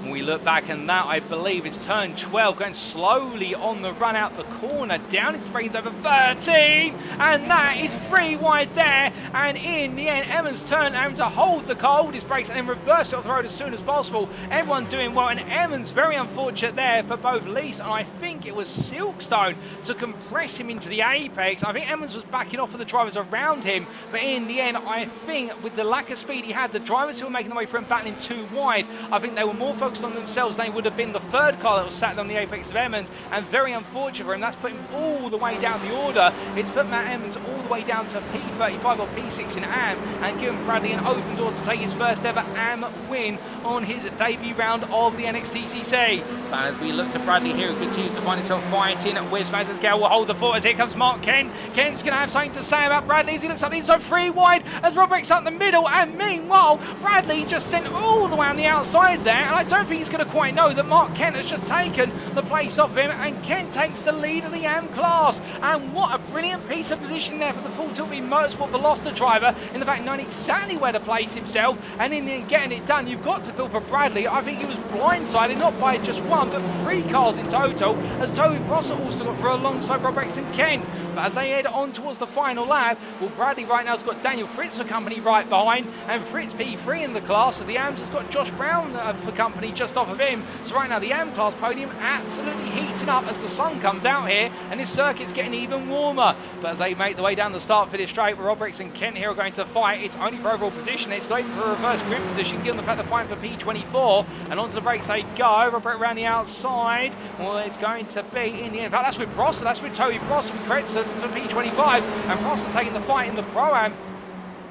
Speaker 1: We look back, and that, I believe, is turn 12, going slowly on the run out the corner, down into the brains over 13, and that is 3 wide there. And in the end, Emmons turned having to hold the car, hold his brakes, and then reverse it off the road as soon as possible. Everyone doing well, and Emmons very unfortunate there for both Lease, and I think it was Silkstone to compress him into the apex. I think Emmons was backing off of the drivers around him, but in the end, I think with the lack of speed he had, the drivers who were making their way through him battling 2 wide, I think they were more focused on themselves. They would have been the 3rd car that was sat on the apex of Emmons, and very unfortunate for him, that's put him all the way down the order. It's put Matt Emmons all the way down to P35 or P6 in AM, and given Bradley an open door to take his first ever AM win on his debut round of the NXTCC. But as we look to Bradley here, who continues to find himself fighting with Mazes Gale will hold the fort, as here comes Mark Kent. Kent's going to have something to say about Bradley as he looks up the inside, 3 wide as Rob breaks up the middle, and meanwhile Bradley just sent all the way on the outside there, and I don't think he's going to quite know that Mark Kent has just taken the place off him, and Kent takes the lead of the AM class. And what a brilliant piece of position there for the full tilt Motorsport Veloster driver, in the fact knowing exactly where to place himself, and in the end getting it done. You've got to feel for Bradley. I think he was blindsided not by just 1 but 3 cars in total, as Toby Prosser also got through alongside Rob Rex and Kent. But as they head on towards the final lap, well, Bradley right now has got Daniel Fritz for company right behind, and Fritz P3 in the class. So the AMS has got Josh Brown for company just off of him. So right now the AM class podium absolutely heating up as the sun comes out here, and this circuit's getting even warmer. But as they make the way down the start finish straight, Robrix and Kent here are going to fight. It's only for overall position. It's not even for a reverse grid position, given the fact they're fighting for P24. And onto the brakes they go. Robrix around the outside. Well, it's going to be in the end. In fact, that's with Prost. That's with Toby Prost from Kretzer. This is a P25. And Prost taking the fight in the Pro-Am.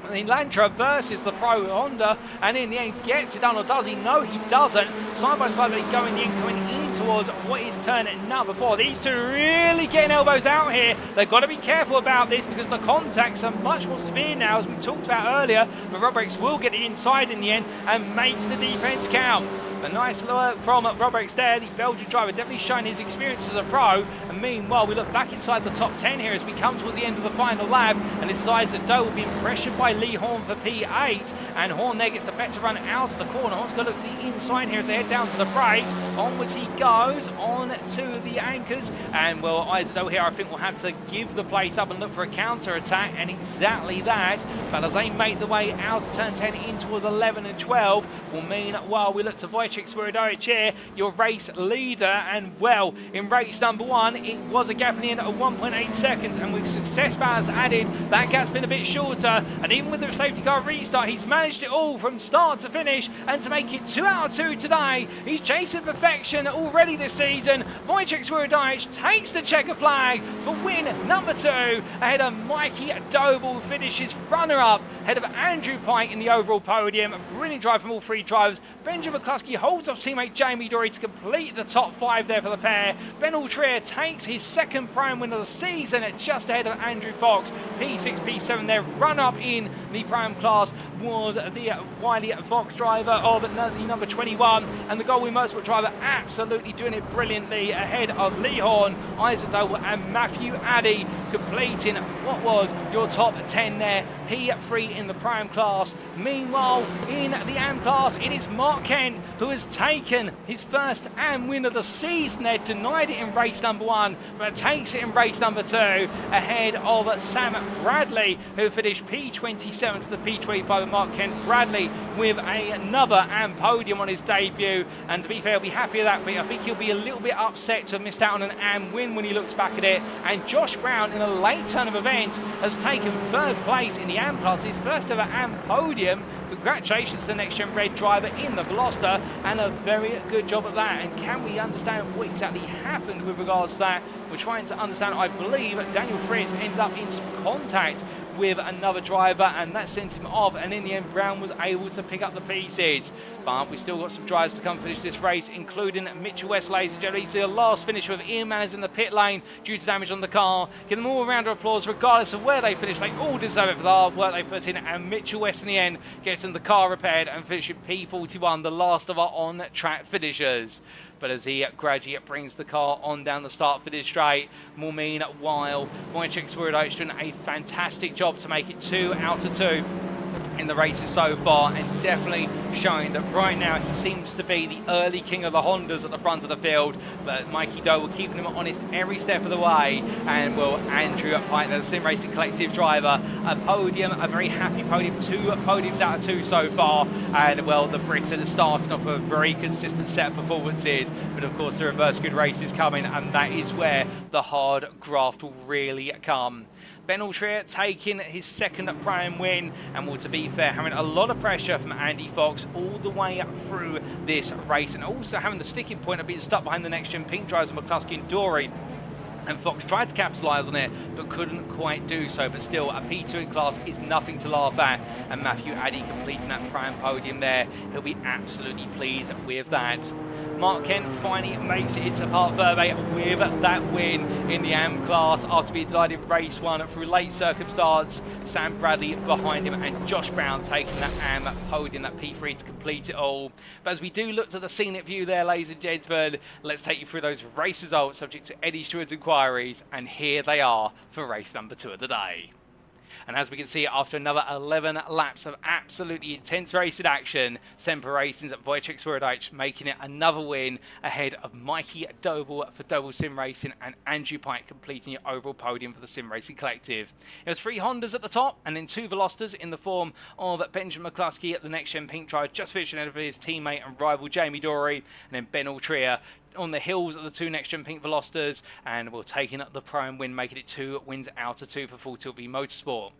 Speaker 1: The Elantra versus the Pro Honda, and in the end gets it done, or does he? No, he doesn't. Side by side they go in the end, coming in towards what is turn number 4. These two really getting elbows out here. They've got to be careful about this because the contacts are much more severe now, as we talked about earlier. But Robrix will get it inside in the end and makes the defense count. A nice work from Robrix there, the Belgian driver, definitely showing his experience as a pro. And meanwhile, we look back inside the top 10 here as we come towards the end of the final lap. And this is Isaac Doble being pressured by Lee Horn for P8. And Horn there gets the better run out of the corner. Horn's going to look to the inside here as they head down to the brakes. Onwards he goes, on to the anchors. And well, Isaac Doble here, I think, will have to give the place up and look for a counter-attack. And exactly that. But as they make the way out of turn 10 in towards 11 and 12, will mean, while we look to Wojciech Swirydowicz here, your race leader. And well, in race number 1, it was a gap in the end of 1.8 seconds, and with success bars added, that gap's been a bit shorter. And even with the safety car restart, he's managed it all from start to finish, and to make it 2 out of 2 today. He's chasing perfection already this season. Wojciech Swirydowicz takes the checker flag for win number 2, ahead of Mikey Doble, finishes runner-up, ahead of Andrew Pike in the overall podium. A brilliant drive from all 3 drivers. Benjamin McCluskey holds off teammate Jamie Dory to complete the top 5 there for the pair. Ben Altrier takes his 2nd Pro-Am win of the season at just ahead of Andrew Fox. P6, P7 there. Run-up in the Pro-Am class was the Wiley Fox driver of the number 21. And the Galway Motorsport driver absolutely doing it brilliantly, ahead of Lee Horn, Isaac Doble and Matthew Addy, completing what was your top 10 there. P3 in the Pro-Am class. Meanwhile, in the AM class, it is Mark Kent who has taken his first AM win of the season there. Denied it in race number 1, but takes it in race number 2, ahead of Sam Bradley, who finished P27 to the P25. Mark Kent Bradley with another AM podium on his debut, and to be fair, he'll be happy with that, but I think he'll be a little bit upset to have missed out on an AM win when he looks back at it. And Josh Brown, in a late turn of events, has taken 3rd place in the AM class, his first ever AM podium. Congratulations to the NXTGEN Red driver in the Veloster, and a very good job at that. And can we understand what exactly happened with regards to that? We're trying to understand. I believe Daniel Fritz ended up in some contact with another driver, and that sent him off, and in the end Brown was able to pick up the pieces. But we've still got some drivers to come finish this race, including Mitchell West, ladies and gentlemen. He's the last finish with Ian Manners in the pit lane due to damage on the car. Give them all a round of applause regardless of where they finish. They all deserve it for the hard work they put in, and Mitchell West in the end gets in the car repaired and finishes P41, the last of our on-track finishers. But as he gradually brings the car on down the start for this straight, will mean while Wojciech Swirydowicz doing a fantastic job to make it 2 out of 2 in the races so far, and definitely showing that right now he seems to be the early king of the Hondas at the front of the field. But Mikey Doble keeping him honest every step of the way, and well, Andrew Pike, the Sim Racing Collective driver, a podium, a very happy podium, 2 podiums out of 2 so far. And well, the Brits are starting off a very consistent set of performances, but of course the reverse grid race is coming, and that is where the hard graft will really come. Ben Altrier taking his 2nd Pro-Am win, and well, to be fair, having a lot of pressure from Andy Fox all the way through this race, and also having the sticking point of being stuck behind the NXTGEN pink drivers of McCluskey and Dory. And Fox tried to capitalise on it, but couldn't quite do so. But still, a P2 in class is nothing to laugh at. And Matthew Addy completing that Pro-Am podium there. He'll be absolutely pleased with that. Mark Kent finally makes it into Parc Verde with that win in the AM class after being denied race 1 through late circumstance. Sam Bradley behind him, and Josh Brown taking that AM podium, that P3 to complete it all. But as we do look to the scenic view there, ladies and gentlemen, let's take you through those race results subject to Eddie Stewart's inquiries, and here they are for race number 2 of the day. And as we can see, after another 11 laps of absolutely intense racing action, Semper Racing's Wojciech Swirydowicz making it another win ahead of Mikey Doble for Doble Sim Racing and Andrew Pike completing your overall podium for the Sim Racing Collective. It was 3 Hondas at the top and then 2 Velosters in the form of Benjamin McCluskey at the NXTGEN Pink Drive, just finishing ahead of his teammate and rival Jamie Dory, and then Ben Altria on the heels of the 2 NXTGEN Pink Velosters, and we're taking up the prime win, making it 2 wins out of 2 for Full Tilt B Motorsport.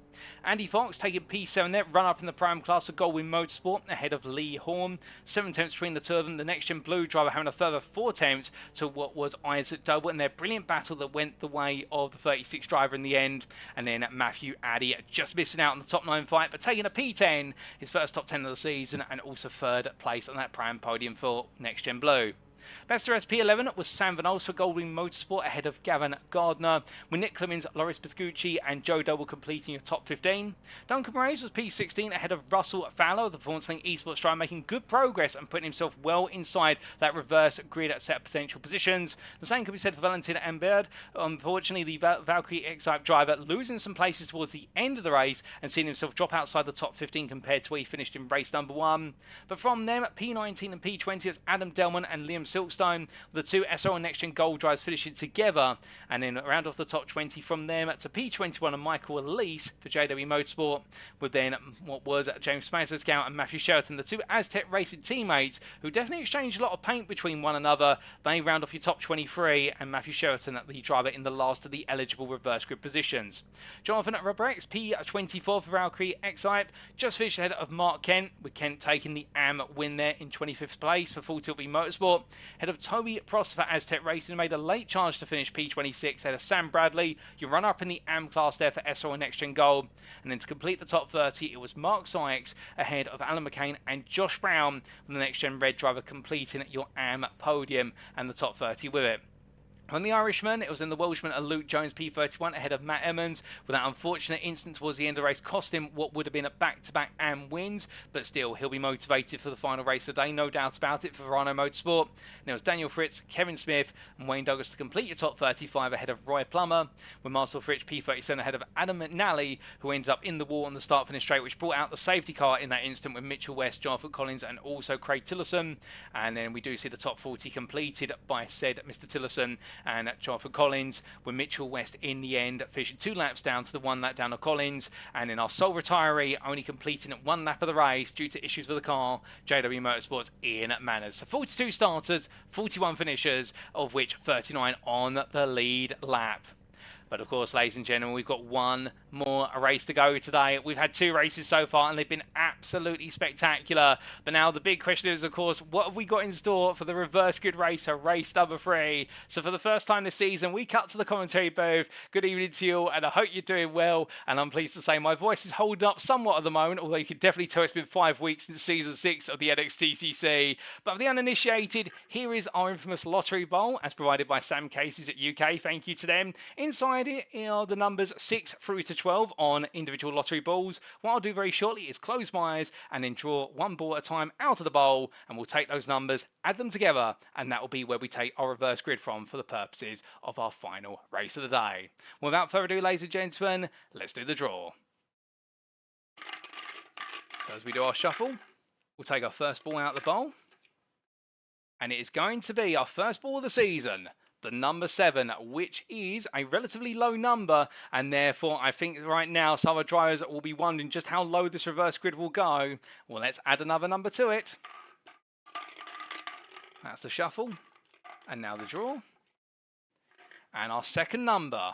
Speaker 1: Andy Fox taking P7 there, run up in the prime class for Goldwyn Motorsport ahead of Lee Horn. 7 attempts between the two of them. The NXTGEN Blue driver having a further 4 attempts to what was Isaac Doble, and their brilliant battle that went the way of the 36 driver in the end. And then Matthew Addy just missing out on the top 9 fight, but taking a P10, his first top 10 of the season, and also 3rd place on that prime podium for NXTGEN Blue. Best of P11 was Sam Van Ols for Goldwyn Motorsport ahead of Gavin Gardner, with Nick Clemens, Loris Piscucci and Joe Doble completing your top 15. Duncan Moraes was P16 ahead of Russell Fowler, the Performance Link Esports driver, making good progress and putting himself well inside that reverse grid at set potential positions. The same could be said for Valentin Amberd. Unfortunately, the Valkyrie X-Type driver losing some places towards the end of the race and seeing himself drop outside the top 15 compared to where he finished in race number 1. But from them, P19 and P20, it's Adam Delman and Liam Silkstone, the 2 SO and NXTGEN Gold drives finishing together, and then round off the top 20 from them to P21 and Michael Elise for JW Motorsport, with then what was James Scout and Matthew Sheraton, the 2 Aztec Racing teammates, who definitely exchanged a lot of paint between one another. They round off your top 23, and Matthew Sheraton, the driver in the last of the eligible reverse grid positions. Jonathan Robrex, P24 for Valkyrie X-Type, just finished ahead of Mark Kent, with Kent taking the AM win there in 25th place for Full Tilt B Motorsport. Head of Toby Prost for Aztec Racing, made a late charge to finish P26 ahead of Sam Bradley. You run up in the AM class there for SO and NXTGEN Gold. And then to complete the top 30, it was Mark Sykes ahead of Alan McCain and Josh Brown, with the NXTGEN Red driver completing your AM podium and the top 30 with it. On the Irishman, it was in the Welshman Luke Jones P31 ahead of Matt Emmons, with that unfortunate incident towards the end of the race cost him what would have been a back-to-back AM wins, but still he'll be motivated for the final race today, no doubt about it, for Verano Motorsport. And it was Daniel Fritz, Kevin Smith and Wayne Douglas to complete your top 35 ahead of Roy Plummer, with Marcel Fritz P37 ahead of Adam McNally, who ended up in the wall on the start-finish straight, which brought out the safety car in that instant with Mitchell West, Jonathan Collins and also Craig Tillotson. And then we do see the top 40 completed by said Mr. Tillotson and Jonathan Collins, with Mitchell West in the end finishing 2 laps down to the 1 lap down of Collins, and then our sole retiree only completing 1 lap of the race due to issues with the car, JW Motorsports Ian Manners. So 42 starters, 41 finishers, of which 39 on the lead lap. But of course, ladies and gentlemen, we've got one more race to go today. We've had 2 races so far, and they've been absolutely spectacular. But now the big question is, of course, what have we got in store for the reverse grid racer, race number 3? So for the first time this season, we cut to the commentary booth. Good evening to you all, and I hope you're doing well. And I'm pleased to say my voice is holding up somewhat at the moment, although you can definitely tell it's been 5 weeks since season 6 of the NXTCC. But for the uninitiated, here is our infamous lottery bowl, as provided by Sam Cases at UK. Thank you to them. Inside it are the numbers 6 through to 12 on individual lottery balls. What I'll do very shortly is close my eyes and then draw 1 ball at a time out of the bowl, and we'll take those numbers, add them together, and that will be where we take our reverse grid from for the purposes of our final race of the day. Without further ado, ladies and gentlemen, let's do the draw. So as we do our shuffle, we'll take our first ball out of the bowl, and it is going to be our first ball of the season, the number 7, which is a relatively low number, and therefore I think right now some of our drivers will be wondering just how low this reverse grid will go. Well, let's add another number to it. That's the shuffle, and now the draw. And our second number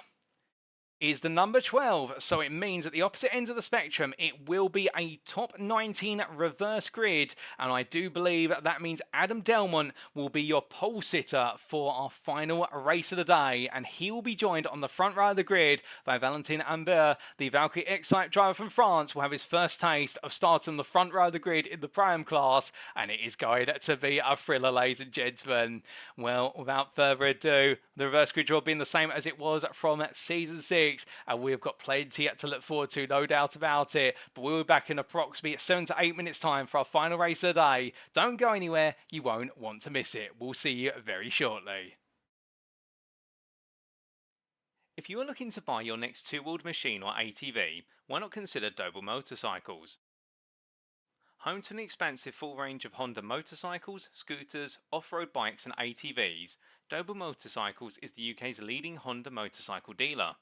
Speaker 1: is the number 12, so it means at the opposite ends of the spectrum it will be a top 19 reverse grid, and I do believe that means Adam Delmont will be your pole sitter for our final race of the day, and he will be joined on the front row of the grid by Valentin Ambert. The Valkyrie X-Type driver from France will have his first taste of starting on the front row of the grid in the Prime class, and it is going to be a thriller, ladies and gentlemen. Well, without further ado, the reverse grid draw being the same as it was from season 6, and we've got plenty to look forward to, no doubt about it. But we'll be back in approximately 7 to 8 minutes time for our final race of the day. Don't go anywhere, you won't want to miss it. We'll see you very shortly. If you are looking to buy your next two-wheeled machine or ATV, why not consider Doble Motorcycles? Home to an expansive full range of Honda motorcycles, scooters, off-road bikes and ATVs, Doble Motorcycles is the UK's leading Honda motorcycle dealer.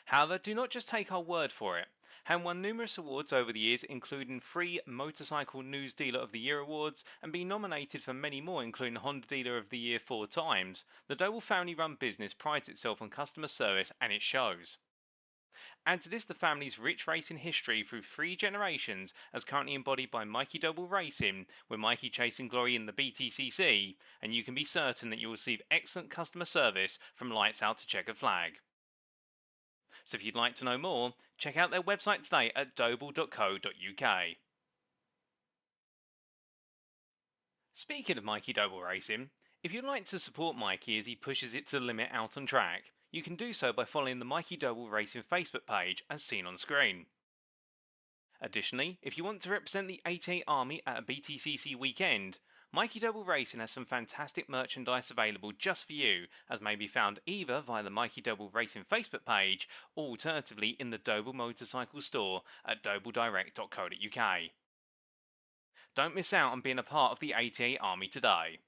Speaker 1: However, do not just take our word for it. Having won numerous awards over the years, including 3 Motorcycle News Dealer of the Year awards, and being nominated for many more, including Honda Dealer of the Year 4 times, the Doble family-run business prides itself on customer service, and it shows. Add to this the family's rich racing history through 3 generations, as currently embodied by Mikey Doble Racing, with Mikey chasing glory in the BTCC, and you can be certain that you will receive excellent customer service from lights out to checkered flag. So if you'd like to know more, check out their website today at doble.co.uk. Speaking of Mikey Doble Racing, if you'd like to support Mikey as he pushes it to the limit out on track, you can do so by following the Mikey Doble Racing Facebook page as seen on screen. Additionally, if you want to represent the 88 Army at a BTCC weekend, Mikey Doble Racing has some fantastic merchandise available just for you, as may be found either via the Mikey Doble Racing Facebook page, or alternatively in the Doble Motorcycle store at dobledirect.co.uk. Don't miss out on being a part of the 88 Army today.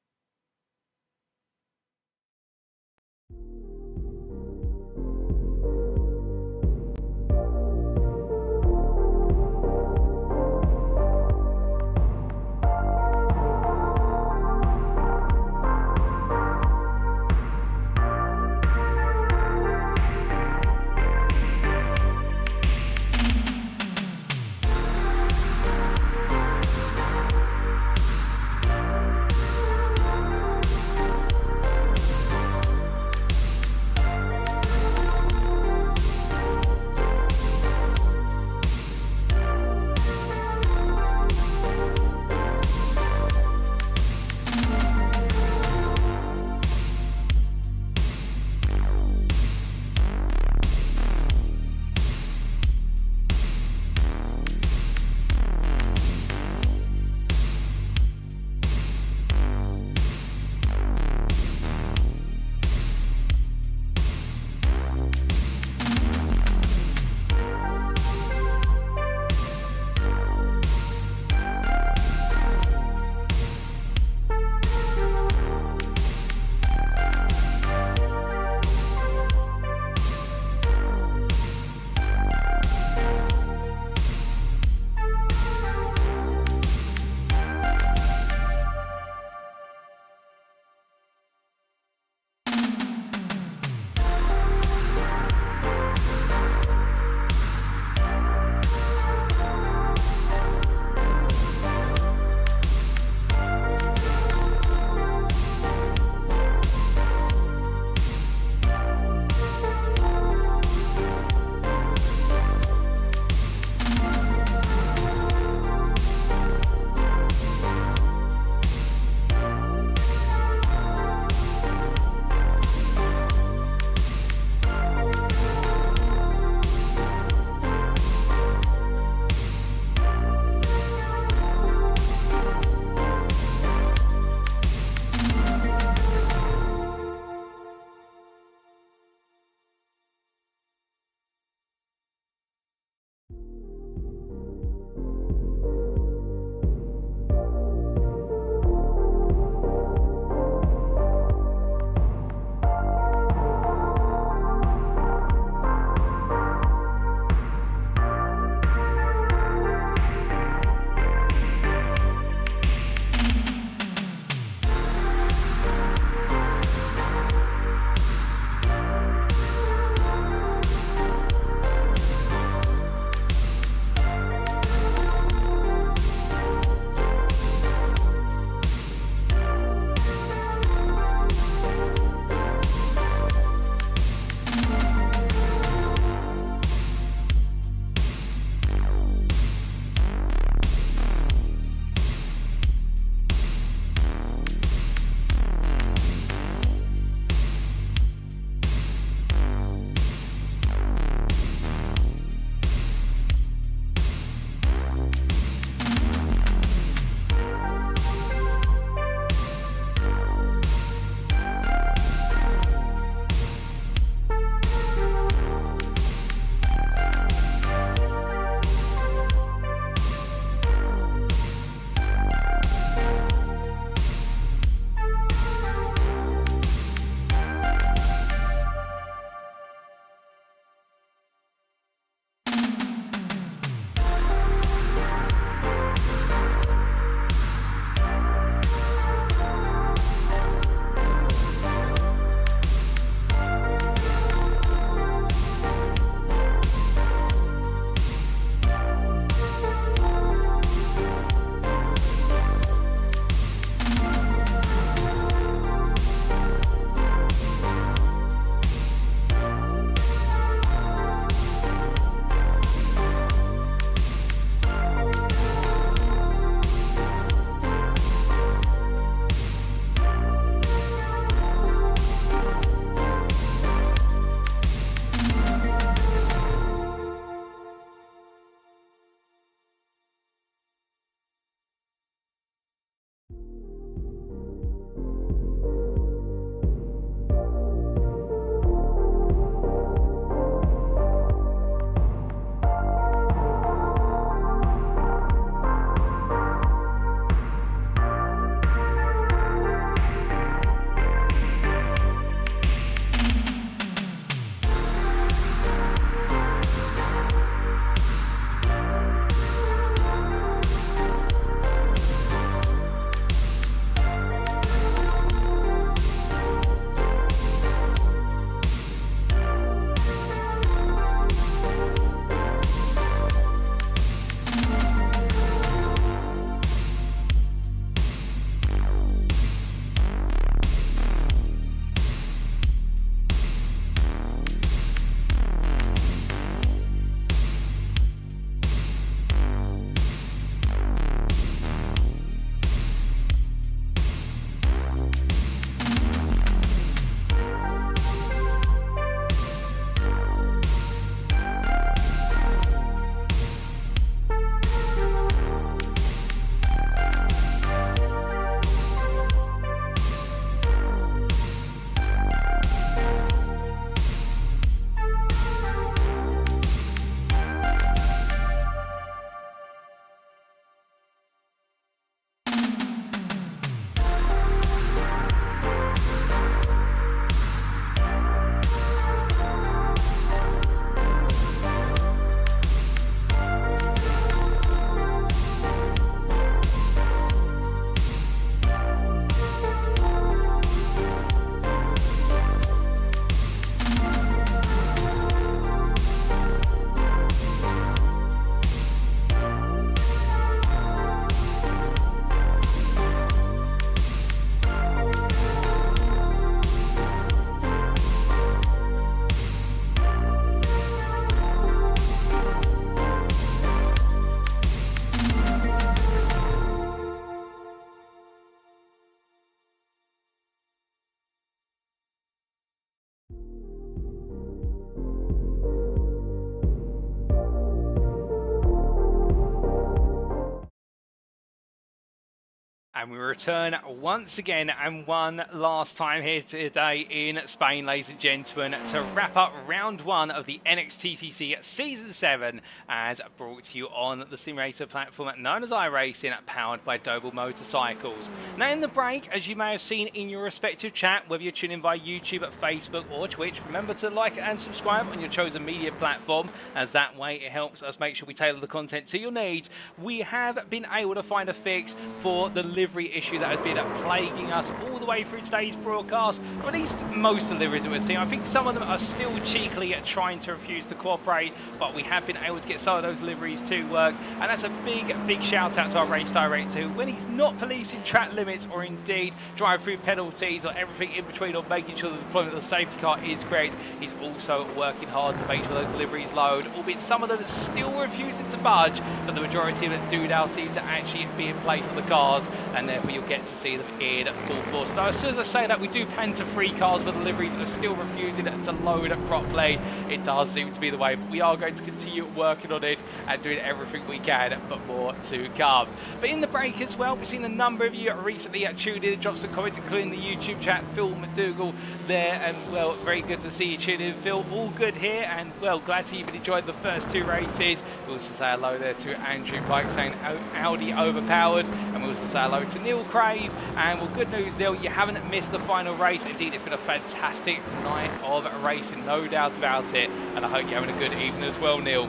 Speaker 1: And we return once again and one last time here today in Spain, ladies and gentlemen, to wrap up round one of the NXTCC Season 7 as brought to you on the simulator platform known as iRacing, powered by Doble Motorcycles. Now in the break, as you may have seen in your respective chat, whether you're tuning in via YouTube, Facebook or Twitch, remember to like and subscribe on your chosen media platform, as that way it helps us make sure we tailor the content to your needs. We have been able to find a fix for the livery issue that has been plaguing us all the way through today's broadcast, or at least most of the liveries that we're seeing. I think some of them are still cheekily trying to refuse to cooperate, but we have been able to get some of those liveries to work, and that's a big shout out to our race director, who, when he's not policing track limits or indeed drive-through penalties or everything in between, or making sure the deployment of the safety car is correct, he's also working hard to make sure those liveries load, albeit some of them are still refusing to budge, but the majority of them do now seem to actually be in place on the cars, and therefore you'll get to see them in full force. Now, as soon as I say that, we do plan to free cars, but the liveries are still refusing to load properly. It does seem to be the way, but we are going to continue working on it and doing everything we can, but more to come. But in the break as well, we've seen a number of you recently tuned in and dropped some comments, including the YouTube chat, Phil McDougall there, and well, very good to see you tune in, Phil. All good here, and well, glad to you've enjoyed the first two races. We also say hello there to Andrew Pike saying Audi overpowered, and we also say hello to Neil Crave. And well, good news, Neil, you haven't missed the final race. Indeed, it's been a fantastic night of racing, no doubt about it, and I hope you're having a good evening as well, Neil.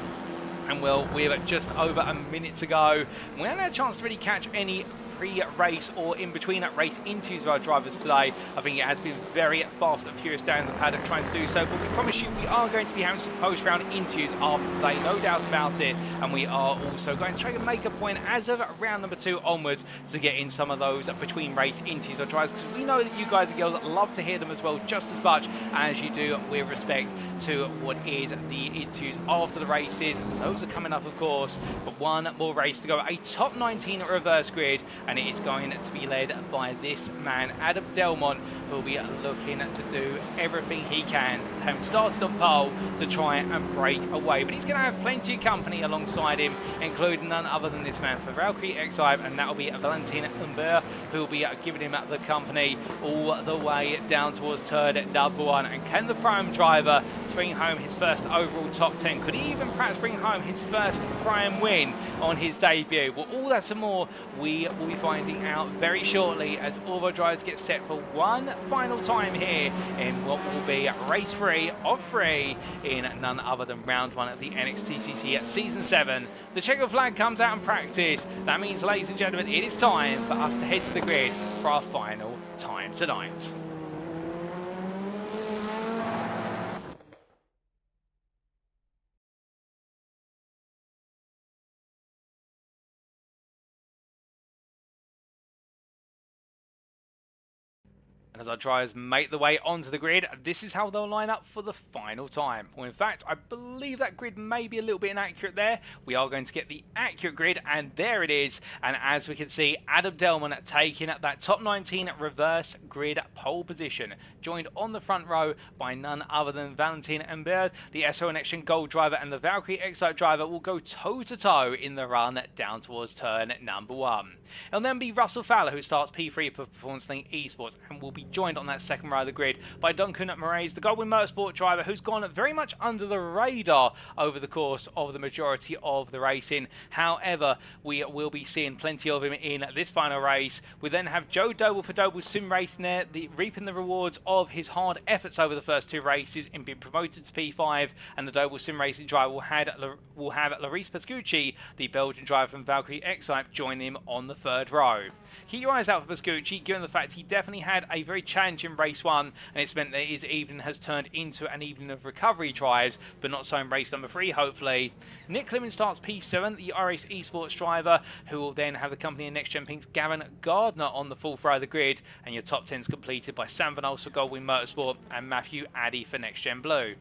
Speaker 1: And well, we're just over a minute to go. We haven't had a chance to really catch any pre-race or in between that race interviews of our drivers today. I think it has been very fast and furious down the paddock trying to do so, but we promise you we are going to be having some post-round interviews after today, no doubt about it, and we are also going to try and make a point as of round number 2 onwards to get in some of those between race interviews of drivers, because we know that you guys and girls love to hear them as well, just as much as you do with respect to what is the interviews after the races. Those are coming up, of course, but one more race to go, a top 19 reverse grid, and it is going to be led by this man, Adam Delmont, who will be looking to do everything he can, having started on pole, to try and break away. But he's going to have plenty of company alongside him, including none other than this man for Valkyrie X5, and that will be Valentin Umber, who will be giving him the company all the way down towards turn number 1. And can the prime driver bring home his first overall top 10? Could he even perhaps bring home his first prime win on his debut? Well, all that and more we will be finding out very shortly, as all of our drivers get set for one final time here in what will be race 3 of 3 in none other than round 1 of the NXTCC at Season 7. The checker flag comes out in practice. That means, ladies and gentlemen, it is time for us to head to the grid for our final time tonight. And as our drivers make the way onto the grid, this is how they'll line up for the final time. Well, in fact, I believe that grid may be a little bit inaccurate there. We are going to get the accurate grid, and there it is. And as we can see, Adam Delmont taking that top 19 reverse grid pole position, joined on the front row by none other than Valentin Umber. The SO NXTGEN Gold driver and the Valkyrie X5 driver will go toe-to-toe in the run down towards turn number 1. It'll then be Russell Fowler, who starts P3 for Performance Link Esports, and will be joined on that second row of the grid by Duncan Moraes, the Doble Motorcycles driver, who's gone very much under the radar over the course of the majority of the racing. However, we will be seeing plenty of him in this final race. We then have Joe Doble for Doble Sim Racing there, reaping the rewards of his hard efforts over the first 2 races in being promoted to P5, and the Doble Sim Racing driver will have Larice Pascucci, the Belgian driver from Valkyrie X5, join him on the 3rd row. Keep your eyes out for Pascucci, given the fact he definitely had a very challenging race 1, and it's meant that his evening has turned into an evening of recovery drives, but not so in race number 3, hopefully. Nick Clemens starts P7, the iRacing Esports driver, who will then have the company of NXTGEN Pink's Gavin Gardner on the 4th row of the grid, and your top 10 is completed by Sam Van Ols for Goldwing Motorsport and Matthew Addy for NXTGEN Blue.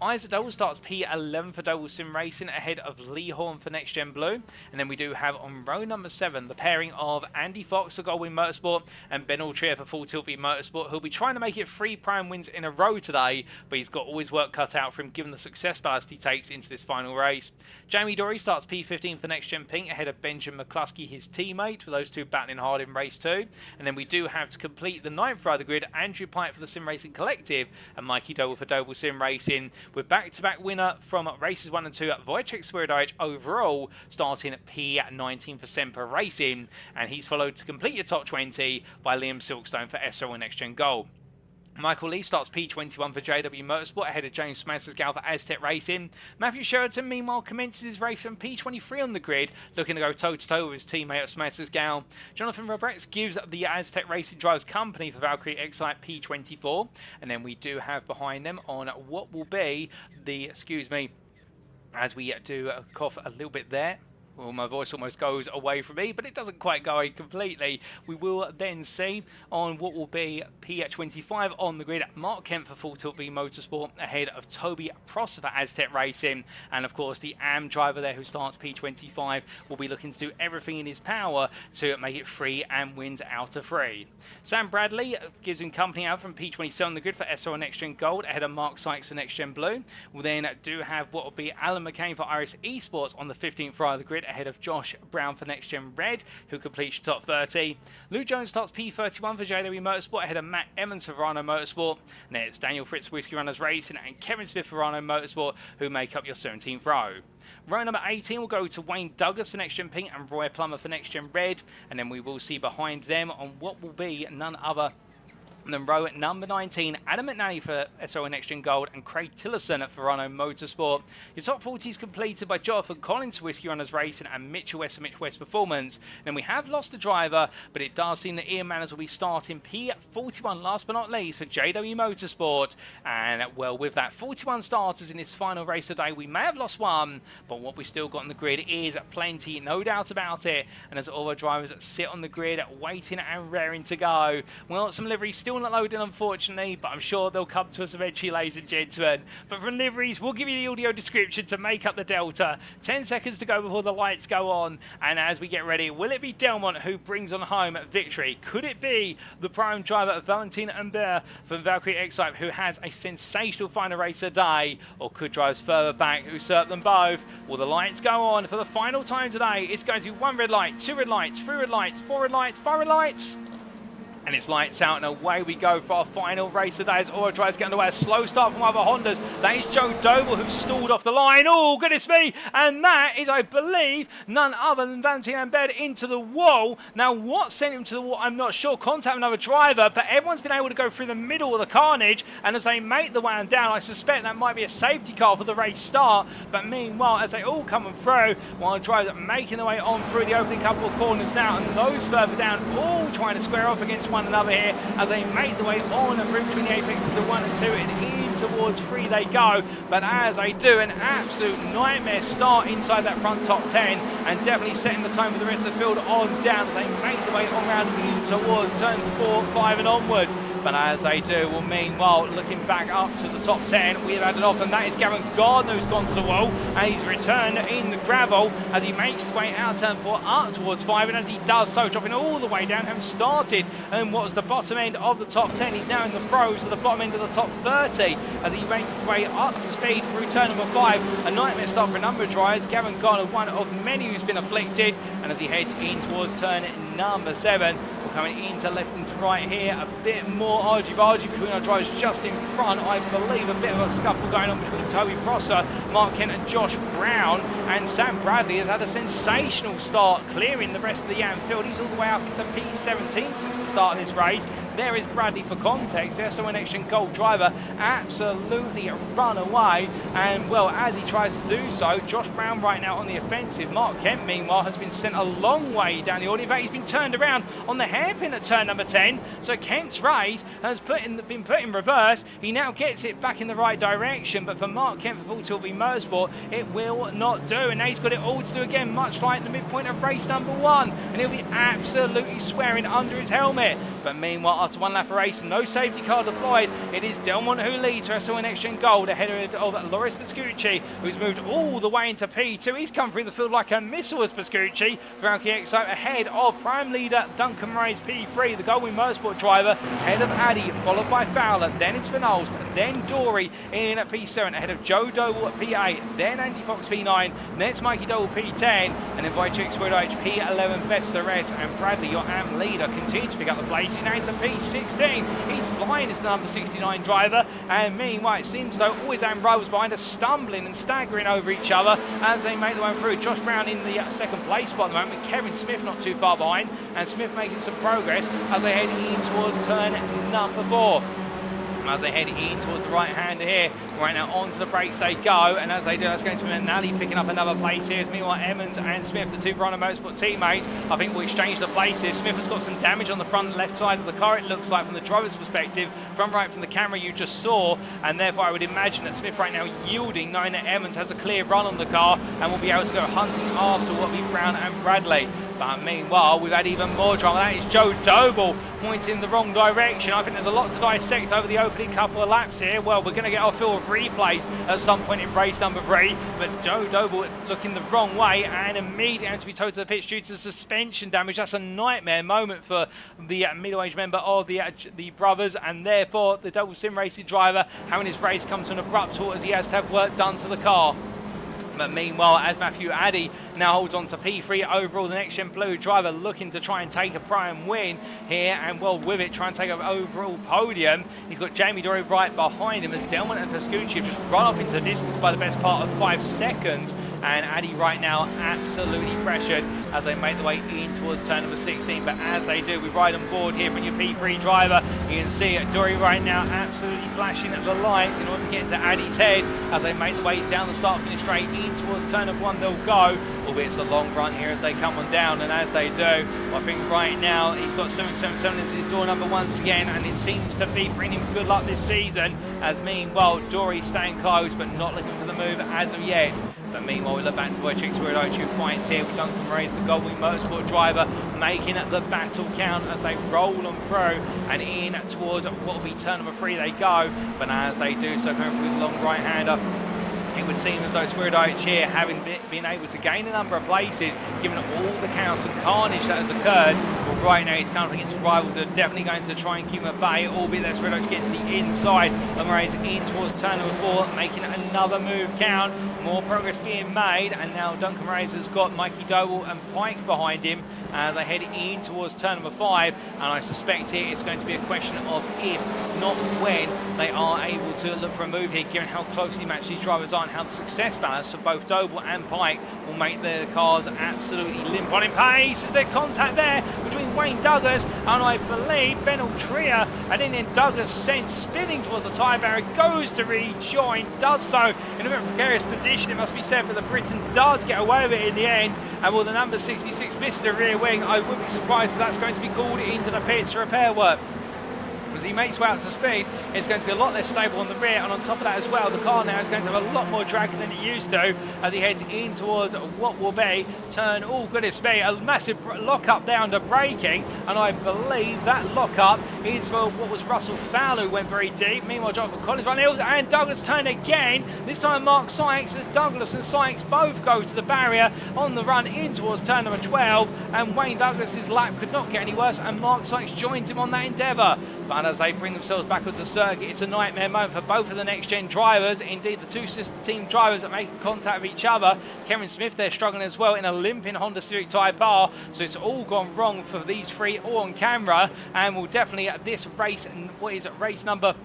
Speaker 1: Isaac Doble starts P11 for Doble Sim Racing ahead of Lee Horn for Next Gen Blue. And then we do have on row number 7 the pairing of Andy Fox for Goldwing Motorsport and Ben Altrier for Full Tilt Beat Motorsport, who'll be trying to make it 3 prime wins in a row today, but he's got all his work cut out for him given the success ballast he takes into this final race. Jamie Dory starts P15 for Next Gen Pink ahead of Benjamin McCluskey, his teammate, with those two battling hard in race 2. And then we do have to complete the 9th row of the grid, Andrew Pike for the Sim Racing Collective and Mikey Doble for Doble Sim Racing, with back-to-back winner from races 1 and 2 at Wojciech Swirydowicz overall, starting at P19 for Semper Racing, and he's followed to complete your top 20 by Liam Silkstone for SRO and Next Gen Gold. Michael Lee starts P21 for JW Motorsport ahead of James Smassersgal for Aztec Racing. Matthew Sheridan, meanwhile, commences his race from P23 on the grid, looking to go toe-to-toe with his teammate at Smassersgal. Jonathan Roberts gives the Aztec Racing drivers company for Valkyrie Excite P24. And then we do have behind them on what will be the, as we do cough a little bit there. Well, my voice almost goes away from me, but it doesn't quite go away completely. We will then see on what will be P25 on the grid, Mark Kemp for Full Tilt V Motorsport ahead of Toby Prosser for Aztec Racing. And of course, the AM driver there who starts P25 will be looking to do everything in his power to make it 3 and wins out of 3. Sam Bradley gives him company out from P27 on the grid for SO and Next Gen Gold ahead of Mark Sykes for Next Gen Blue. We'll then do have what will be Alan McCain for Iris Esports on the 15th row of the grid ahead of Josh Brown for Next Gen Red, who completes your top 30. Lou Jones starts P31 for JW Motorsport ahead of Matt Emmons for Verano Motorsport. And then it's Daniel Fritz Whiskey Runners Racing and Kevin Smith for Verano Motorsport, who make up your 17th row. Row number 18 will go to Wayne Douglas for Next Gen Pink and Roy Plummer for Next Gen Red. And then we will see behind them on what will be none other and then row at number 19, Adam McNally for SO and Next Gen Gold and Craig Tillerson at Verano Motorsport. Your top 40 is completed by Jonathan Collins for Whiskey Runners Racing and Mitchell West for Mitch West Performance. Then we have lost a driver, but it does seem that Ian Manners will be starting P41 last but not least for JW Motorsport. And well, with that 41 starters in this final race today, we may have lost one, but what we've still got on the grid is plenty, no doubt about it. And as all our drivers sit on the grid waiting and raring to go. Well, some liveries still not loading, unfortunately, but I'm sure they'll come to us eventually, ladies and gentlemen. But from liveries, we'll give you the audio description to make up the delta. 10 seconds to go before the lights go on, and as we get ready, will it be Delmont who brings on home victory? Could it be the prime driver Valentin Humbert from Valkyrie Excite, who has a sensational final race today, or could drivers further back usurp them both? Will the lights go on for the final time today? It's going to be 1 red light, 2 red lights, 3 red lights, 4 red lights, 5 red lights. And it's lights out and away we go for our final race today as Aura tries to get underway. A slow start from other Hondas. That is Joe Doble who's stalled off the line. Oh, goodness me. And that is, I believe, none other than Valentin Humbert into the wall. Now, what sent him to the wall, I'm not sure. Contact another driver, but everyone's been able to go through the middle of the carnage. And as they make the way on down, I suspect that might be a safety car for the race start. But meanwhile, as they all come through, while drivers are making their way on through the opening couple of corners now, and those further down all trying to square off against one another here as they make the way on and through between the apexes of 1 and 2 and in towards 3 they go. But as they do, an absolute nightmare start inside that front top 10 and definitely setting the tone for the rest of the field on down as they make the way on round in towards turns 4, 5 and onwards. But as they do, well, meanwhile, looking back up to the top 10, we've had it off, and that is Gavin Gardner who's gone to the wall, and he's returned in the gravel as he makes his way out turn 4 up towards 5, and as he does so, dropping all the way down, having started and what was the bottom end of the top 10, he's now in the throes of the bottom end of the top 30 as he makes his way up to speed through turn number 5. A nightmare start for a number of drivers. Gavin Gardner, one of many who's been afflicted, and as he heads in towards turn number 7, we're coming into left and to right here, a bit more argy-bargy between our drivers just in front. I believe a bit of a scuffle going on between Toby Prosser, Mark Kent and Josh Brown, and Sam Bradley has had a sensational start clearing the rest of the Yam field. He's all the way up into P17 since the start of this race. There is Bradley for context. The SO Next Gen Gold driver absolutely run away, and well, as he tries to do so, Josh Brown right now on the offensive. Mark Kent meanwhile has been sent a long way down the order. In fact, he's been turned around on the hairpin at turn number 10, so Kent's race has been put in reverse. He now gets it back in the right direction, but for Mark Kent for Full Tilt V Motorsport, it will not do, and now he's got it all to do again, much like the midpoint of race number 1, and he'll be absolutely swearing under his helmet. But meanwhile, after one lap of racing, no safety car deployed, it is Delmont who leads for SL NXTGEN Gold ahead of Loris Pascucci, who's moved all the way into P2. He's come through the field like a missile as Pascucci. Frankie Exo ahead of prime leader Duncan Murray's P3, the Doble Motorcycles driver, ahead of Addy, followed by Fowler, then it's Van Olst, then Dory in P7, ahead of Joe Doble at P8, then Andy Fox P9, then it's Mikey Doble P10, and then Wojciech Swirydowicz P11, best the rest, and Bradley, your AM leader, continues to pick up the place. Now into P16, he's flying as the number 69 driver, and meanwhile it seems though all his AM rivals behind are stumbling and staggering over each other as they make their way through. Josh Brown in the second place spot at the moment, Kevin Smith not too far behind, and Smith making some progress as they head in towards turn number 4. As they head in towards the right hander here, right now onto the brakes they go, and as they do, that's going to be Nally picking up another place here. As meanwhile, Emmons and Smith, the two Verona Motorsport teammates, I think will exchange the places. Smith has got some damage on the front left side of the car, it looks like, from the driver's perspective, from right from the camera you just saw, and therefore I would imagine that Smith right now yielding, knowing that Emmons has a clear run on the car and will be able to go hunting after what will be Brown and Bradley. But meanwhile, we've had even more drama. That is Joe Doble pointing the wrong direction. I think there's a lot to dissect over the opening couple of laps here. Well, we're going to get our fill of replays at some point in race number 3. But Joe Doble looking the wrong way and immediately had to be towed to the pitch due to suspension damage. That's a nightmare moment for the middle-aged member of the brothers, and therefore the Double Sim Racing driver having his race come to an abrupt halt as he has to have work done to the car. But meanwhile, as Matthew Addy now holds on to P3 overall, the NXTGEN Blue driver looking to try and take a prime win here, and well with it, try and take an overall podium. He's got Jamie Dory right behind him as Delmont and Pascucci have just run off into the distance by the best part of 5 seconds. And Addy right now absolutely pressured as they make their way in towards turn number 16. But as they do, we ride on board here from your P3 driver. You can see Dory right now absolutely flashing at the lights in order to get into Addy's head as they make their way down the start-finish straight in towards turn number 1. They'll go, albeit it's a long run here as they come on down. And as they do, I think right now he's got 777 as his door number once again, and it seems to be bringing him good luck this season. As meanwhile, Dory staying close but not looking for the move as of yet. But meanwhile, we look back to Wojciech Swirydowicz, who fights here with Duncan Murray's the Doble Motorsport driver, making the battle count as they roll on through and in towards what will be turn number 3 they go. But as they do so, going through the long right-hander, it would seem as though Swirydowicz here, having been able to gain a number of places, given all the chaos and carnage that has occurred, well, right now he's coming up against rivals that are definitely going to try and keep him at bay, albeit that Swirydowicz gets the inside, and Murray's in towards turn number 4, making another move count. More progress being made, and now Duncan Murray's has got Mikey Doble and Pike behind him as they head in towards turn number 5, and I suspect here it's going to be a question of if, not when, they are able to look for a move here, given how closely matched these drivers are and how the success balance for both Doble and Pike will make their cars absolutely limp on in pace. Is there contact there between Wayne Douglas and I believe Ben Altria, and then Douglas sent spinning towards the tyre barrier, goes to rejoin, does so in a very precarious position, it must be said, but the Briton does get away with it in the end. And will the number 66 miss the rear wing? I wouldn't be surprised if that's going to be called into the pits for repair work. As he makes way out to speed, it's going to be a lot less stable on the rear, and on top of that as well, the car now is going to have a lot more drag than it used to as he heads in towards what will be turn, oh goodness me, a massive lock-up there under braking, and I believe that lock-up is for what was Russell Fowler, who went very deep. Meanwhile, Jonathan Collins run hills, and Douglas turned again, this time Mark Sykes, as Douglas and Sykes both go to the barrier on the run in towards turn number 12, and Wayne Douglas's lap could not get any worse, and Mark Sykes joins him on that endeavour. But as they bring themselves back onto the circuit, it's a nightmare moment for both of the NXTGEN drivers, indeed the two sister team drivers that make contact with each other. Kevin Smith, they're struggling as well in a limping Honda Civic Type R, so it's all gone wrong for these three all on camera, and will definitely at this race, what is it, race number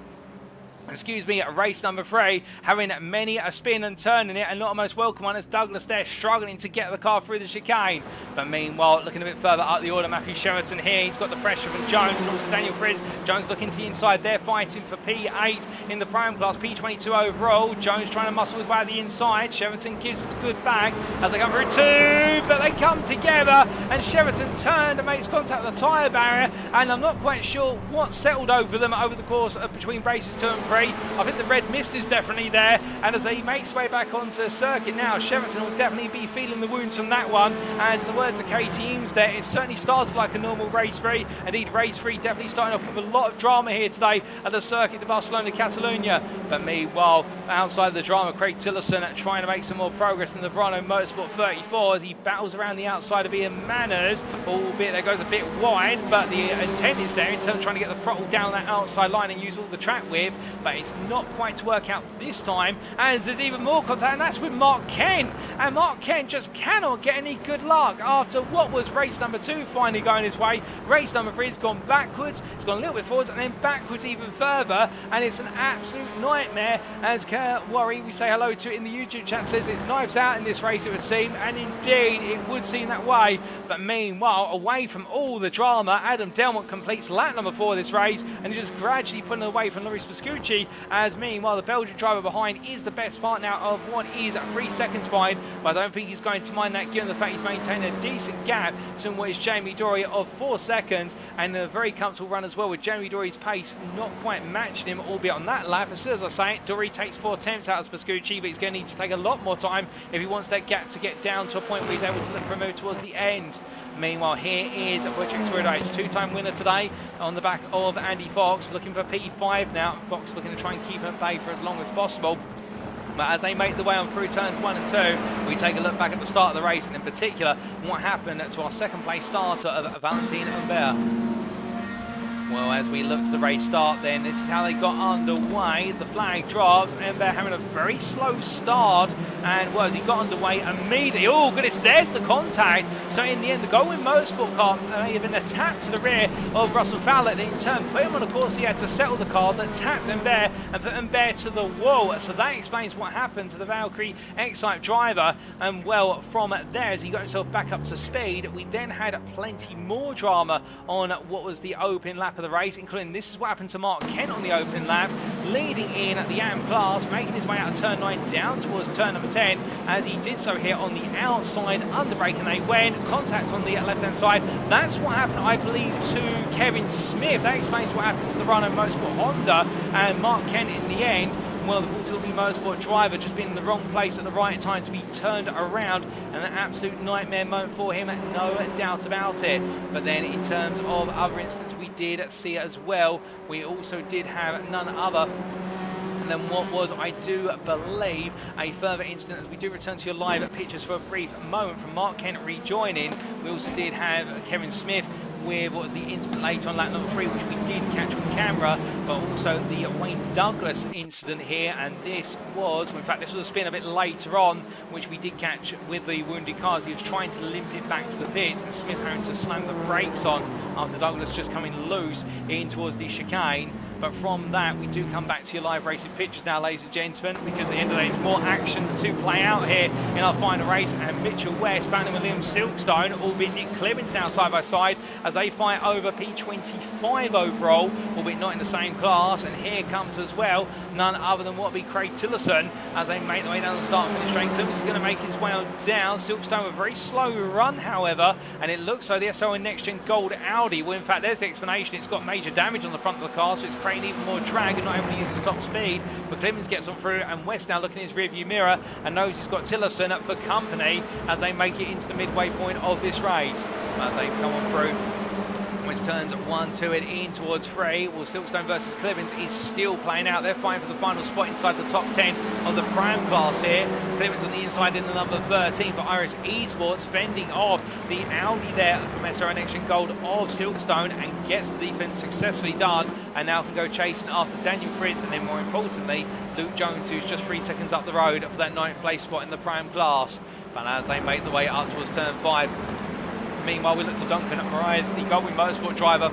Speaker 1: 3, having many a spin and turn in it, and not a most welcome one as Douglas there struggling to get the car through the chicane. But meanwhile, looking a bit further up the order, Matthew Sheraton here, he's got the pressure from Jones and also Daniel Fritz. Jones looking to the inside there, fighting for P8 in the prime class, P22 overall. Jones trying to muscle his way out the inside. Sheraton gives us a good back as they come through 2, but they come together, and Sheraton turned and makes contact with the tyre barrier, and I'm not quite sure what settled over them over the course of between races 2 and 3. I think the red mist is definitely there, and as he makes his way back onto circuit now, Sheraton will definitely be feeling the wounds from that one, as in the words of Katie Eames there, it certainly started like a normal race 3. Indeed, race 3 definitely starting off with a lot of drama here today at the Circuit de Barcelona-Catalunya. But meanwhile, outside of the drama, Craig Tillerson trying to make some more progress in the Verano Motorsport 34 as he battles around the outside of Ian Manners, albeit that goes a bit wide, but the intent is there in terms of trying to get the throttle down that outside line and use all the track width, but it's not quite to work out this time, as there's even more contact, and that's with Mark Kent, and Mark Kent just cannot get any good luck after what was race number 2 finally going his way. Race number 3 has gone backwards, it's gone a little bit forwards, and then backwards even further, and it's an absolute nightmare. As Kurt Worry, we say hello to it in the YouTube chat, says it's knives out in this race, it would seem, and indeed it would seem that way. But meanwhile, away from all the drama, Adam Delmont completes lap number 4 of this race, and he's just gradually putting away from Loris Pascucci, as meanwhile the Belgian driver behind is the best part now of what is 3 seconds behind, but I don't think he's going to mind that given the fact he's maintained a decent gap to what is Jamie Dory of 4 seconds, and a very comfortable run as well, with Jamie Dory's pace not quite matching him, albeit on that lap. As soon as I say it, Dory takes 4 attempts out of Pascucci, but he's going to need to take a lot more time if he wants that gap to get down to a point where he's able to look for a move towards the end. Meanwhile, here is Wojciech Swirydowicz, 2-time winner today on the back of Andy Fox, looking for P5 now. Fox looking to try and keep him at bay for as long as possible. But as they make the way on through turns 1 and 2, we take a look back at the start of the race, and in particular what happened to our second place starter of Valentin Humbert. Well, as we look to the race start then, this is how they got underway. The flag dropped, Humbert having a very slow start, and well, as he got underway immediately, oh goodness, there's the contact. So in the end, the Doble Motorcycles car may have been a tap to the rear of Russell Fowler, that in turn put him on a course he had to settle the car, that tapped Humbert and put Humbert to the wall. So that explains what happened to the Valkyrie X-Type driver, and well, from there, as he got himself back up to speed, we then had plenty more drama on what was the open lap of the race, including this is what happened to Mark Kent on the open lap, leading in at the AM class, making his way out of turn 9 down towards turn number 10, as he did so here on the outside under brake, and they went contact on the left hand side. That's what happened, I believe, to Kevin Smith. That explains what happened to the Renault Motorsport Honda, and Mark Kent in the end, well, the Doble Motorsport driver just being in the wrong place at the right time to be turned around, and an absolute nightmare moment for him, no doubt about it. But then in terms of other instances we did see as well, we also did have none other than what was, I do believe, a further incident, as we do return to your live pictures for a brief moment from Mark Kent rejoining. We also did have Kevin Smith with what was the incident later on lap number 3, which we did catch on camera, but also the Wayne Douglas incident here, and this was, well, in fact, this was a spin a bit later on, which we did catch with the wounded cars. He was trying to limp it back to the pits, and Smith having to slam the brakes on after Douglas just coming loose in towards the chicane. But from that, we do come back to your live racing pictures now, ladies and gentlemen, because at the end of the day, there's more action to play out here in our final race. And Mitchell West battling with Liam Silkstone, albeit Nick Clemens now side by side, as they fight over P25 overall, albeit not in the same class. And here comes as well none other than what would be Craig Tillerson, as they make their way down the start finish straight. Clemens is going to make his way on down. Silkstone with a very slow run, however, and it looks like the SO and Next Gen Gold Audi, well, in fact, there's the explanation. It's got major damage on the front of the car, so it's creating even more drag and not able to use its top speed. But Clemens gets on through, and West now looking in his rearview mirror and knows he's got Tillerson for company as they make it into the midway point of this race. As they come on through, which turns 1, 2 and in towards 3. Well, Silkstone versus Clemens is still playing out. They're fighting for the final spot inside the top 10 of the Pram class here. Clemens on the inside in the number 13 for Iris Esports, fending off the Audi there from SRO Next Gen Gold of Silkstone, and gets the defense successfully done, and now can go chasing after Daniel Fritz, and then more importantly, Luke Jones, who's just 3 seconds up the road for that 9th place spot in the Pram class. But as they make the way up towards turn 5, meanwhile, we look to Duncan Moraes, the Goldwing Motorsport driver,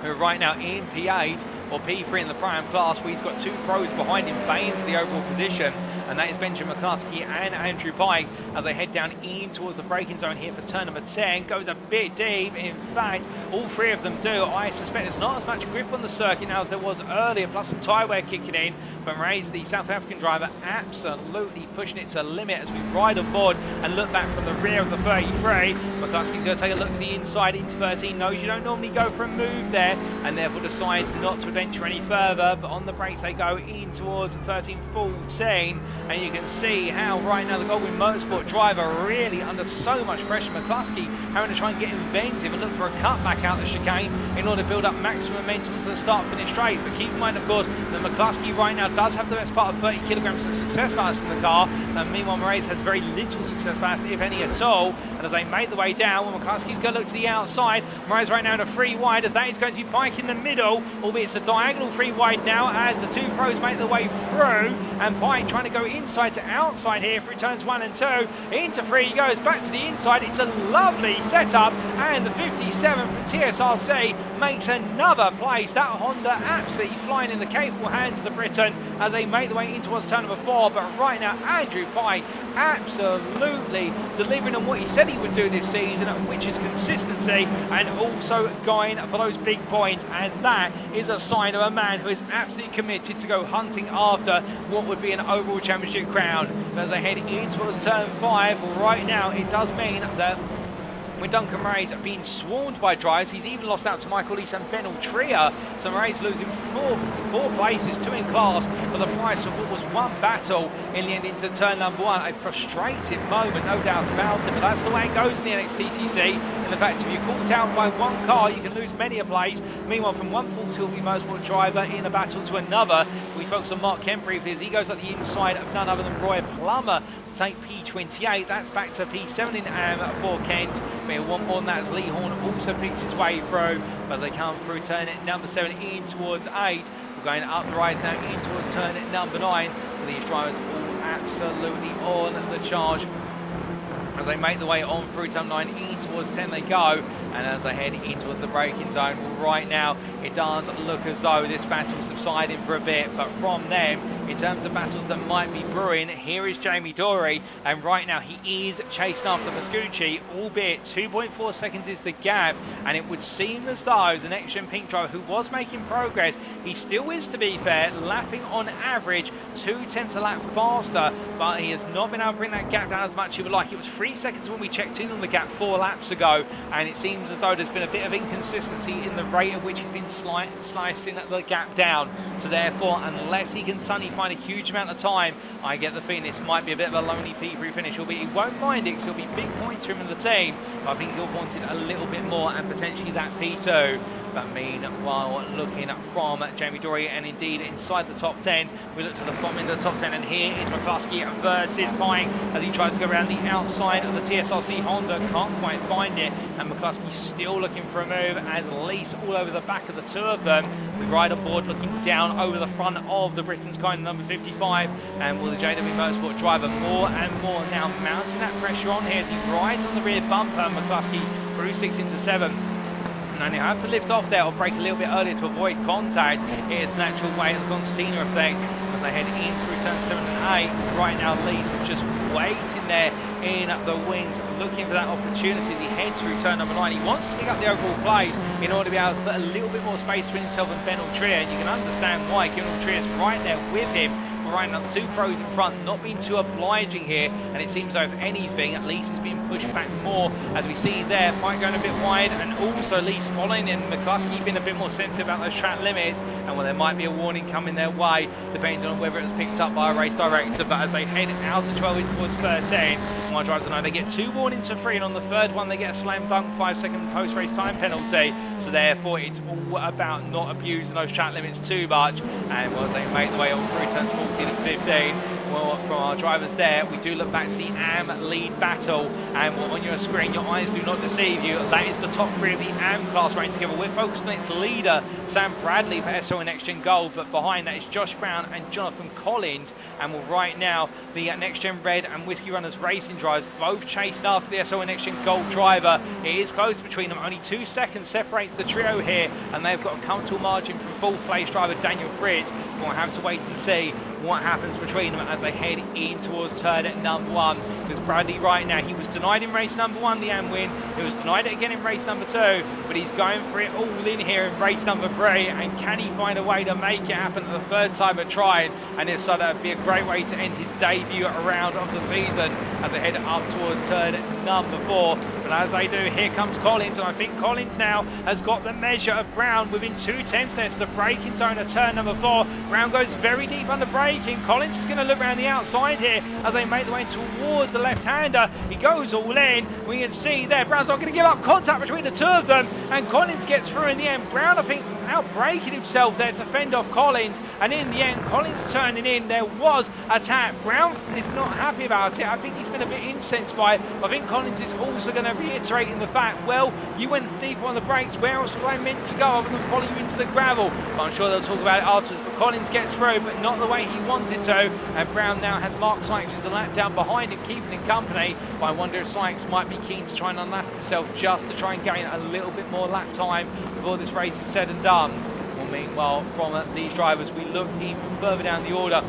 Speaker 1: who are right now in P8 or P3 in the Prime class, where he's got 2 pros behind him baying for the overall position, and that is Benjamin McCluskey and Andrew Pike, as they head down in towards the braking zone here for turn number 10. Goes a bit deep, in fact, all 3 of them do. I suspect there's not as much grip on the circuit now as there was earlier, plus some tyre wear kicking in, but Marays, the South African driver, absolutely pushing it to the limit as we ride on board and look back from the rear of the 33. McCluskey's going to take a look to the inside into 13, knows you don't normally go for a move there, and therefore decides not to adventure any further, but on the brakes they go in towards 13-14, and you can see how right now the Doble Motorsport driver really under so much pressure. McCluskey having to try and get inventive and look for a cutback out the chicane in order to build up maximum momentum to the start-finish straight. But keep in mind, of course, that McCluskey right now does have the best part of 30 kilograms of success ballast in the car, and meanwhile Moraes has very little success ballast, if any at all. And as they make the way down, when McCluskey's going to look to the outside, Moraes right now in a 3 wide, as that is going to be Pike in the middle, albeit it's a diagonal 3 wide now as the two pros make their way through, and Pike trying to go inside to outside here through turns 1 and 2. Into 3 he goes, back to the inside. It's a lovely setup, and the 57 from TSRC makes another place. That Honda absolutely flying in the capable hands of the Briton as they make the way in towards turn number 4. But right now, Andrew Pike absolutely delivering on what he said he would do this season, which is consistency and also going for those big points. And that is a sign of a man who is absolutely committed to go hunting after what would be an overall championship crown. But as they head in towards turn 5, right now it does mean that with Duncan Moraes being swarmed by drivers, he's even lost out to Michael Lees and Ben Altria. So Moraes losing four places, 2 in class, for the price of what was 1 battle in the end into turn number 1. A frustrating moment, no doubt about it, but that's the way it goes in the NXTCC. And the fact if you're caught out by 1 car, you can lose many a place. Meanwhile, from one full Tilby Motorsport driver in a battle to another, we focus on Mark Kemp briefly as he goes up the inside of none other than Roy Plummer to take P28. That's back to P7 in AM for Kent. But one more than that as Lee Horn also picks his way through as they come through turn number 7 in towards 8. We're going up the rise now in towards turn number 9. These drivers all absolutely on the charge as they make the way on through turn 9 in towards 10 they go. And as they head in towards the braking zone, well, right now it does look as though this battle's subsiding for a bit, but from them, in terms of battles that might be brewing, here is Jamie Dory, and right now he is chasing after Pascucci, albeit 2.4 seconds is the gap, and it would seem as though the next-gen pink driver, who was making progress, he still is, to be fair, lapping on average 2 tenths a lap faster, but he has not been able to bring that gap down as much as he would like. It was 3 seconds when we checked in on the gap 4 laps ago, and it seems as though there's been a bit of inconsistency in the rate at which he's been slicing the gap down. So therefore, unless he can suddenly find a huge amount of time, I get the feeling this might be a bit of a lonely P3 finish, albeit he won't mind it because it'll be big points for him and the team. But I think he'll want it a little bit more and potentially that P2. But meanwhile, looking from Jamie Dory and indeed inside the top 10, we look to the bottom end of the top 10, and here is McCluskey versus Pike as he tries to go around the outside of the TSRC Honda, can't quite find it, and McCluskey still looking for a move as Lease all over the back of the 2 of them. We ride on board looking down over the front of the Britain's kind number 55, and will the JW Motorsport driver more and more now mounting that pressure on here as he rides on the rear bumper. McCluskey through 6 into 7. And you have to lift off there or brake a little bit earlier to avoid contact. It is the natural way of the concertina effect as they head in through turn 7 and 8. Right now, Lee's just waiting there in the wings, looking for that opportunity as he heads through turn number 9. He wants to pick up the overall place in order to be able to put a little bit more space between himself and Ben Altria, and you can understand why, given Altria's right there with him. Right now, the 2 pros in front not being too obliging here, and it seems though if anything, at least he's being pushed back more as we see there. Pike going a bit wide, and also Lee's following in. McCluskey being a bit more sensitive about those track limits, and well, there might be a warning coming their way depending on whether it was picked up by a race director. But as they head out of 12 in towards 13, my drivers know they get 2 warnings for free, and on the 3rd one they get a slam dunk 5-second post-race time penalty. So therefore it's all about not abusing those track limits too much. And well, as they make the way on through turns 14 and 15, well, from our drivers there, we do look back to the AM lead battle, and well, on your screen, your eyes do not deceive you, that is the top 3 of the AM class running together. We're focused on its leader, Sam Bradley, for SO and NextGen Gold, but behind that is Josh Brown and Jonathan Collins, and well, right now, the NextGen Red and Whiskey Runners Racing drivers both chasing after the SO and NextGen Gold driver. It is close between them, only 2 seconds separates the trio here, and they've got a comfortable margin from 4th place driver Daniel Fritz. We'll have to wait and see what happens between them as they head in towards turn number 1, because Bradley right now, he was denied in race number 1, the AM win. He was denied it again in race number 2, but he's going for it all in here in race number 3. And can he find a way to make it happen at the third time of trying? And if so, that would be a great way to end his debut round of the season as they head up towards turn number 4. But as they do, here comes Collins, and I think Collins now has got the measure of Brown within 2 tenths there to the braking zone at turn number 4. Brown goes very deep under braking. Collins is going to look around the outside here as they make their way towards the left-hander. He goes all in. We can see there, Brown's not going to give up contact between the two of them, and Collins gets through in the end. Brown, I think, out-braking himself there to fend off Collins, and in the end, Collins turning in. There was a tap. Brown is not happy about it. I think he's been a bit incensed by it. I think Collins is also going to reiterate in the fact, well, you went deeper on the brakes. Where else was I meant to go other than follow you into the gravel? But I'm sure they'll talk about it afterwards. But Collins gets through, but not the way he wanted to. And Brown now has Mark Sykes as a lap down behind him, keeping him company. But I wonder if Sykes might be keen to try and unlap himself just to try and gain a little bit more lap time before this race is said and done. Well, meanwhile, from these drivers, we look even further down the order.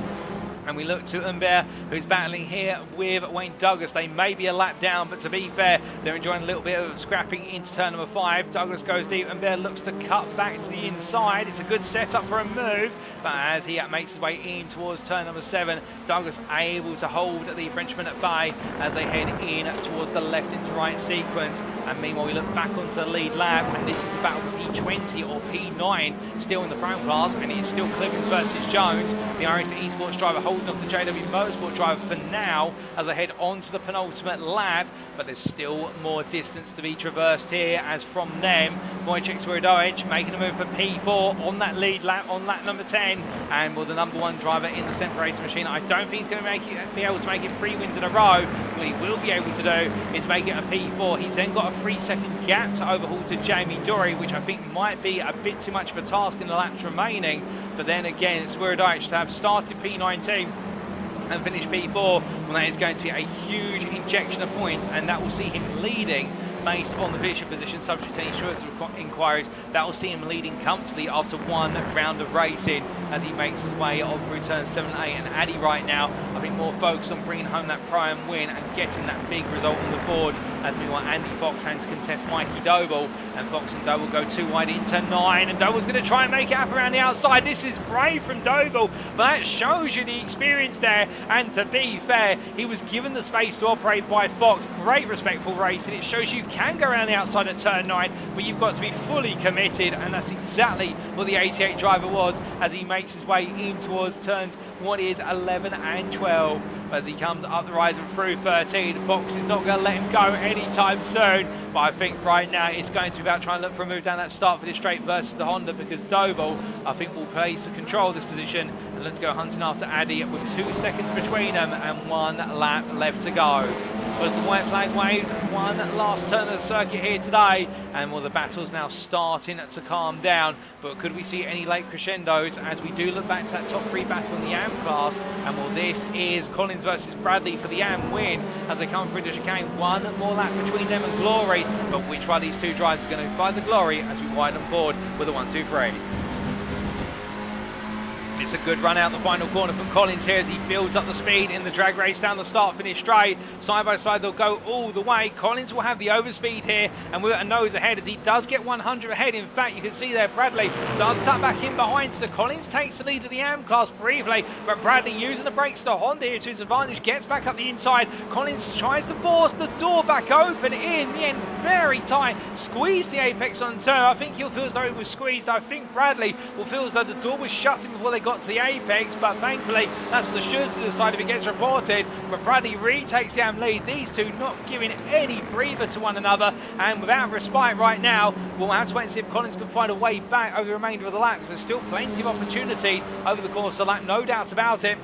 Speaker 1: And we look to Humbert, who's battling here with Wayne Douglas. They may be a lap down, but to be fair, they're enjoying a little bit of scrapping into turn number 5. Douglas goes deep. Humbert looks to cut back to the inside. It's a good setup for a move, but as he makes his way in towards turn number 7, Douglas able to hold the Frenchman at bay as they head in towards the left into right sequence. And meanwhile, we look back onto the lead lap, and this is the battle for P20 or P9, still in the Pro class, and it's still Clemens versus Jones. The iRacing Esports driver holding off the JW Motorsport driver for now as I head on to the penultimate lap, but there's still more distance to be traversed here, as from them, Wojciech Swirydowicz making a move for P4 on that lead lap, on lap number 10, and with the number 1 driver in the Semper Racing machine. I don't think he's going to be able to make it 3 wins in a row. What he will be able to do is make it a P4. He's then got a 3-second gap to overhaul to Jamie Dory, which I think might be a bit too much of a task in the laps remaining. But then again, it's Swirydowicz to have started P19 and finish P4, well, that is going to be a huge injection of points, and that will see him leading based on the finishing position, subject to any insurance inquiries. That will see him leading comfortably after 1 round of racing as he makes his way on through turns 7 and 8. And Addy right now, I think, more focused on bringing home that Pro-Am win and getting that big result on the board, as meanwhile Andy Fox has to contest Mikey Doble, and Fox and Doble go 2 wide into 9, and Doble's going to try and make it up around the outside. This is brave from Doble, but that shows you the experience there, and to be fair, he was given the space to operate by Fox. Great respectful race, and it shows you can go around the outside at turn 9, but you've got to be fully committed, and that's exactly what the 88 driver was as he makes his way in towards turns 11 and 12. As he comes up the rise and through 13, Fox is not going to let him go anytime soon. But I think right now it's going to be about trying to look for a move down that start for the straight versus the Honda, because Doble, I think, will place to control this position. And let's go hunting after Addy with 2 seconds between them and 1 lap left to go. As the white flag waves, 1 last turn of the circuit here today, and well, the battle's now starting to calm down. But could we see any late crescendos as we do look back to that top 3 battle in the AM class? And well, this is Collins versus Bradley for the AM win as they come through the chicane. 1 more lap between them and glory, but which one of these 2 drivers is going to find the glory as we widen on board with a 1-2-3. It's a good run out the final corner from Collins here as he builds up the speed in the drag race down the start finish straight. Side by side they'll go all the way. Collins will have the overspeed here and we're at a nose ahead as he does get 100 ahead. In fact, you can see there Bradley does tuck back in behind, so Collins takes the lead of the AM class briefly, but Bradley using the brakes to Honda here to his advantage, gets back up the inside. Collins tries to force the door back open. In the end, very tight, squeezed the apex on turn. I think he'll feel as though it was squeezed. I think Bradley will feel as though the door was shutting before they got to the apex, but thankfully that's the shoulds to decide if it gets reported. But Bradley retakes the AM lead. These two not giving any breather to one another, and without respite right now, we'll have to wait and see if Collins can find a way back over the remainder of the lap, because there's still plenty of opportunities over the course of the lap, no doubt about it.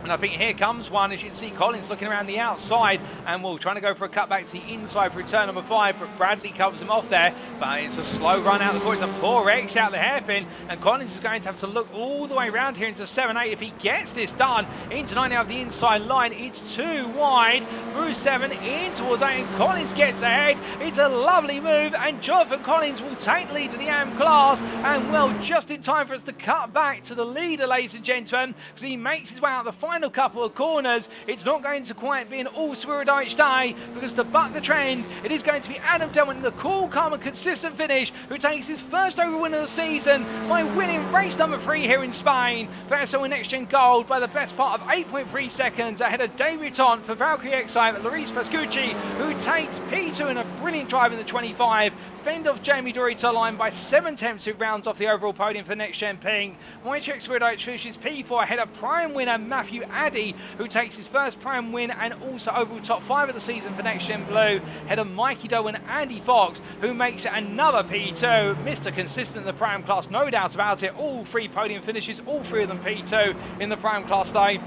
Speaker 1: And I think here comes one, as you can see Collins looking around the outside, and we're trying to go for a cutback to the inside for turn number 5, but Bradley covers him off there. But it's a slow run out the course, a poor X out the hairpin, and Collins is going to have to look all the way around here into 7-8 if he gets this done. Into 9 out of the inside line, it's too wide, through 7, in towards 8, and Collins gets ahead. It's a lovely move, and Jonathan Collins will take the lead to the AM class, and well, just in time for us to cut back to the leader, ladies and gentlemen, because he makes his way out the final final couple of corners, it's not going to quite be an all Swirydowicz day, because to buck the trend, it is going to be Adam Delman in the cool, calm and consistent finish who takes his first overall win of the season by winning race number 3 here in Spain for SO NXTGEN Gold by the best part of 8.3 seconds ahead of debutant for Valkyrie Exile, Wojciech Swirydowicz, who takes P2 in a brilliant drive in the 25. Fend off Jamie Dory to line by 7 attempts, who rounds off the overall podium for NXTGEN Pink. Wojciech Swirydowicz finishes P4 ahead of Prime winner Matthew Addy, who takes his first Prime win and also overall top 5 of the season for NXTGEN Blue, ahead of Mikey Doe and Andy Fox, who makes it another P2. Mr. Consistent in the Prime class, no doubt about it. All 3 podium finishes, all 3 of them P2 in the Prime class today.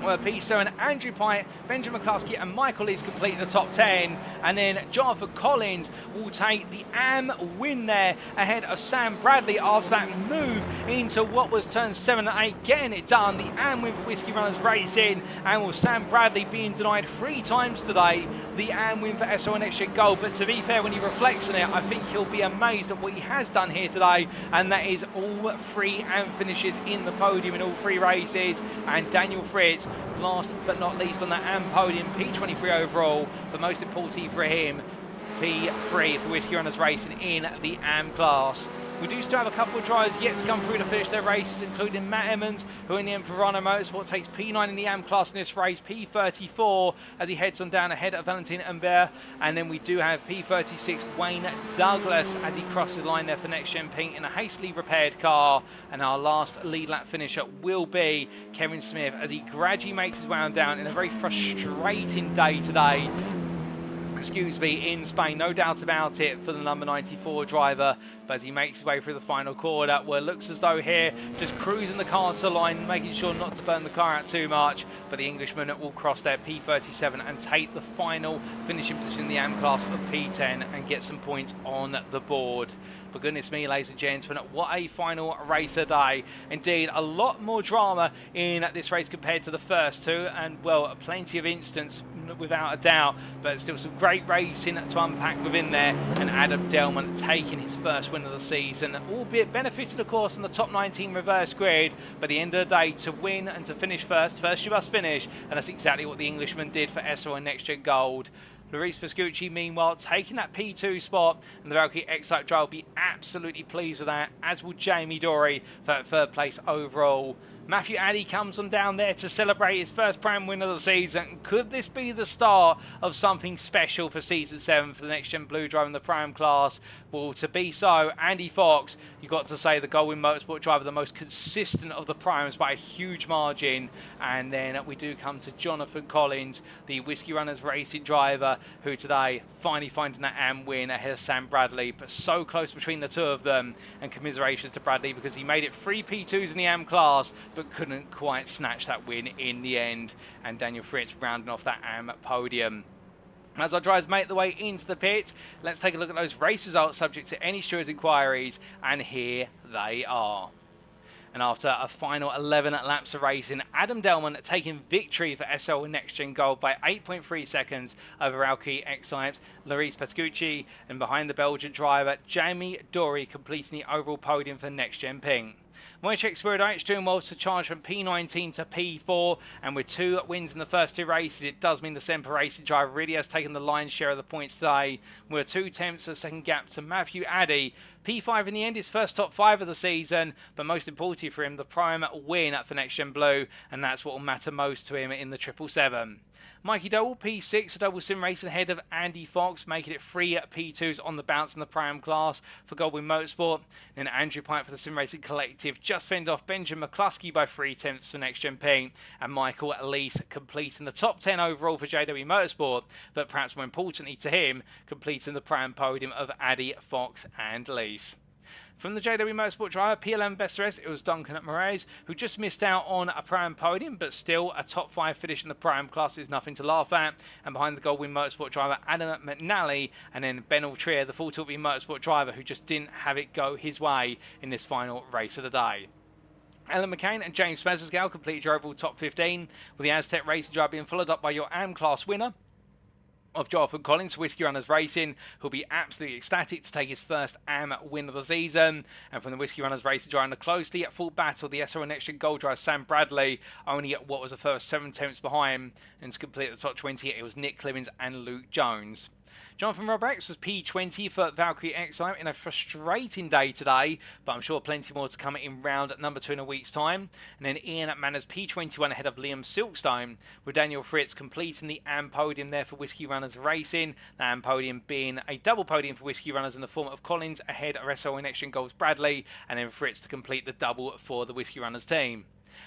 Speaker 1: Well, P7 and Andrew Pyatt, Benjamin McCluskey and Michael Lees complete the top 10. And then Jonathan Collins will take the AM win there ahead of Sam Bradley after that move into what was turn 7 and 8, getting it done. The AM win for Whiskey Runners Racing, and with Sam Bradley being denied 3 times today, the AM win for SO NXTGEN Gold. But to be fair, when he reflects on it, I think he'll be amazed at what he has done here today, and that is all 3 AM finishes in the podium in all 3 races. And Daniel Fritz, last but not least on that AM podium, P23 overall, but most importantly for him, P3 for Whiskey Runners Racing in the AM class. We do still have a couple of drivers yet to come through to finish their races, including Matt Emmons, who in the end for Rhino Motorsport takes P9 in the AM class in this race, P34 as he heads on down ahead of Valentin Humbert. And then we do have P36 Wayne Douglas as he crosses the line there for NXTGEN Pink in a hastily repaired car. And our last lead lap finisher will be Kevin Smith as he gradually makes his way on down in a very frustrating day today. In Spain, no doubt about it for the number 94 driver, but as he makes his way through the final corner, well, it looks as though here, just cruising the car to the line, making sure not to burn the car out too much, but the Englishman will cross their P37 and take the final finishing position in the AM class of P10 and get some points on the board. But goodness me, ladies and gentlemen, what a final race today. Indeed, a lot more drama in this race compared to the first 2, and well, plenty of instance without a doubt, but still some great racing to unpack within there. And Adam Delman taking his first win of the season, albeit benefiting of course in the top 19 reverse grid, but at the end of the day, to win and to finish first you must finish, and that's exactly what the Englishman did for SO NXTGEN Gold. Wojciech Swirydowicz, meanwhile, taking that P2 spot, and the Valkyrie Excite driver will be absolutely pleased with that, as will Jamie Dory for that 3rd place overall. Matthew Addy comes on down there to celebrate his first Prime win of the season. Could this be the start of something special for Season 7 for the NXTGEN Blue driver in the Prime class? Well, to be so, Andy Fox, you've got to say the Goldwyn Motorsport driver, the most consistent of the Primes by a huge margin. And then we do come to Jonathan Collins, the Whiskey Runners Racing driver, who today finally finding that AM win ahead of Sam Bradley, but so close between the 2 of them. And commiserations to Bradley because he made it 3 P2s in the AM class, but couldn't quite snatch that win in the end. And Daniel Fritz rounding off that AM podium. As our drivers make their way into the pit, let's take a look at those race results subject to any stewards' inquiries, and here they are. And after a final 11 laps of racing, Adam Delman taking victory for SO NXTGEN Gold by 8.3 seconds over Valkyrie Exile, Wojciech Swirydowicz, and behind the Belgian driver, Jamie Dory completing the overall podium for NXTGEN Pink. Wojciech Swirydowicz doing well to charge from P19 to P4, and with 2 wins in the first 2 races, it does mean the Semper Racing driver really has taken the lion's share of the points today, with 2 attempts of second gap to Matthew Addy. P5 in the end, his first top 5 of the season, but most importantly for him, the Prime win for NXTGEN Blue, and that's what will matter most to him in the 777. Mikey Doble, P6, a double sim racing ahead of Andy Fox, making it 3 P2s on the bounce in the Prime class for Goldwyn Motorsport. Then Andrew Pyatt for the Sim Racing Collective just fended off Benjamin McCluskey by 3 tenths for NXTGEN Pink, and Michael Lees completing the top 10 overall for JW Motorsport, but perhaps more importantly to him, completing the Prime podium of Addy, Fox and Lees. From the JW Motorsport driver, P11 best rest, it was Duncan Moraes, who just missed out on a Prime podium, but still a top 5 finish in the Prime class is nothing to laugh at. And behind the Goldwyn Motorsport driver, Adam McNally, and then Ben Altrier, the full Torque Motorsport driver, who just didn't have it go his way in this final race of the day. Alan McCain and James Messerscale completed your overall top 15, with the Aztec Racing driver being followed up by your AM class winner, of Jonathan Collins for Whiskey Runners Racing, who'll be absolutely ecstatic to take his first AM win of the season. And from the Whiskey Runners Racing driver closely at full battle, the SRL NXTGEN Gold driver Sam Bradley, only at what was the first 7 attempts behind. And to complete the top 20, it was Nick Clemens and Luke Jones. Jonathan Roberts was P20 for Valkyrie Exile in a frustrating day today, but I'm sure plenty more to come in round number 2 in a week's time. And then Ian Manners P21 ahead of Liam Silkstone, with Daniel Fritz completing the AM podium there for Whiskey Runners Racing. The AM podium being a double podium for Whiskey Runners in the form of Collins ahead of SRL NXTGEN Gold's Bradley, and then Fritz to complete the double for the Whiskey Runners team.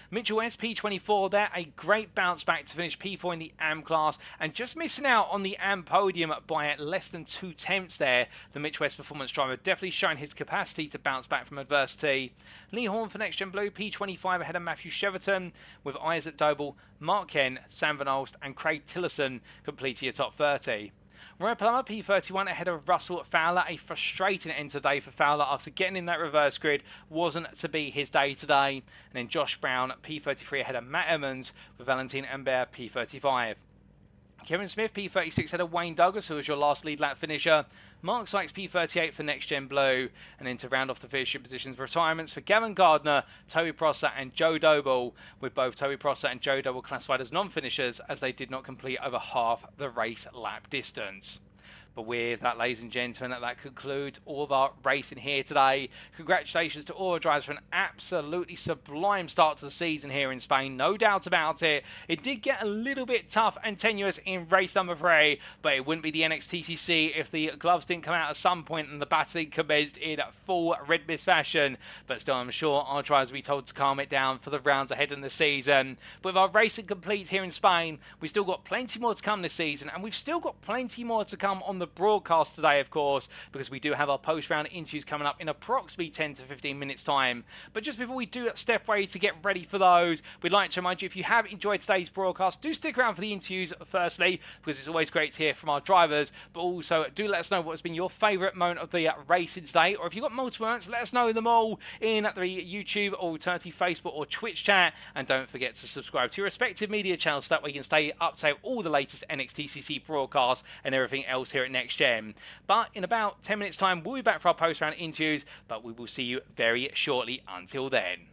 Speaker 1: Mitchell West, P24 there, a great bounce back to finish P4 in the AM class, and just missing out on the AM podium by less than 2 tenths there. The Mitch West performance driver definitely showing his capacity to bounce back from adversity. Lee Horn for NXTGEN Blue, P25 ahead of Matthew Cheverton, with Isaac Doble, Mark Kent, Sam Van Olst and Craig Tillerson completing your top 30. Roy Plummer, P31 ahead of Russell Fowler. A frustrating end today for Fowler after getting in that reverse grid. Wasn't to be his day today. And then Josh Brown, P33 ahead of Matt Emmons, with Valentin Ambert, P35. Kevin Smith, P36 ahead of Wayne Douglas, who was your last lead lap finisher. Mark Sykes, P38 for NXTGEN Blue. And then to round off the finishing positions, retirements for Gavin Gardner, Toby Prosser and Joe Doble, with both Toby Prosser and Joe Doble classified as non-finishers as they did not complete over half the race lap distance. But with that, ladies and gentlemen, that concludes all of our racing here today. Congratulations to all our drivers for an absolutely sublime start to the season here in Spain. No doubt about it. It did get a little bit tough and tenuous in race number 3, but it wouldn't be the NXTCC if the gloves didn't come out at some point and the battling commenced in full Red Mist fashion. But still, I'm sure our drivers will be told to calm it down for the rounds ahead in the season. But with our racing complete here in Spain, we've still got plenty more to come this season, and we've still got plenty more to come on the broadcast today, of course, because we do have our post-round interviews coming up in approximately 10 to 15 minutes time. But just before we do step away to get ready for those, we'd like to remind you, if you have enjoyed today's broadcast, do stick around for the interviews firstly, because it's always great to hear from our drivers, but also do let us know what's been your favourite moment of the racing today, or if you've got multiple moments, let us know them all in the YouTube or alternative Facebook or Twitch chat. And don't forget to subscribe to your respective media channels so that way you can stay up to date with all the latest NXTCC broadcasts and everything else here at NXTGEN. But in about 10 minutes time, we'll be back for our post-round interviews, but we will see you very shortly until then.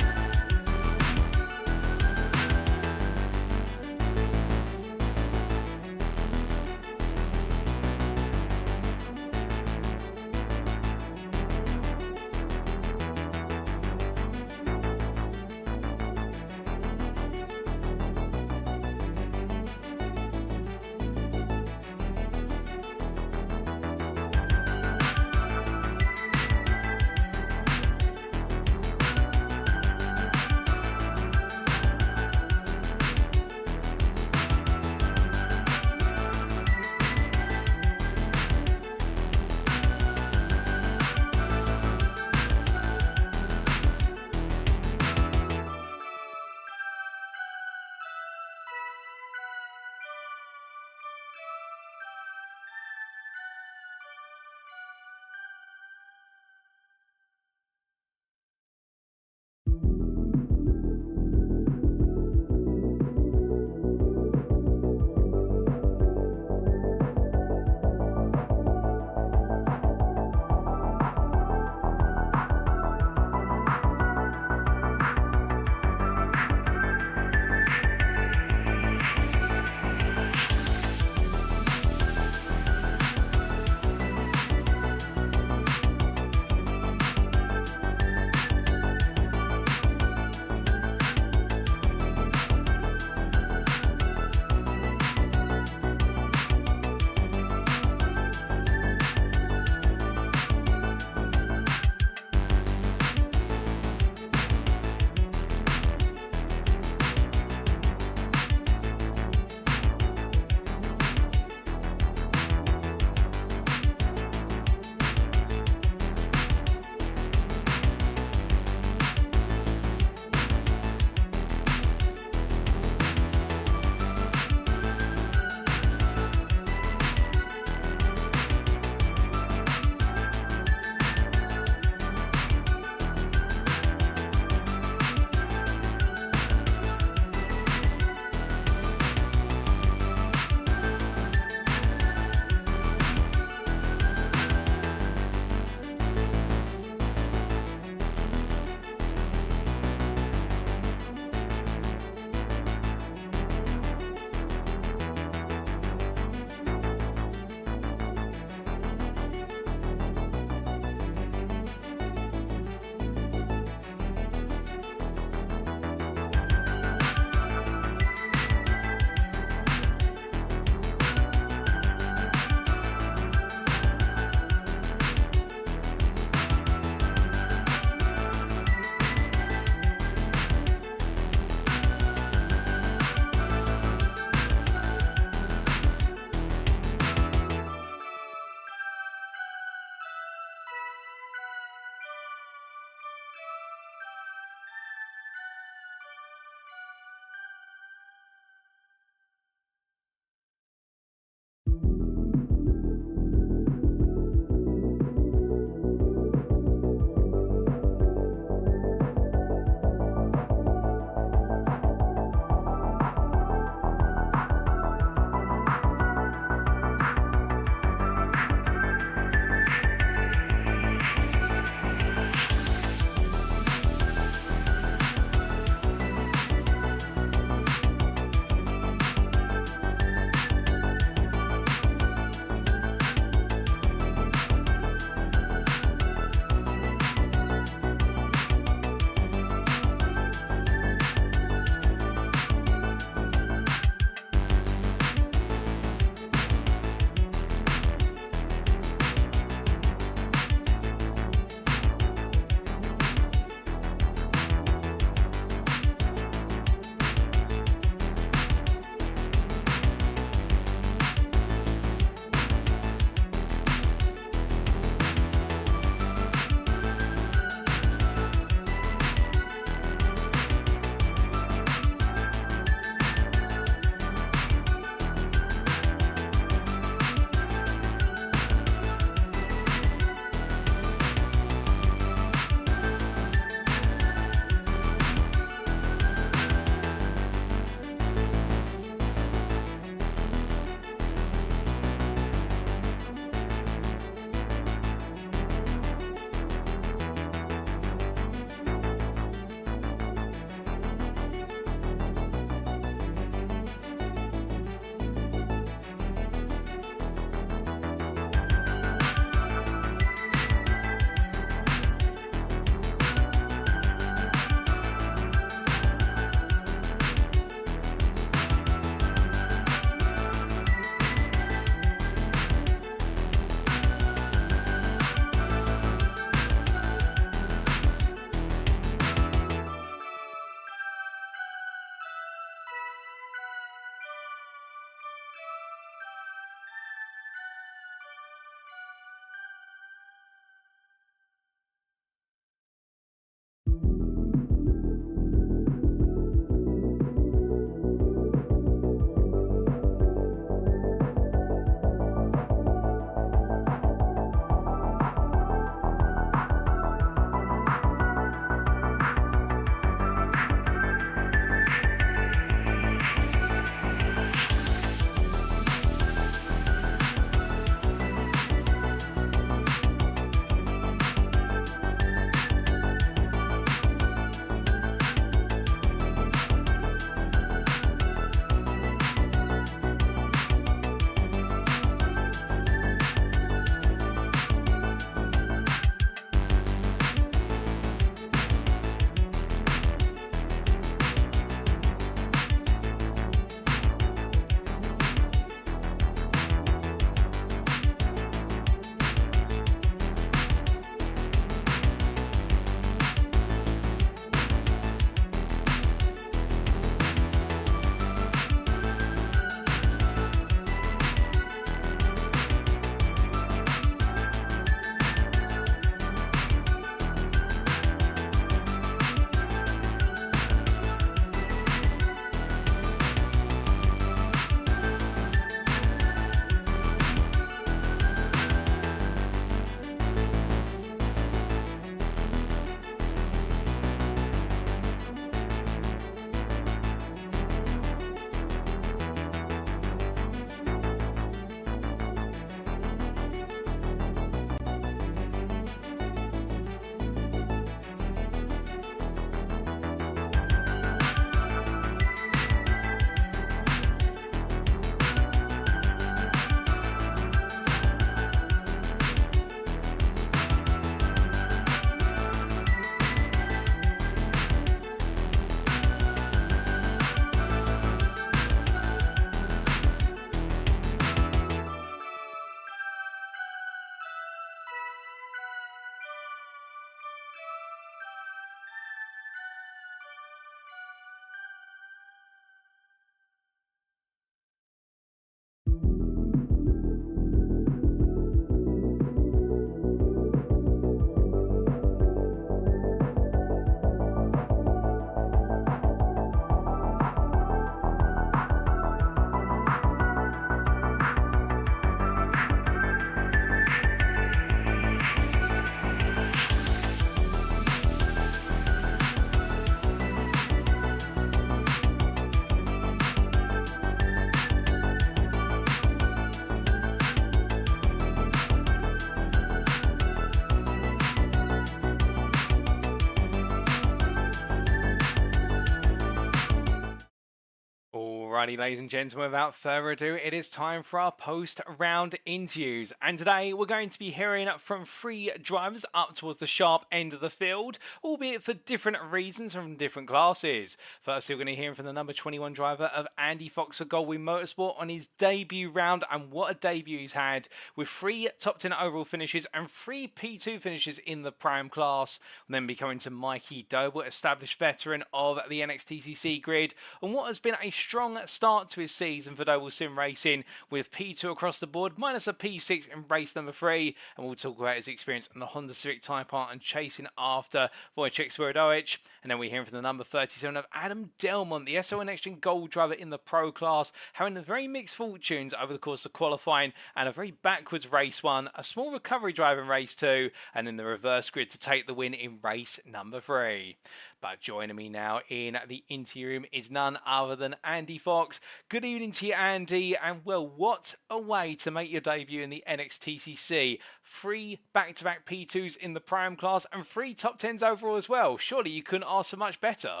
Speaker 1: Alrighty, ladies and gentlemen, without further ado, it is time for our post-round interviews. And today we're going to be hearing from 3 drivers up towards the sharp end of the field, albeit for different reasons from different classes. Firstly, we're going to hear from the number 21 driver of Andy Fox of Doble Motorcycles on his debut round, and what a debut he's had, with 3 top 10 overall finishes and 3 P2 finishes in the Prime class. We'll then be coming to Mikey Doble, established veteran of the NXTCC grid, and what has been a strong start to his season for Doble Sim Racing, with P2 across the board, minus a P6 in race number 3, and we'll talk about his experience on the Honda Civic Type R and chasing after Wojciech Swirydowicz. And then we hear from the number 37 of Adam Delmont, the SO NXTGEN Gold driver in the Pro class, having a very mixed fortunes over the course of qualifying and a very backwards race 1, a small recovery drive in race 2, and in the reverse grid to take the win in race number 3. But joining me now in the interview room is none other than Andy Fox. Good evening to you, Andy, and well, what a way to make your debut in the NXTCC. 3 back-to-back P2s in the Prime class and 3 top 10s overall as well. Surely you couldn't ask for much better.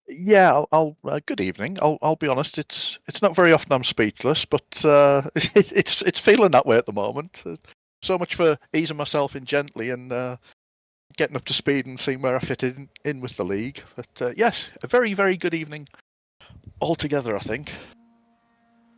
Speaker 2: Yeah, I'll good evening. I'll be honest. It's not very often I'm speechless, but it's feeling that way at the moment. So much for easing myself in gently and getting up to speed and seeing where I fit in with the league. But yes, a very, very good evening altogether, I think.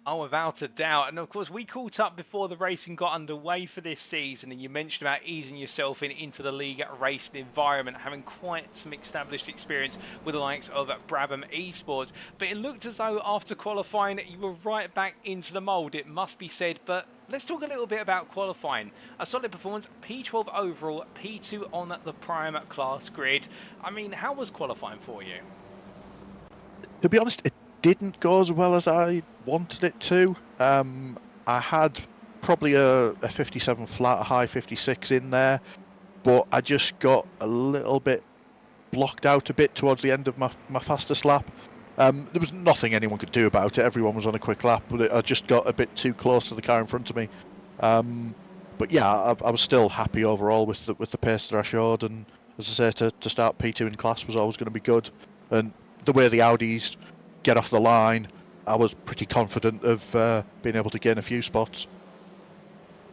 Speaker 1: Oh, without a doubt. And of course, we caught up before the racing got underway for this season, and you mentioned about easing yourself into the league racing environment, having quite some established experience with the likes of Brabham Esports. But it looked as though after qualifying, you were right back into the mould, it must be said. But let's talk a little bit about qualifying. A solid performance, P12 overall, P2 on the Prime class grid. I mean, how was qualifying for you?
Speaker 2: To be honest, it didn't go as well as I wanted it to. I had probably a 57 flat, a high 56 in there, but I just got a little bit blocked out a bit towards the end of my fastest lap. There was nothing anyone could do about it. Everyone was on a quick lap, but I just got a bit too close to the car in front of me. But yeah, I was still happy overall with the pace that I showed, and as I say, to start P2 in class was always going to be good. And the way the Audis get off the line, I was pretty confident of being able to gain a few spots.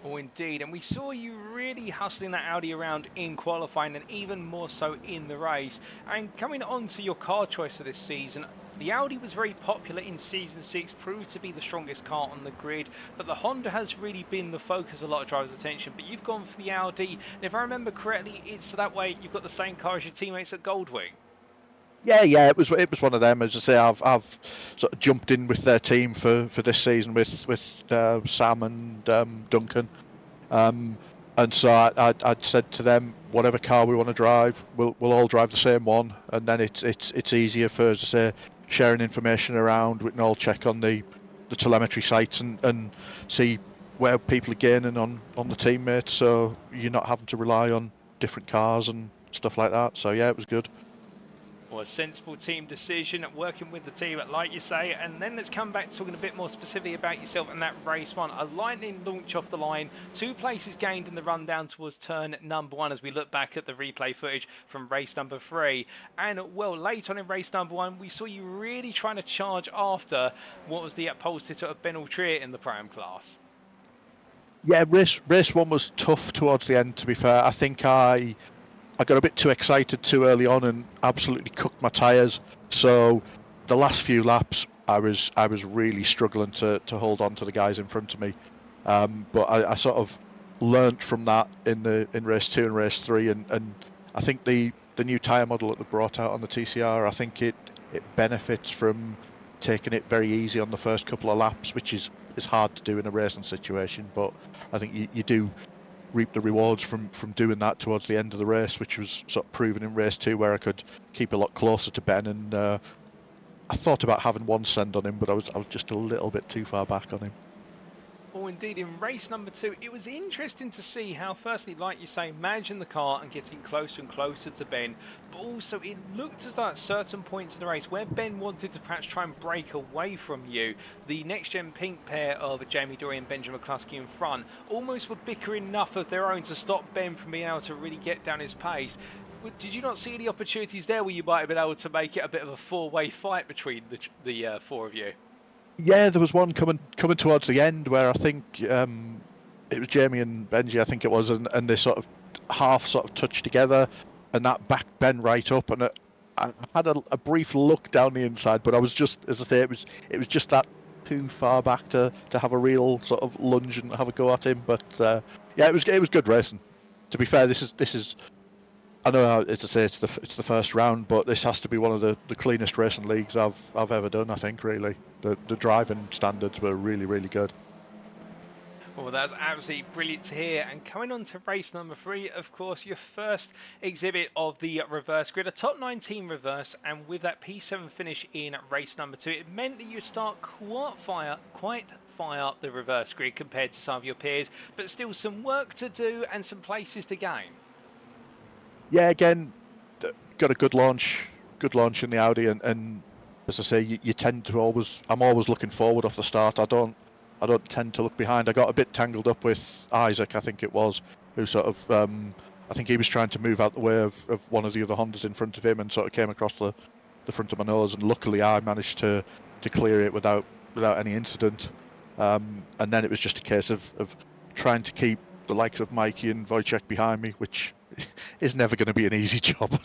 Speaker 1: Oh, indeed. And we saw you really hustling that Audi around in qualifying and even more so in the race. And coming on to your car choice for this season, the Audi was very popular in Season 6, proved to be the strongest car on the grid, but the Honda has really been the focus of a lot of drivers' attention. But you've gone for the Audi, and if I remember correctly, it's that way you've got the same car as your teammates at Goldwing.
Speaker 2: Yeah, it was one of them. As I say, I've sort of jumped in with their team for this season with Sam and Duncan, and so I'd said to them, whatever car we want to drive, we'll all drive the same one, and then it's easier for, as I say, sharing information around. We can all check on the telemetry sites and see where people are gaining on the teammates, so you're not having to rely on different cars and stuff like that. So yeah, it was good.
Speaker 1: Well, a sensible team decision, working with the team, like you say. And then let's come back to talking a bit more specifically about yourself and that race 1. A lightning launch off the line, 2 places gained in the rundown towards turn number 1 as we look back at the replay footage from race number 3. And, well, late on in race number 1, we saw you really trying to charge after what was the pole sitter of Ben Altrier in the Prime class.
Speaker 2: Yeah, race 1 was tough towards the end, to be fair. I think I got a bit too excited too early on and absolutely cooked my tyres. So the last few laps, I was really struggling to hold on to the guys in front of me. But I sort of learnt from that in race 2 and race 3, and I think the new tyre model that they brought out on the TCR, I think it benefits from taking it very easy on the first couple of laps, which is hard to do in a racing situation. But I think you do reap the rewards from doing that towards the end of the race, which was sort of proven in race 2, where I could keep a lot closer to Ben, and I thought about having one send on him, but I was just a little bit too far back on him.
Speaker 1: Oh, indeed, in race number 2, it was interesting to see how, firstly, like you say, managing the car and getting closer and closer to Ben, but also it looked as though at certain points in the race where Ben wanted to perhaps try and break away from you, the next-gen pink pair of Jamie Dory and Benjamin McCluskey in front almost were bickering enough of their own to stop Ben from being able to really get down his pace. Did you not see any opportunities there where you might have been able to make it a bit of a four-way fight between the four of you?
Speaker 2: Yeah, there was one coming towards the end where I think it was Jamie and Benji, I think it was, and they sort of touched together, and that back bend right up, and I had a brief look down the inside, but I was just, as I say, it was just that too far back to have a real sort of lunge and have a go at him. But yeah, it was good racing. To be fair, this is I know, as I say, it's the first round, but this has to be one of the cleanest racing leagues I've ever done. I think really the driving standards were really good.
Speaker 1: Well, that's absolutely brilliant to hear. And coming on to race number 3, of course, your first exhibit of the reverse grid, a top 19 reverse, and with that P7 finish in race number 2, it meant that you start quite far up the reverse grid compared to some of your peers, but still some work to do and some places to gain.
Speaker 2: Yeah, again, got a good launch in the Audi, and as I say, you tend to I'm always looking forward off the start. I don't tend to look behind. I got a bit tangled up with Isaac, I think it was, who sort of, I think he was trying to move out the way of one of the other Hondas in front of him and sort of came across the front of my nose, and luckily I managed to clear it without any incident. And then it was just a case of trying to keep the likes of Mikey and Wojciech behind me, which is never going to be an easy job.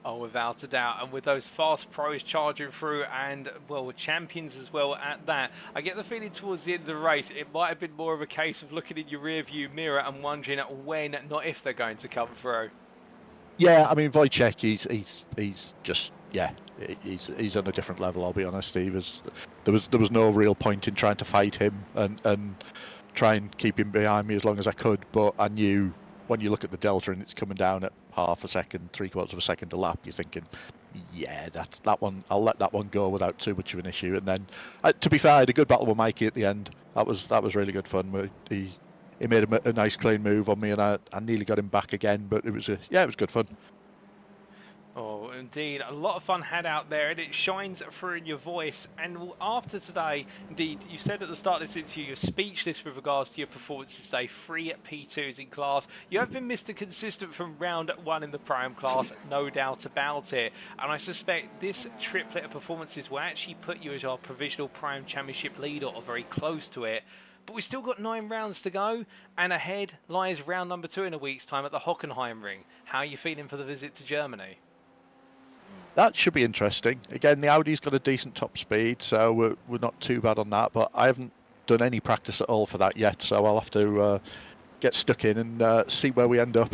Speaker 1: Oh, without a doubt. And with those fast pros charging through and, well, champions as well at that, I get the feeling towards the end of the race, it might have been more of a case of looking in your rear view mirror and wondering when, not if they're going to come through.
Speaker 2: Yeah, I mean, Wojciech, he's just, yeah, he's on a different level, I'll be honest. There was no real point in trying to fight him and try and keep him behind me as long as I could, but I knew when you look at the delta and it's coming down at half a second, 3/4 of a second a lap, you're thinking, yeah, that one, I'll let that one go without too much of an issue. And then, to be fair, I had a good battle with Mikey at the end. That was really good fun. He made a nice clean move on me, and I nearly got him back again. But it was good fun.
Speaker 1: Oh, indeed. A lot of fun had out there, and it shines through in your voice. And after today, indeed, you said at the start of this interview, you're speechless with regards to your performances today. 3 P2s in class. You have been Mr. Consistent from round 1 in the Prime class, no doubt about it. And I suspect this triplet of performances will actually put you as our provisional Prime Championship leader, or very close to it. But we've still got 9 rounds to go, and ahead lies round number 2 in a week's time at the Hockenheim Ring. How are you feeling for the visit to Germany?
Speaker 2: That should be interesting. Again, the Audi's got a decent top speed, so we're not too bad on that. But I haven't done any practice at all for that yet, so I'll have to get stuck in and see where we end up.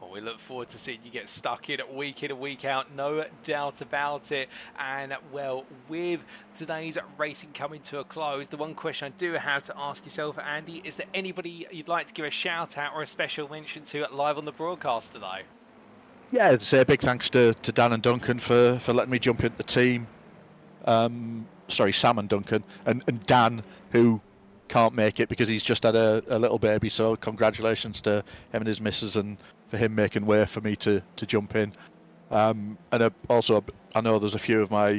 Speaker 1: Well, we look forward to seeing you get stuck in and week out, no doubt about it. And, well, with today's racing coming to a close, the one question I do have to ask yourself, Andy, is there anybody you'd like to give a shout out or a special mention to live on the broadcast today?
Speaker 2: Yeah, I'd say a big thanks to Dan and Duncan for letting me jump into the team. Sorry, Sam and Duncan, and Dan, who can't make it because he's just had a little baby, so congratulations to him and his missus, and for him making way for me to jump in. And also, I know there's a few of my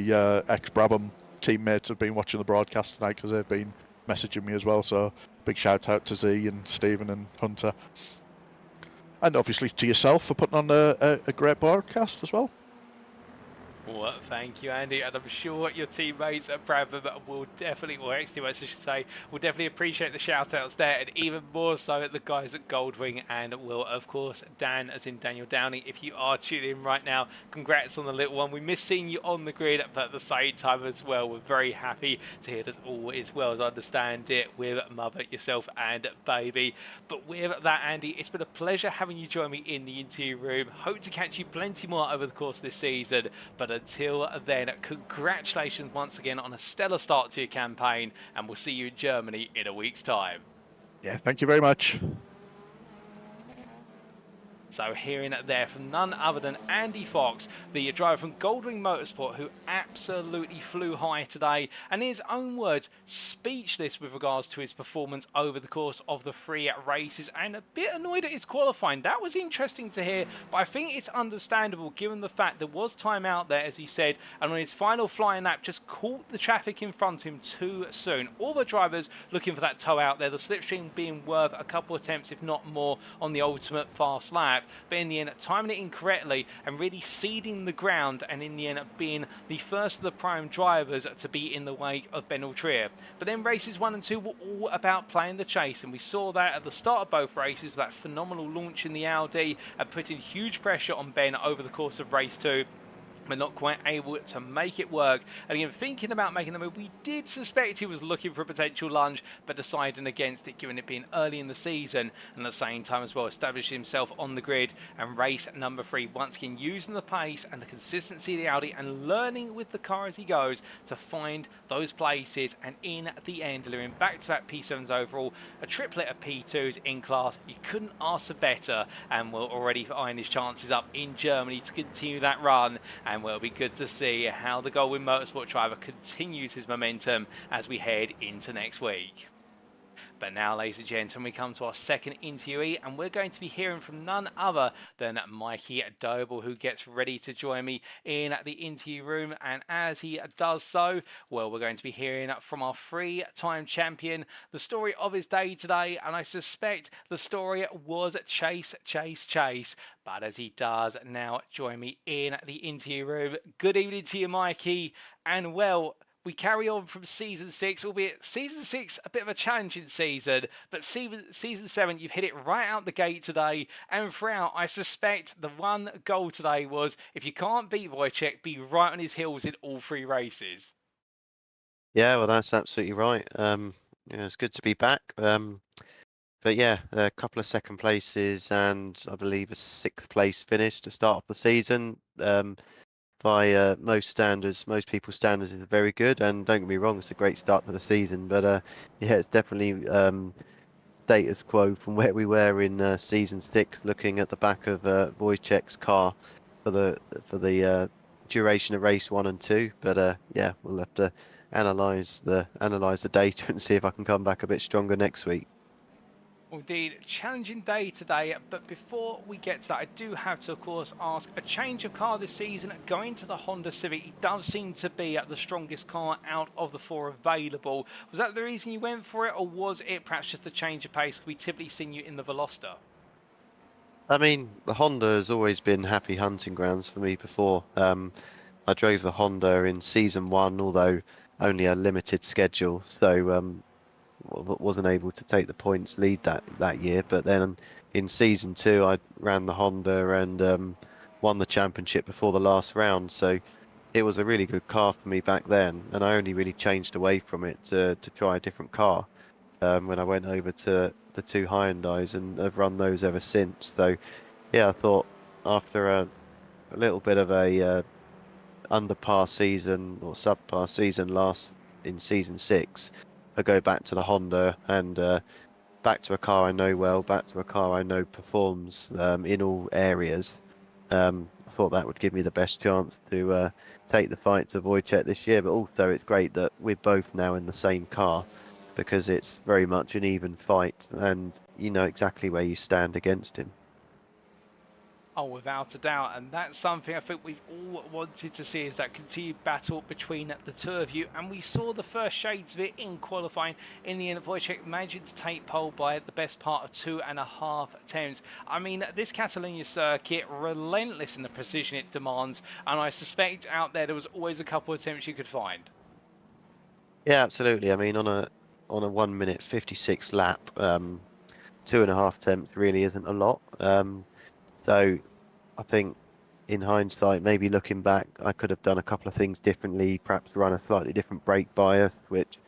Speaker 2: ex-Brabham teammates have been watching the broadcast tonight because they've been messaging me as well, so big shout out to Z and Stephen and Hunter. And obviously to yourself for putting on a great broadcast as well.
Speaker 1: Well, thank you, Andy, and I'm sure your teammates at Brabham will definitely, or ex-teammates I should say, will definitely appreciate the shout-outs there, and even more so at the guys at Goldwing, and will, of course, Dan, as in Daniel Downey, if you are tuning in right now, congrats on the little one. We miss seeing you on the grid, but at the same time as well, we're very happy to hear that all is well, as I understand it, with mother, yourself, and baby. But with that, Andy, it's been a pleasure having you join me in the interview room. Hope to catch you plenty more over the course of this season, but until then, congratulations once again on a stellar start to your campaign, and we'll see you in Germany in a week's time.
Speaker 2: Yeah, thank you very much.
Speaker 1: So hearing it there from none other than Andy Fox, the driver from Goldwing Motorsport, who absolutely flew high today, and in his own words, speechless with regards to his performance over the course of the 3 races, and a bit annoyed at his qualifying. That was interesting to hear, but I think it's understandable given the fact there was time out there, as he said, and on his final flying lap just caught the traffic in front of him too soon. All the drivers looking for that tow out there, the slipstream being worth a couple attempts, if not more, on the ultimate fast lap. but in the end timing it incorrectly and really ceding the ground, and in the end being the first of the prime drivers to be in the wake of Ben Altrier. But then races 1 and 2 were all about playing the chase, and we saw that at the start of both races with that phenomenal launch in the Audi and putting huge pressure on Ben over the course of race 2. But not quite able to make it work. And again, thinking about making the move, we did suspect he was looking for a potential lunge, but deciding against it, given it being early in the season, and at the same time as well establishing himself on the grid. And race number 3, once again using the pace and the consistency of the Audi and learning with the car as he goes to find those places, and in the end delivering back-to-back P7s overall, a triplet of P2s in class. You couldn't ask for better, and we're already eyeing his chances up in Germany to continue that run. And it'll be good to see how the Goldwyn Motorsport driver continues his momentum as we head into next week. But now, ladies and gentlemen, we come to our second interviewee, and we're going to be hearing from none other than Mikey Doble, who gets ready to join me in the interview room. And as he does so, well, we're going to be hearing from our 3-time champion, the story of his day today. And I suspect the story was chase, chase, chase. But as he does now join me in the interview room, good evening to you, Mikey. And well, we carry on from season 6, albeit season 6 a bit of a challenging season, but season 7 you've hit it right out the gate today, and throughout I suspect the one goal today was, if you can't beat Wojciech, be right on his heels in all 3 races.
Speaker 3: Yeah, well, that's absolutely right. It's good to be back. But yeah, a couple of second places and I believe a 6th place finish to start off the season. By most standards, most people's standards, is very good, and don't get me wrong, it's a great start to the season. But yeah, it's definitely status quo from where we were in season 6, looking at the back of Wojciech's car for the duration of race 1 and 2. But yeah, we'll have to analyze the data and see if I can come back a bit stronger next week.
Speaker 1: Indeed, challenging day today, but before we get to that, I do have to, of course, ask, a change of car this season, going to the Honda Civic. It does seem to be the strongest car out of the 4 available. Was that the reason you went for it, or was it perhaps just a change of pace? We typically seen you in the Veloster.
Speaker 3: I mean, the Honda has always been happy hunting grounds for me before. I drove the Honda in season 1, although only a limited schedule, so wasn't able to take the points lead that year. But then in season 2 I ran the Honda and won the championship before the last round, so it was a really good car for me back then, and I only really changed away from it to try a different car when I went over to the 2 Hyundais, and I've run those ever since. So yeah, I thought after a little bit of a under-par season or sub-par season in season 6, I go back to the Honda and back to a car I know well, back to a car I know performs in all areas. I thought that would give me the best chance to take the fight to Wojciech this year, but also it's great that we're both now in the same car, because it's very much an even fight and you know exactly where you stand against him.
Speaker 1: Oh, without a doubt, and that's something I think we've all wanted to see, is that continued battle between the 2 of you, and we saw the first shades of it in qualifying. In the end, Wojciech managed to take pole by the best part of 2.5 attempts. I mean, this Catalunya circuit, relentless in the precision it demands, and I suspect out there was always a couple of attempts you could find.
Speaker 3: Yeah, absolutely. I mean, on a 1 minute 56 lap, 2.5 attempts really isn't a lot. So I think in hindsight, maybe looking back, I could have done a couple of things differently, perhaps run a slightly different brake bias, which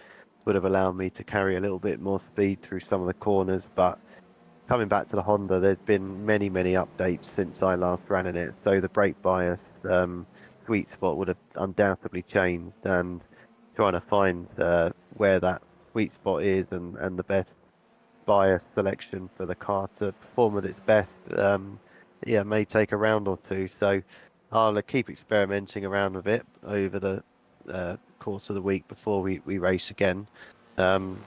Speaker 3: would have allowed me to carry a little bit more speed through some of the corners. But coming back to the Honda, there's been many updates since I last ran in it. So the brake bias sweet spot would have undoubtedly changed, and trying to find where that sweet spot is and the best bias selection for the car to perform at its best, yeah, may take a round or 2. So I'll keep experimenting around with it over the course of the week before we race again. And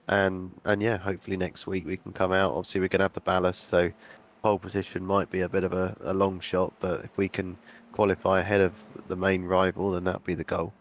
Speaker 3: yeah, hopefully next week we can come out. Obviously we're going to have the ballast, so pole position might be a bit of a long shot, but if we can qualify ahead of the main rival, then that'll be the goal.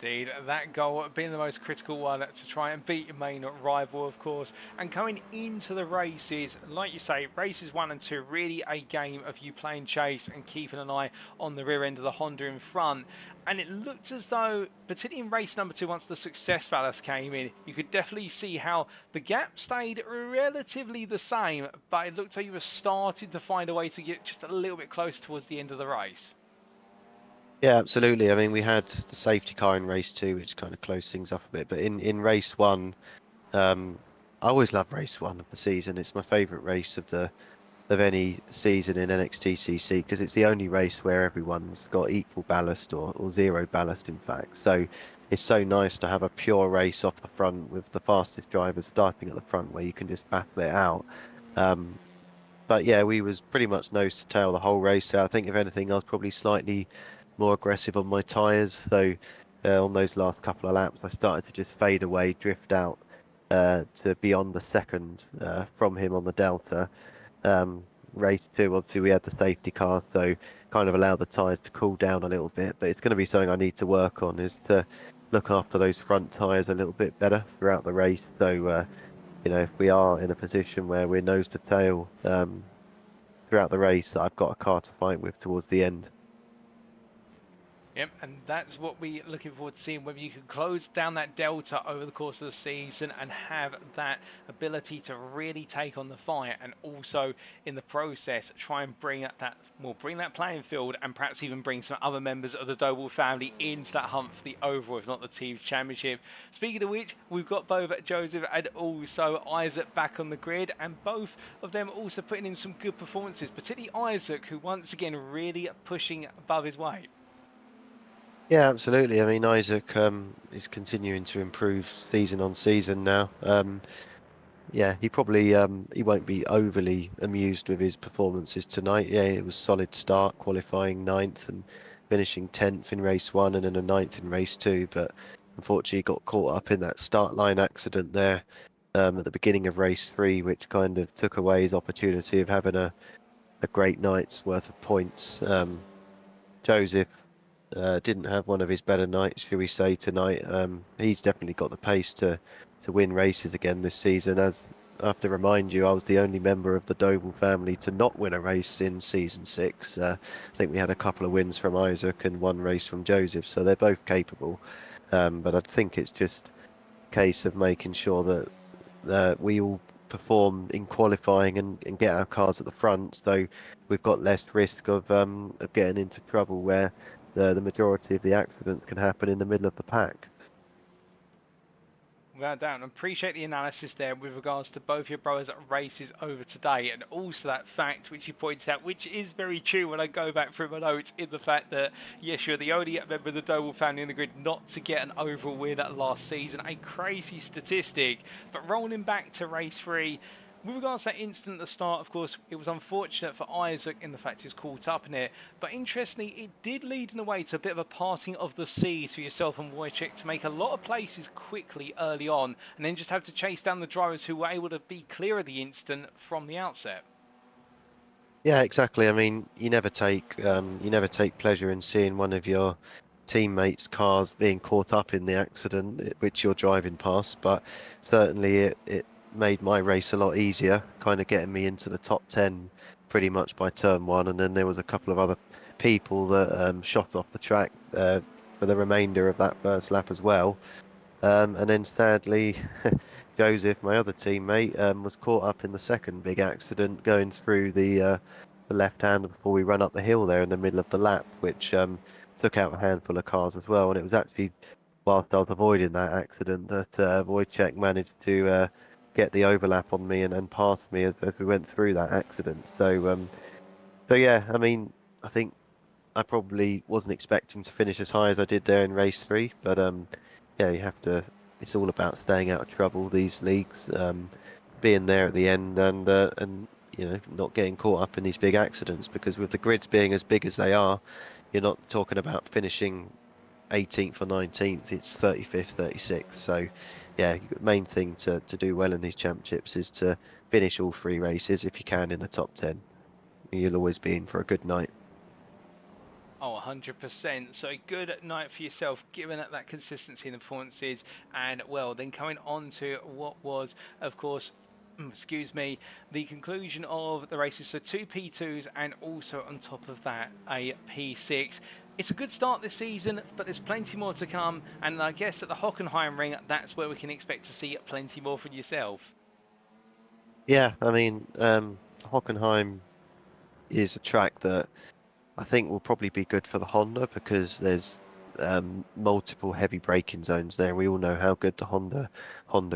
Speaker 1: Indeed, that goal being the most critical one to try and beat your main rival, of course. And going into the races, like you say, races 1 and 2, really a game of you playing chase and keeping an eye on the rear end of the Honda in front. And it looked as though, particularly in race number 2, once the success ballast came in, you could definitely see how the gap stayed relatively the same, but it looked like you were starting to find a way to get just a little bit close towards the end of the race.
Speaker 3: Yeah, absolutely. I mean, we had the safety car in race 2, which kind of closed things up a bit. But in race 1, I always love race 1 of the season. It's my favourite race of any season in NXTCC because it's the only race where everyone's got equal ballast or zero ballast, in fact. So it's so nice to have a pure race off the front with the fastest drivers starting at the front where you can just battle it out. But yeah, we was pretty much nose to tail the whole race. I think if anything, I was probably slightly more aggressive on my tyres. So on those last couple of laps, I started to just fade away, drift out to beyond the second from him on the Delta. Race 2, obviously we had the safety car, so kind of allowed the tyres to cool down a little bit. But it's going to be something I need to work on, is to look after those front tyres a little bit better throughout the race. So you know, if we are in a position where we're nose to tail throughout the race, I've got a car to fight with towards the end.
Speaker 1: Yep, and that's what we're looking forward to seeing, whether you can close down that delta over the course of the season and have that ability to really take on the fight, and also in the process try and bring that playing field and perhaps even bring some other members of the Doble family into that hunt for the overall, if not the team's championship. Speaking of which, we've got both Joseph and also Isaac back on the grid, and both of them also putting in some good performances, particularly Isaac, who once again really pushing above his weight.
Speaker 3: Yeah, absolutely. I mean, Isaac is continuing to improve season on season now. Yeah, he probably he won't be overly amused with his performances tonight. Yeah, it was a solid start, qualifying 9th and finishing 10th in race 1 and then a 9th in race 2. But unfortunately, got caught up in that start line accident there at the beginning of race 3, which kind of took away his opportunity of having a great night's worth of points. Joseph didn't have one of his better nights, shall we say, tonight. He's definitely got the pace to win races again this season. As I have to remind you, I was the only member of the Doble family to not win a race in season 6. I think we had a couple of wins from Isaac and one race from Joseph, so they're both capable. But I think it's just a case of making sure that we all perform in qualifying and get our cars at the front, so we've got less risk of getting into trouble where the majority of the accidents can happen in the middle of the pack.
Speaker 1: Without doubt, and appreciate the analysis there with regards to both your brothers' races over today, and also that fact which you pointed out, which is very true when I go back through my notes, in the fact that, yes, you're the only member of the Doble family in the grid not to get an overall win last season. A crazy statistic. But rolling back to race 3, with regards to that incident at the start, of course, it was unfortunate for Isaac in the fact he was caught up in it. But interestingly, it did lead in a way to a bit of a parting of the seas for yourself and Wojciech to make a lot of places quickly early on, and then just have to chase down the drivers who were able to be clear of the incident from the outset.
Speaker 3: Yeah, exactly. I mean, you never take pleasure in seeing one of your teammates' cars being caught up in the accident which you're driving past, but certainly it made my race a lot easier, kind of getting me into the top 10 pretty much by turn 1, and then there was a couple of other people that shot off the track for the remainder of that first lap as well. And then sadly, Joseph, my other teammate, was caught up in the second big accident going through the left-hander before we run up the hill there in the middle of the lap, which took out a handful of cars as well. And it was actually whilst I was avoiding that accident that Wojciech managed to get the overlap on me and pass me as we went through that accident. So yeah, I mean, I think I probably wasn't expecting to finish as high as I did there in race 3, but yeah, you have to. It's all about staying out of trouble these leagues, being there at the end, and you know, not getting caught up in these big accidents, because with the grids being as big as they are, you're not talking about finishing 18th or 19th, it's 35th, 36th. So yeah, the main thing to do well in these championships is to finish all 3 races if you can in the top 10. You'll always be in for a good night.
Speaker 1: Oh, Oh, 100%. So a good night for yourself, given that consistency in the performances. And, well, then coming on to what was, of course, excuse me, the conclusion of the races. So 2 P2s and also on top of that, a P6. It's a good start this season, but there's plenty more to come. And I guess at the Hockenheim Ring, that's where we can expect to see plenty more from yourself.
Speaker 3: Yeah, I mean, Hockenheim is a track that I think will probably be good for the Honda because there's multiple heavy braking zones there. We all know how good the Honda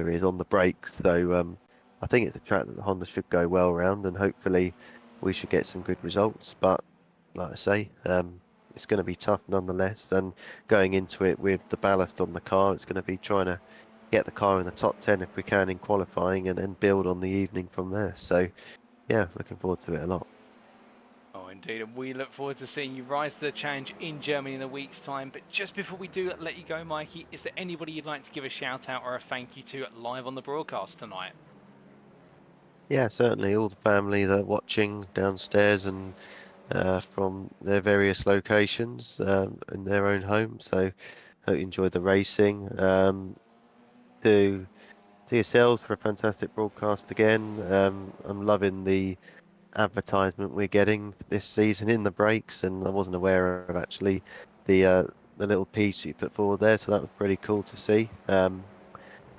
Speaker 3: is on the brakes, so I think it's a track that the Honda should go well around, and hopefully we should get some good results. But like I say, it's going to be tough nonetheless. And going into it with the ballast on the car, it's going to be trying to get the car in the top 10 if we can in qualifying, and then build on the evening from there. So yeah, looking forward to it a lot.
Speaker 1: Oh, indeed, and we look forward to seeing you rise to the challenge in Germany in a week's time. But just before we do let you go, Mikey, is there anybody you'd like to give a shout out or a thank you to live on the broadcast tonight?
Speaker 3: Yeah, certainly all the family that are watching downstairs and from their various locations in their own homes. So hope you enjoyed the racing. To yourselves for a fantastic broadcast again. I'm loving the advertisement we're getting this season in the breaks, and I wasn't aware of actually the little piece you put forward there, so that was pretty cool to see. And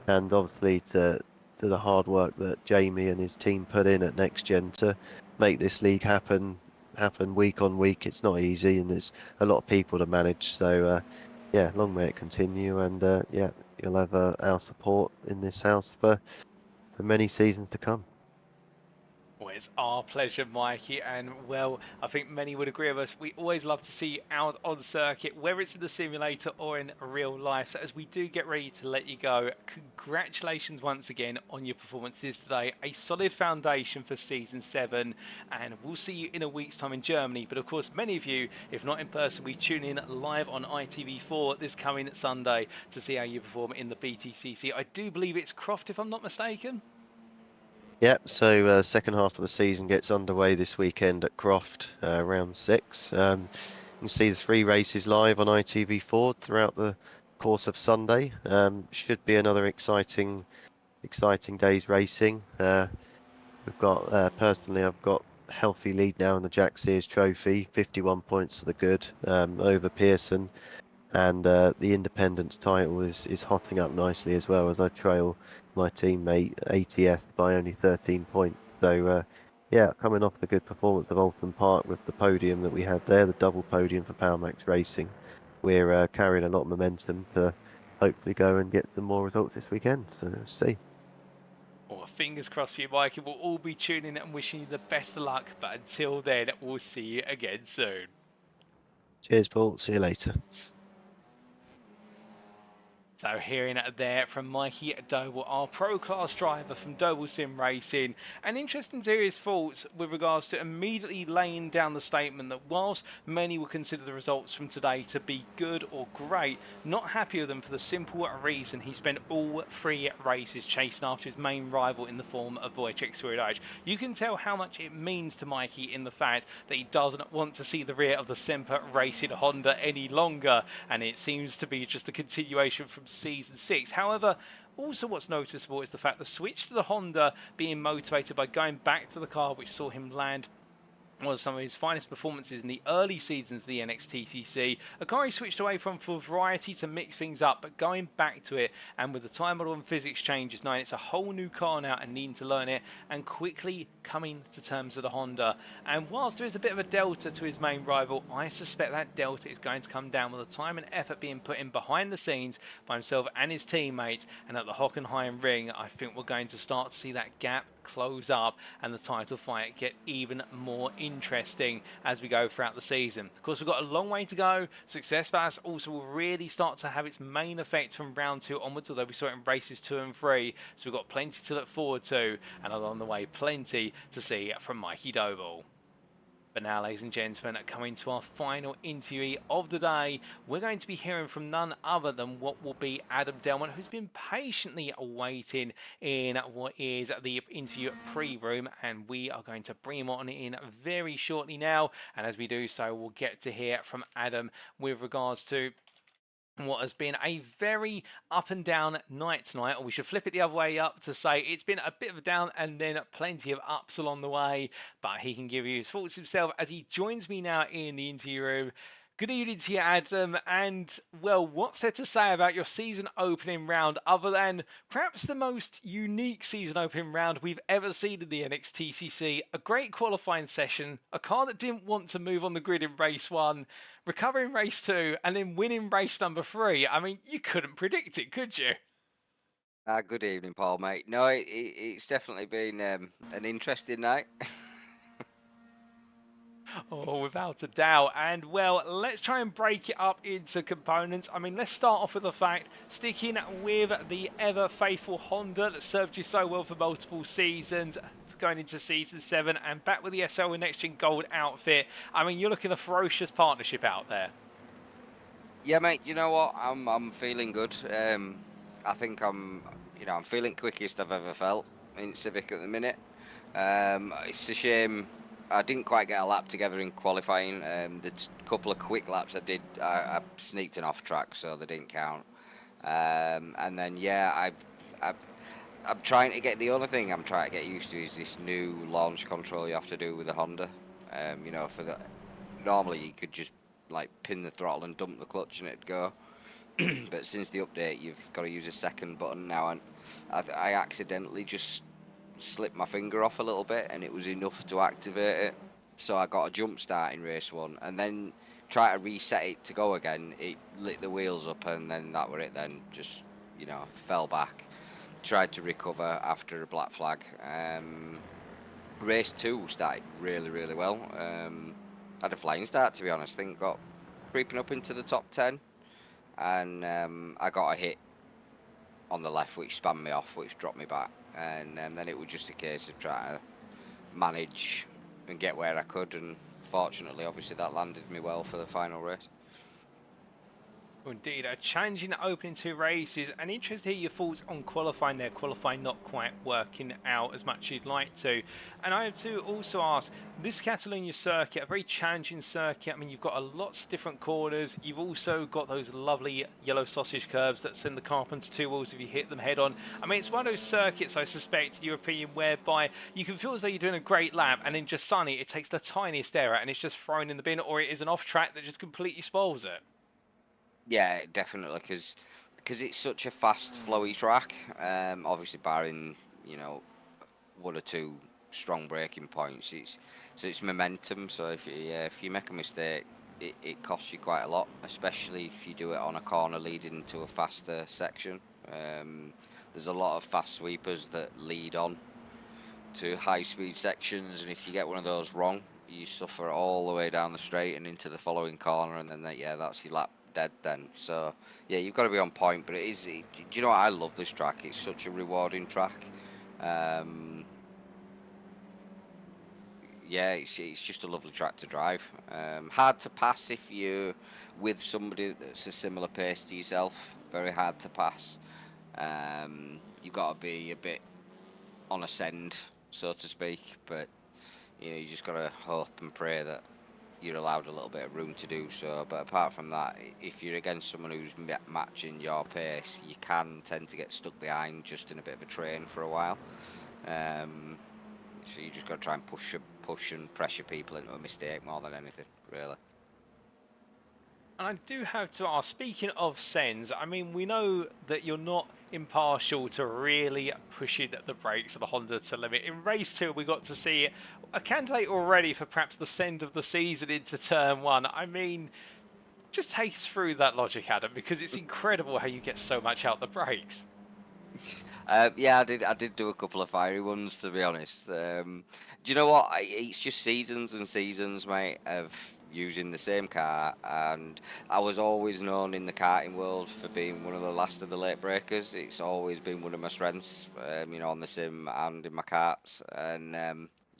Speaker 3: obviously to the hard work that Jamie and his team put in at NXTGEN to make this league happen week on week. It's not easy, and there's a lot of people to manage. So yeah, long may it continue, and yeah, you'll have our support in this house for many seasons to come.
Speaker 1: Well, it's our pleasure, Mikey, and well, I think many would agree with us. We always love to see you out on circuit, whether it's in the simulator or in real life. So as we do get ready to let you go, congratulations once again on your performances today. A solid foundation for Season 7, and we'll see you in a week's time in Germany. But of course, many of you, if not in person, we tune in live on ITV4 this coming Sunday to see how you perform in the BTCC. I do believe it's Croft, if I'm not mistaken.
Speaker 3: Yep, so second half of the season gets underway this weekend at Croft, round 6. You can see the 3 races live on ITV4 throughout the course of Sunday. Should be another exciting day's racing. We've got, personally, I've got a healthy lead now in the Jack Sears Trophy, 51 points to the good over Pearson. And the Independence title is hotting up nicely as well, as I trail my teammate ATS by only 13 points. So yeah, coming off the good performance of Alton Park with the podium that we had there, the double podium for PowerMax Racing, we're carrying a lot of momentum to hopefully go and get some more results this weekend. So let's see.
Speaker 1: Well, fingers crossed for you, Mikey. We'll all be tuning in and wishing you the best of luck. But until then, we'll see you again soon.
Speaker 3: Cheers, Paul. See you later.
Speaker 1: So hearing it there from Mikey Doble, our pro class driver from Doble Sim Racing, and interesting to hear his thoughts with regards to immediately laying down the statement that whilst many will consider the results from today to be good or great, not happy with them for the simple reason he spent all 3 races chasing after his main rival in the form of Wojciech Swirydowicz. You can tell how much it means to Mikey in the fact that he doesn't want to see the rear of the Semper Racing Honda any longer, and it seems to be just a continuation from Season 6. However, also what's noticeable is the fact the switch to the Honda being motivated by going back to the car which saw him land one of some of his finest performances in the early seasons of the NXTCC. A car he switched away from for variety to mix things up, but going back to it, and with the time model and physics changes, knowing it's a whole new car now and needing to learn it, and quickly coming to terms with the Honda. And whilst there is a bit of a delta to his main rival, I suspect that delta is going to come down with the time and effort being put in behind the scenes by himself and his teammates, and at the Hockenheim Ring, I think we're going to start to see that gap close up and the title fight get even more interesting as we go throughout the season. Of course, we've got a long way to go. Success Bass also will really start to have its main effect from round 2 onwards, although we saw it in races 2 and 3, so we've got plenty to look forward to, and along the way plenty to see from Mikey Doble. But now, ladies and gentlemen, coming to our final interview of the day, we're going to be hearing from none other than what will be Adam Delman, who's been patiently waiting in what is the interview pre-room, and we are going to bring him on in very shortly now. And as we do so, we'll get to hear from Adam with regards to what has been a very up and down night tonight, or we should flip it the other way up to say it's been a bit of a down and then plenty of ups along the way, but he can give you his thoughts himself as he joins me now in the interview room. Good evening to you, Adam, and well, what's there to say about your season opening round other than perhaps the most unique season opening round we've ever seen in the NXTCC? A great qualifying session, a car that didn't want to move on the grid in race 1, recovering race 2, and then winning race number 3. I mean, you couldn't predict it, could you?
Speaker 4: Good evening, Paul, mate. No, it's definitely been an interesting night.
Speaker 1: Oh, without a doubt. And well, let's try and break it up into components. I mean, let's start off with the fact, sticking with the ever faithful Honda that served you so well for multiple seasons, going into season 7 and back with the SL and NXTGEN Gold outfit. I mean, you're looking at a ferocious partnership out there.
Speaker 4: Yeah, mate. You know what? I'm feeling good. I think I'm feeling quickest I've ever felt in Civic at the minute. It's a shame I didn't quite get a lap together in qualifying. The couple of quick laps I did, I sneaked an off track, so they didn't count. And then yeah, I'm trying to get, the other thing I'm trying to get used to is this new launch control you have to do with the Honda. You know, normally you could just like pin the throttle and dump the clutch and it'd go. But since the update, you've got to use a second button now, and I accidentally just slipped my finger off a little bit, and it was enough to activate it. So I got a jump start in race 1, and then try to reset it to go again. It lit the wheels up, and then that were it. Then just fell back. Tried to recover after a black flag. Race 2 started really well. Had a flying start, to be honest. I think got creeping up into the top 10. And I got a hit on the left which spun me off, which dropped me back, and then it was just a case of trying to manage and get where I could, and fortunately obviously that landed me well for the final race.
Speaker 1: Indeed, a challenging opening 2 races, and interested to hear your thoughts on qualifying there. Qualifying not quite working out as much as you'd like to. And I have to also ask, this Catalunya circuit, a very challenging circuit. I mean, you've got lots of different corners. You've also got those lovely yellow sausage curves that send the car up onto 2 wheels if you hit them head on. I mean, it's one of those circuits, I suspect, in your opinion, whereby you can feel as though you're doing a great lap, and then just suddenly it takes the tiniest error and it's just thrown in the bin, or it is an off track that just completely spoils it.
Speaker 4: Yeah, definitely, because it's such a fast, flowy track. Obviously, barring 1 or 2 strong braking points, it's momentum. So if you make a mistake, it costs you quite a lot, especially if you do it on a corner leading to a faster section. There's a lot of fast sweepers that lead on to high-speed sections, and if you get one of those wrong, you suffer all the way down the straight and into the following corner, and then that's your lap dead then. So yeah, you've got to be on point. But do you know what? I love this track. It's such a rewarding track. Yeah, it's just a lovely track to drive. Hard to pass if you're with somebody that's a similar pace to yourself. Very hard to pass. You've got to be a bit on a send, so to speak. But you just got to hope and pray that you're allowed a little bit of room to do so. But apart from that, if you're against someone who's matching your pace, you can tend to get stuck behind just in a bit of a train for a while. So you just got to try and push and pressure people into a mistake more than anything, really.
Speaker 1: And I do have to ask, speaking of sends, I mean, we know that you're not impartial to really pushing the brakes of the Honda to limit. In race 2, we got to see a candidate already for perhaps the send of the season into turn 1. I mean, just take us through that logic, Adam, because it's incredible how you get so much out the brakes.
Speaker 4: Yeah, I did do a couple of fiery ones, to be honest. Do you know what? It's just seasons and seasons, mate, of using the same car, and I was always known in the karting world for being one of the last of the late breakers. It's always been one of my strengths, on the sim and in my karts. And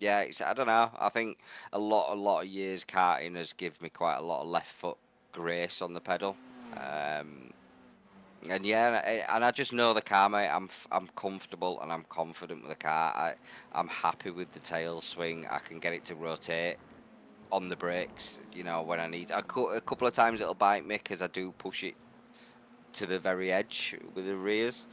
Speaker 4: yeah, I don't know. I think a lot of years karting has given me quite a lot of left foot grace on the pedal. And yeah, and I just know the car, mate. I'm comfortable and I'm confident with the car. I'm happy with the tail swing. I can get it to rotate on the brakes, you know, when I need. A couple of times it'll bite me because I do push it to the very edge with the rears.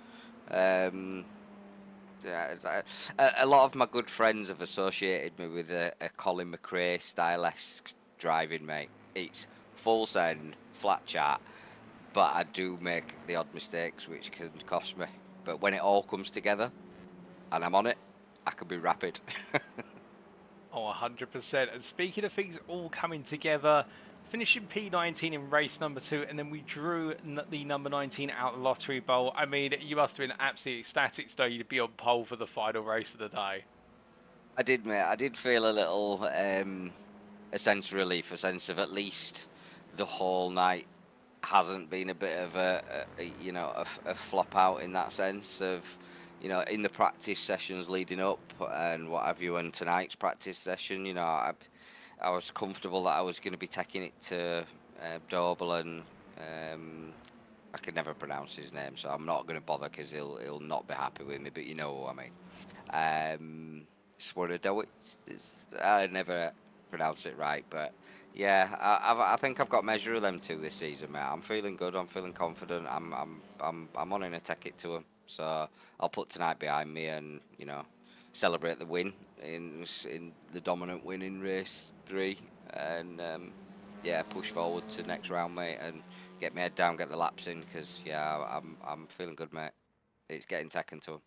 Speaker 4: Yeah, a lot of my good friends have associated me with a Colin McRae style-esque driving, mate. It's full send, flat chart, but I do make the odd mistakes which can cost me. But when it all comes together and I'm on it, I can be rapid.
Speaker 1: Oh, 100%. And speaking of things all coming together, finishing P19 in race number 2, and then we drew the number 19 out Lottery Bowl. I mean, you must have been absolutely ecstatic today to be on pole for the final race of the day.
Speaker 4: I did, mate. I did feel a little, a sense of relief, a sense of at least the whole night hasn't been a bit of a flop out in that sense of, you know, in the practice sessions leading up and what have you, and tonight's practice session, you know, I was comfortable that I was going to be taking it to Doble, and I could never pronounce his name, so I'm not going to bother because he'll not be happy with me. But you know what I mean. Swirydowicz. I never pronounce it right, but yeah, I think I've got measure of them two this season, mate. I'm feeling good. I'm feeling confident. I'm wanting to take it to him. So I'll put tonight behind me and, you know, celebrate the win in the dominant win in race 3, and yeah, push forward to next round, mate, and get my head down, get the laps in, because yeah, I'm feeling good, mate. It's getting taken to him.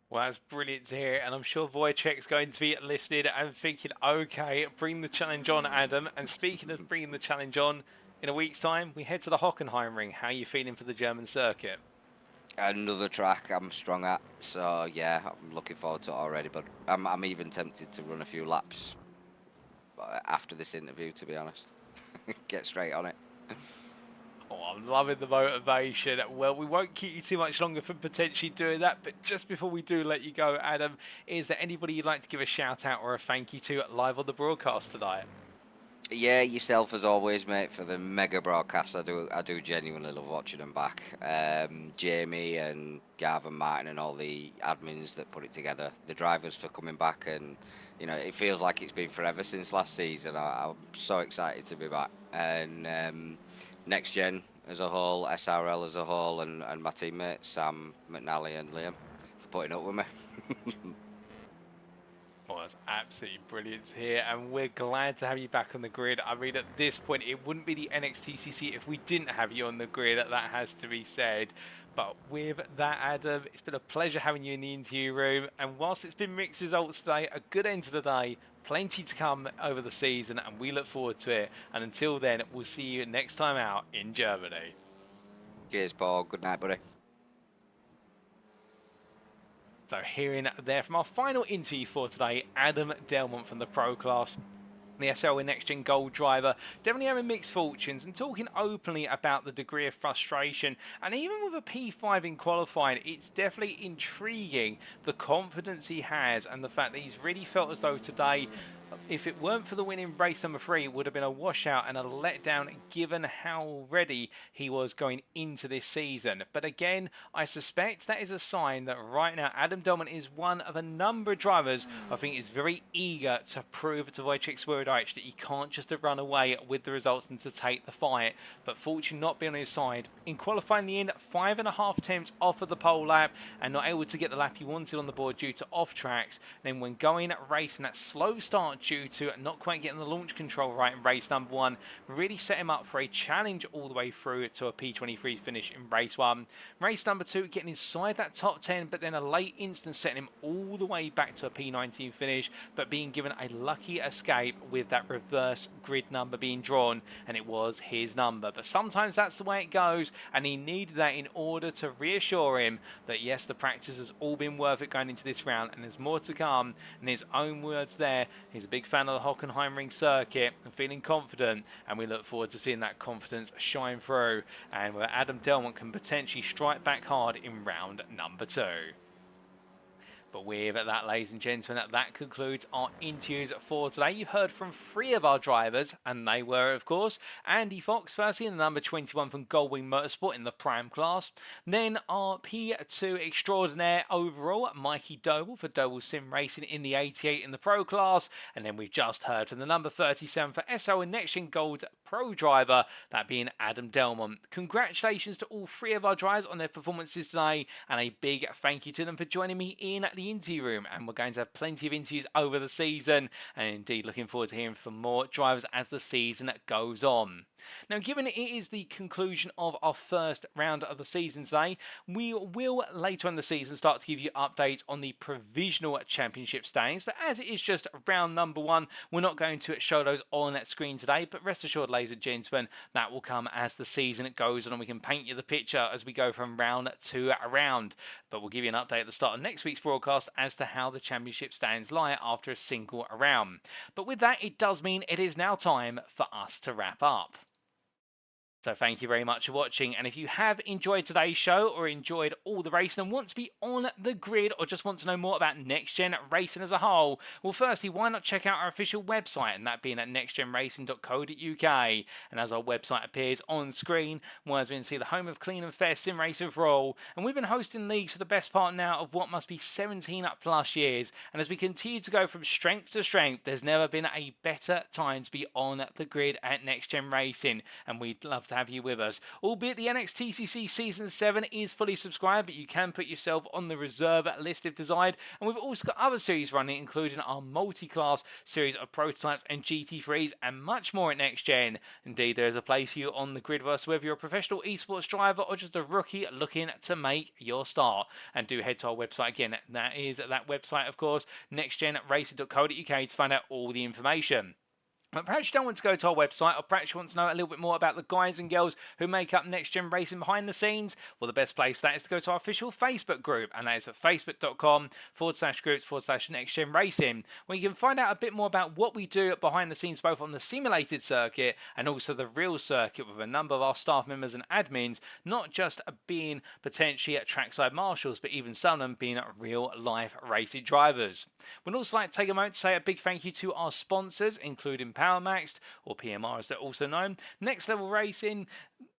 Speaker 1: Well, that's brilliant to hear, and I'm sure Wojciech's going to be listening and thinking, okay, bring the challenge on, Adam. And speaking of bringing the challenge on, in a week's time, we head to the Hockenheimring. How are you feeling for the German circuit?
Speaker 4: Another track I'm strong at, so yeah, I'm looking forward to it already. But I'm even tempted to run a few laps after this interview, to be honest. Get straight on it.
Speaker 1: Oh, I'm loving the motivation. Well, we won't keep you too much longer from potentially doing that, but just before we do let you go, Adam, is there anybody you'd like to give a shout out or a thank you to live on the broadcast tonight?
Speaker 4: Yeah, yourself as always, mate, for the mega broadcast. I do genuinely love watching them back. Jamie and Gav and Martin and all the admins that put it together. The drivers for coming back, and you know, it feels like it's been forever since last season. I'm so excited to be back. And NXTGEN as a whole, SRL as a whole, and my teammates Sam, McNally and Liam for putting up with me.
Speaker 1: Well, that's absolutely brilliant to hear, and we're glad to have you back on the grid. I mean, at this point, it wouldn't be the NXTCC if we didn't have you on the grid, that has to be said. But with that, Adam, it's been a pleasure having you in the interview room, and whilst it's been mixed results today, a good end to the day, plenty to come over the season, and we look forward to it. And until then, we'll see you next time out in Germany.
Speaker 4: Cheers, Paul. Good night, buddy.
Speaker 1: So hearing there from our final interview for today, Adam Delmont from the Pro Class, the SL NXTGEN Gold driver, definitely having mixed fortunes and talking openly about the degree of frustration. And even with a P5 in qualifying, it's definitely intriguing the confidence he has and the fact that he's really felt as though today, if it weren't for the win in race number 3, it would have been a washout and a letdown given how ready he was going into this season. But again, I suspect that is a sign that right now Adam Delmont is one of a number of drivers I think is very eager to prove to Wojciech Swirydowicz that he can't just run away with the results and to take the fight. But fortune not being on his side. In qualifying the end, 5.5 attempts off of the pole lap and not able to get the lap he wanted on the board due to off tracks. Then when going racing, that slow start due to not quite getting the launch control right in race number 1 really set him up for a challenge all the way through to a P23 finish in race 1. Race number 2 getting inside that top 10, but then a late instance setting him all the way back to a P19 finish, but being given a lucky escape with that reverse grid number being drawn, and it was his number. But sometimes that's the way it goes, and he needed that in order to reassure him that yes, the practice has all been worth it going into this round, and there's more to come. In his own words there, he's a big fan of the Hockenheimring circuit and feeling confident, and we look forward to seeing that confidence shine through, and where Adam Delmont can potentially strike back hard in round number 2. But with that, ladies and gentlemen, that concludes our interviews for today. You've heard from 3 of our drivers, and they were, of course, Andy Fox, firstly in the number 21 from Doble Motorcycles in the Prime class. Then our P2 extraordinaire overall, Mikey Doble for Doble Sim Racing in the 88 in the Pro class. And then we've just heard from the number 37 for SO and NXTGEN Gold Pro driver, that being Adam Delmont. Congratulations to all 3 of our drivers on their performances today, and a big thank you to them for joining me in the interview room. And we're going to have plenty of interviews over the season, and indeed looking forward to hearing from more drivers as the season goes on. Now, given it is the conclusion of our first round of the season today, we will later in the season start to give you updates on the provisional championship standings. But as it is just round number 1, we're not going to show those on that screen today. But rest assured, ladies and gentlemen, that will come as the season goes on, and we can paint you the picture as we go from round to round. But we'll give you an update at the start of next week's broadcast as to how the championship standings lie after a single round. But with that, it does mean it is now time for us to wrap up. So thank you very much for watching, and if you have enjoyed today's show or enjoyed all the racing and want to be on the grid or just want to know more about next-gen racing as a whole, well, firstly, why not check out our official website, and that being at nextgenracing.co.uk. And as our website appears on screen, well, as we can see, the home of clean and fair sim racing for all, and we've been hosting leagues for the best part now of what must be 17 plus years, and as we continue to go from strength to strength, there's never been a better time to be on the grid at Next Gen Racing, and we'd love to have you with us. Albeit the NXTCC Season 7 is fully subscribed, but you can put yourself on the reserve list if desired. And we've also got other series running, including our multi-class series of prototypes and GT3s and much more at Next Gen. Indeed, there is a place for you on the grid with us, whether you're a professional esports driver or just a rookie looking to make your start. And do head to our website again. That is that website, of course, nextgenracing.co.uk, to find out all the information. But perhaps you don't want to go to our website, or perhaps you want to know a little bit more about the guys and girls who make up Next Gen Racing behind the scenes. Well, the best place for that is to go to our official Facebook group, and that is at facebook.com/groups/Next Gen Racing, where you can find out a bit more about what we do behind the scenes, both on the simulated circuit and also the real circuit, with a number of our staff members and admins, not just being potentially at trackside marshals, but even some of them being real life racing drivers. We'd also like to take a moment to say a big thank you to our sponsors, including PowerMaxed, or PMR as they're also known, Next Level Racing,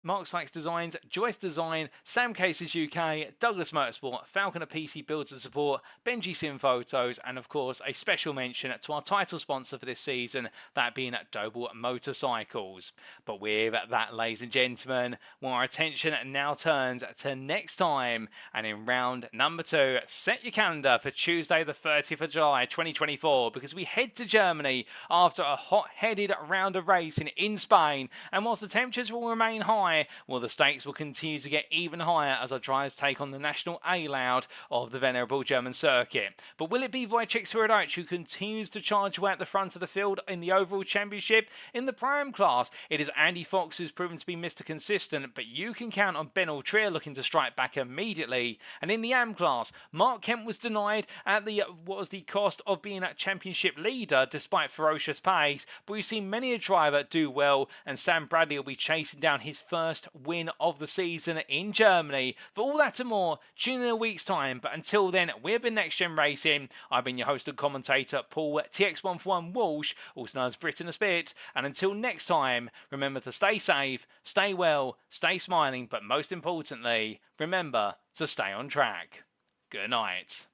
Speaker 1: Mark Sykes Designs, Joyce Design, Sam Cases UK, Douglas Motorsport, Falconer PC Builds and Support, Benji Sim Photos, and of course a special mention to our title sponsor for this season, that being Doble Motorcycles. But with that, ladies and gentlemen, well, our attention now turns to next time, and in round number 2, set your calendar for Tuesday the 30th of July 2024, because we head to Germany after a hot-headed round of racing in Spain, and whilst the temperatures will remain high, well, the stakes will continue to get even higher as our drivers take on the national A-Loud of the venerable German circuit. But will it be Wojciech Swirydowicz who continues to charge away at the front of the field in the overall championship? In the Prime class, it is Andy Fox who's proven to be Mr. Consistent, but you can count on Ben Altrier looking to strike back immediately. And in the AM class, Mark Kemp was denied at the cost of being a championship leader despite ferocious pace, but we've seen many a driver do well, and Sam Bradley will be chasing down his first win of the season in Germany. For all that and more, tune in a week's time. But until then, we've been Next Gen Racing. I've been your host and commentator, Paul TX141 Walsh, also known as Brit in the Spit. And until next time, remember to stay safe, stay well, stay smiling, but most importantly, remember to stay on track. Good night.